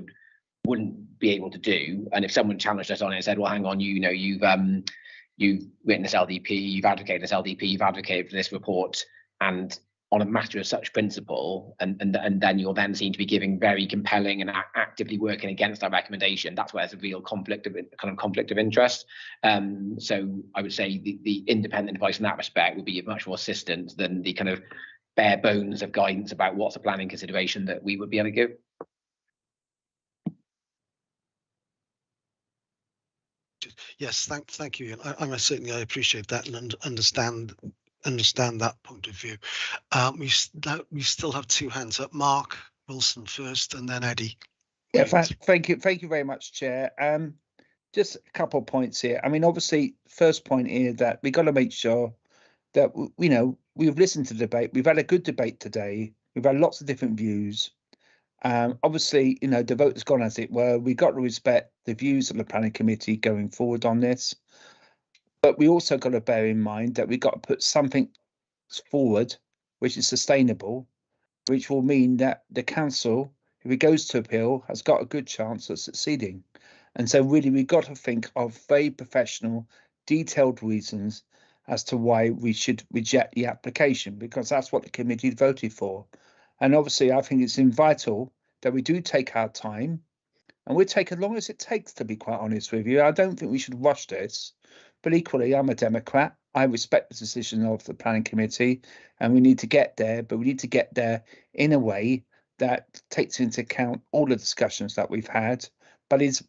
M: wouldn't be able to do. And if someone challenged us on it and said, well, hang on, you know, you've written this LDP, you've advocated this LDP, you've advocated for this report, and on a matter of such principle, and then you're then seen to be giving very compelling and actively working against that recommendation, that's where there's a real conflict of interest. So I would say the independent advice in that respect would be much more assistance than the kind of bare bones of guidance about what's a planning consideration that we would be able to give.
B: Yes, thank you, Ian. I certainly appreciate that and understand that point of view. We still have 2 hands up. Mark Wilson first, and then Eddie.
C: Yeah, thank you very much, Chair. Just a couple of points here. I mean, obviously, first point here that we got to make sure that, you know, we've listened to the debate. We've had a good debate today. We've had lots of different views. Obviously, you know, the vote has gone as it were. We've got to respect the views of the planning committee going forward on this. But we also got to bear in mind that we've got to put something forward which is sustainable, which will mean that the council, if it goes to appeal, has got a good chance of succeeding. And so really, we've got to think of very professional, detailed reasons as to why we should reject the application, because that's what the committee voted for. And obviously, I think it's vital that we do take our time, and we'll take as long as it takes, to be quite honest with you. I don't think we should rush this, but equally, I'm a Democrat. I respect the decision of the planning committee, and we need to get there, but we need to get there in a way that takes into account all the discussions that we've had, but is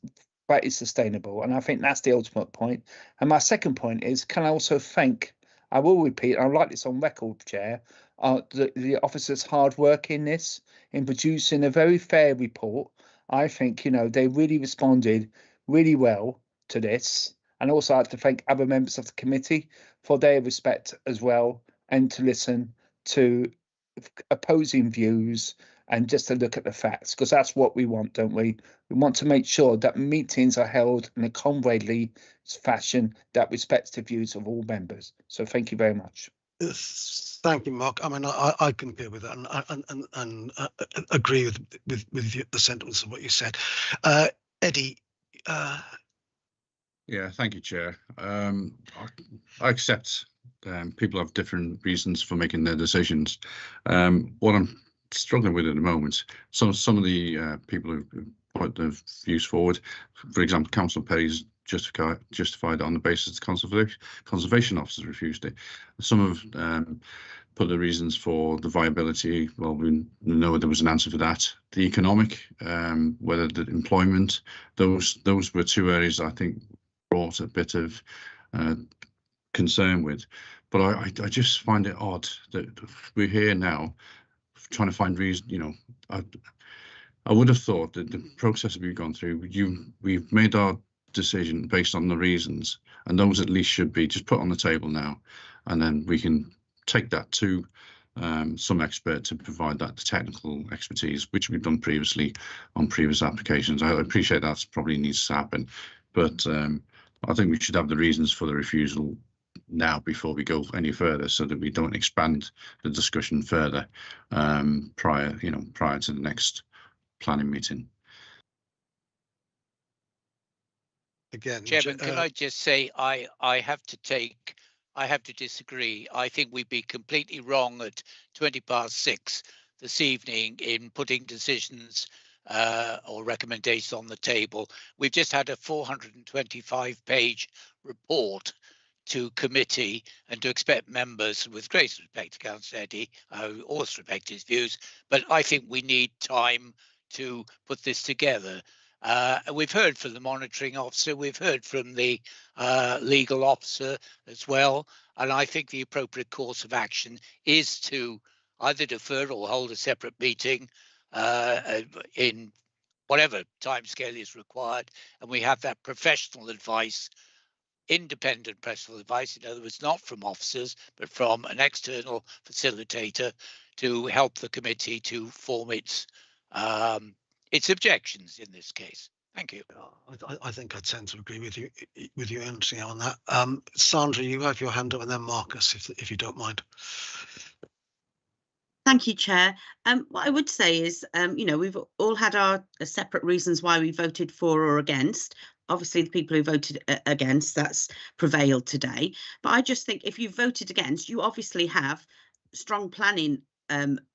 C: sustainable. And I think that's the ultimate point. And my second point is, can I also thank, I will repeat, I'd like this on record, Chair, the officers' hard work in this, in producing a very fair report. I think, you know, they really responded really well to this. And also I'd like to thank other members of the committee for their respect as well, and to listen to opposing views and just to look at the facts, because that's what we want, don't we? We want to make sure that meetings are held in a comradely fashion that respects the views of all members. So thank you very much.
B: Thank you, Mark. I mean, I concur with that and agree with the sentiments of what you said. Eddie.
J: Yeah, thank you, Chair. I accept people have different reasons for making their decisions. What I'm struggling with at the moment, some of the people who put the views forward. For example, Councillor Perry's justified on the basis the conservation officers refused it. Some have put the reasons for the viability. Well, we know there was an answer for that. The economic, whether the employment, those were two areas I think brought a bit of concern with. But I just find it odd that we're here now trying to find reason. You know, I would have thought that the process we've gone through, we've made our decision based on the reasons, and those at least should be just put on the table now, and then we can take that to some expert to provide that technical expertise, which we've done previously on previous applications. I appreciate that probably needs to happen, but I think we should have the reasons for the refusal now before we go any further, so that we don't expand the discussion further prior to the next planning meeting.
B: Again,
W: Chairman, can I just say I have to disagree. I think we'd be completely wrong at 6:20 this evening in putting decisions or recommendations on the table. We've just had a 425-page report to committee, and to expect members, with great respect to Councillor Eddy, I always respect his views, but I think we need time to put this together. We've heard from the monitoring officer, we've heard from the legal officer as well, and I think the appropriate course of action is to either defer or hold a separate meeting in whatever timescale is required, and we have that professional advice, independent professional advice, in other words, not from officers, but from an external facilitator to help the committee to form its objections in this case. Thank you.
B: I think I tend to agree with you, Anthony, on that. Sandra, you have your hand up, and then Marcus, if you don't mind.
D: Thank you, Chair. What I would say is, we've all had our separate reasons why we voted for or against. Obviously, the people who voted against, that's prevailed today. But I just think if you voted against, you obviously have strong planning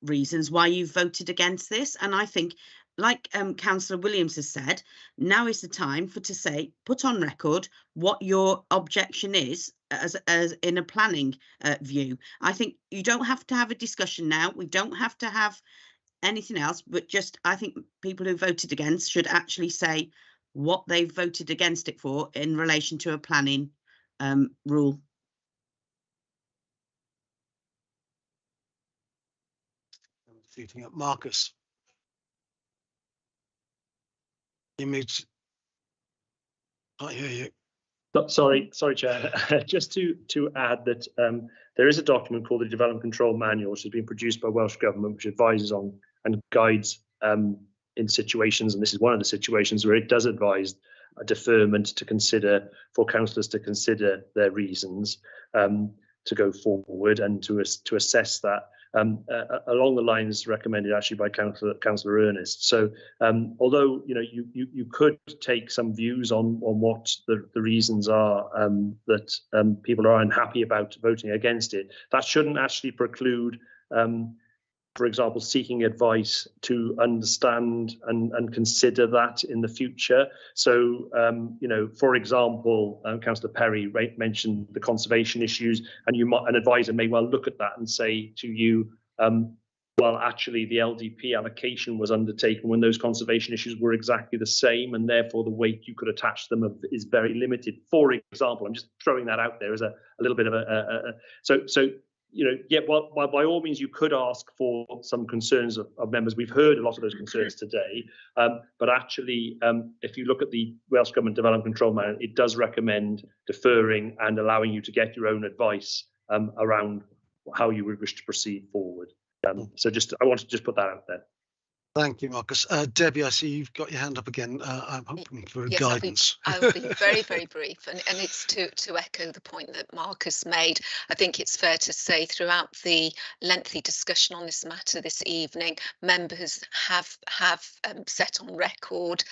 D: reasons why you voted against this. And I think, like Councillor Williams has said, now is the time to say, put on record what your objection is as in a planning view. I think you don't have to have a discussion now. We don't have to have anything else, but just I think people who voted against should actually say what they voted against it for in relation to a planning rule.
B: Shooting up Marcus. You mute. I hear you.
V: Sorry, Chair. Just to add that there is a document called the Development Control Manual, which has been produced by Welsh Government, which advises on and guides in situations, and this is one of the situations where it does advise a deferment to consider, for councillors to consider their reasons to go forward and to assess that along the lines recommended actually by Councillor Ernest. So although you could take some views on what the reasons are that people are unhappy about voting against it, that shouldn't actually preclude for example, seeking advice to understand and consider that in the future. So, for example, Councillor Perry mentioned the conservation issues, and an advisor may well look at that and say to you, well, actually, the LDP allocation was undertaken when those conservation issues were exactly the same, and therefore the weight you could attach them is very limited. For example, I'm just throwing that out there as a little bit of well, by all means, you could ask for some concerns of members. We've heard a lot of those concerns today, but actually, if you look at the Welsh Government Development Control Manual, it does recommend deferring and allowing you to get your own advice around how you would wish to proceed forward. So I wanted to just put that out there.
B: Thank you, Marcus. Debbie, I see you've got your hand up again. I'm hoping for guidance.
O: I'll be very, very brief, and it's to echo the point that Marcus made. I think it's fair to say throughout the lengthy discussion on this matter this evening, members have set on record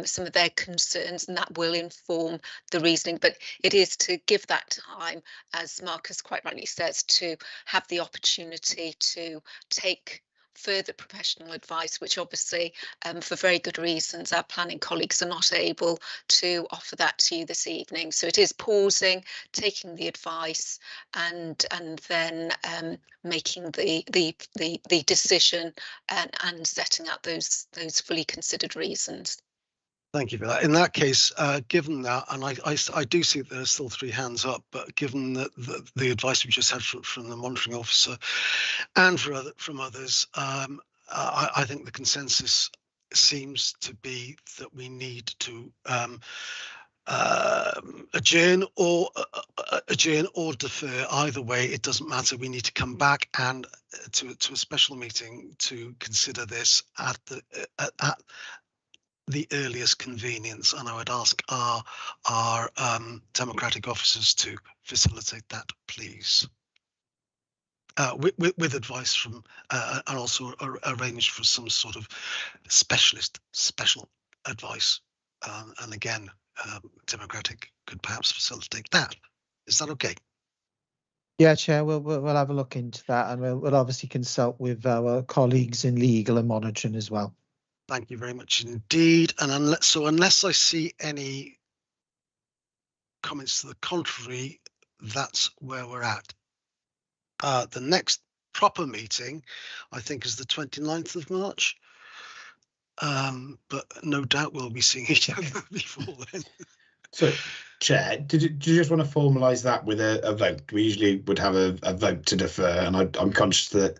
O: some of their concerns, and that will inform the reasoning. But it is to give that time, as Marcus quite rightly says, to have the opportunity to take further professional advice, which obviously for very good reasons our planning colleagues are not able to offer that to you this evening. So it is pausing, taking the advice and then making the decision and setting out those fully considered reasons.
B: Thank you for that. In that case, given that, and I do see that there's still 3 hands up, but given that the advice we just had from the monitoring officer and from others, I think the consensus seems to be that we need to adjourn or defer. Either way, it doesn't matter. We need to come back and to a special meeting to consider this at the earliest convenience, and I would ask our democratic officers to facilitate that, please. With advice from and also arrange for some sort of special advice, and again, democratic could perhaps facilitate that. Is that okay?
A: Yeah, Chair, we'll have a look into that, and we'll obviously consult with our colleagues in legal and monitoring as well.
B: Thank you very much indeed. And unless I see any comments to the contrary, that's where we're at. The next proper meeting, I think, is the 29th of March. But no doubt we'll be seeing each other before then.
Q: So, Chair, do you just want to formalise that with a vote? We usually would have a vote to defer, and I'm conscious that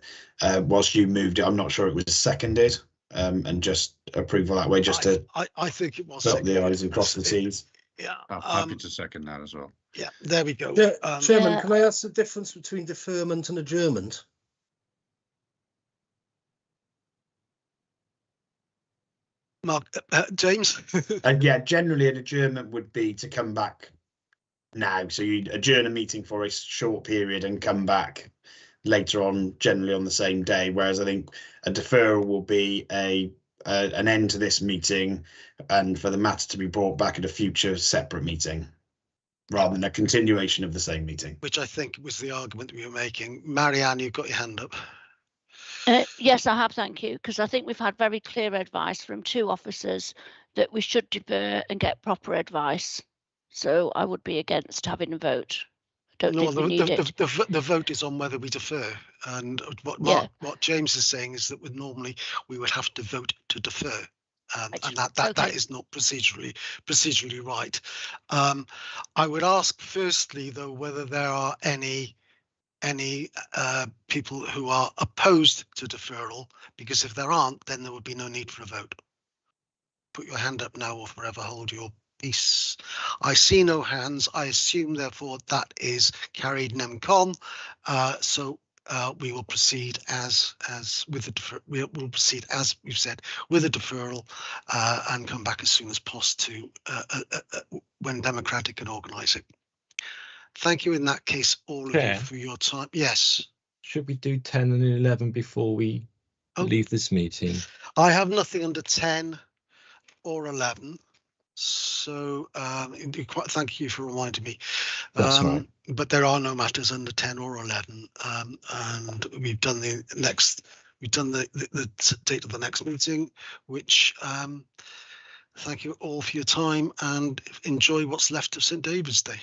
Q: whilst you moved it, I'm not sure it was seconded. And just approval that way, just to
B: I think it was
Q: dot the I's and cross the T's.
B: Yeah,
J: I'm happy to second that as well.
B: Yeah, there we go.
F: Chairman, can I ask the difference between deferment and adjournment?
B: Mark, James?
Q: Yeah, generally an adjournment would be to come back now. So you'd adjourn a meeting for a short period and come back later on, generally on the same day, whereas I think a deferral will be an end to this meeting and for the matter to be brought back at a future separate meeting rather than a continuation of the same meeting.
B: Which I think was the argument we were making. Marianne, you've got your hand up.
H: Yes, I have, thank you, because I think we've had very clear advice from 2 officers that we should defer and get proper advice. So I would be against having a vote. Don't think we need it.
B: The vote is on whether we defer, and what James is saying is that normally we would have to vote to defer, and that is not procedurally right. I would ask firstly, though, whether there are any people who are opposed to deferral, because if there aren't, then there would be no need for a vote. Put your hand up now or forever hold your peace. I see no hands. I assume, therefore, that is carried nem.com. So we will proceed as with the we'll proceed as we've said with a deferral and come back as soon as possible to when democratic can organise it. Thank you in that case, all of you, for your time. Yes.
N: Should we do 10 and 11 before we leave this meeting?
B: I have nothing under 10 or 11. So thank you for reminding me.
N: That's right.
B: But there are no matters under 10 or 11. And we've done the date of the next meeting, which thank you all for your time and enjoy what's left of St. David's Day.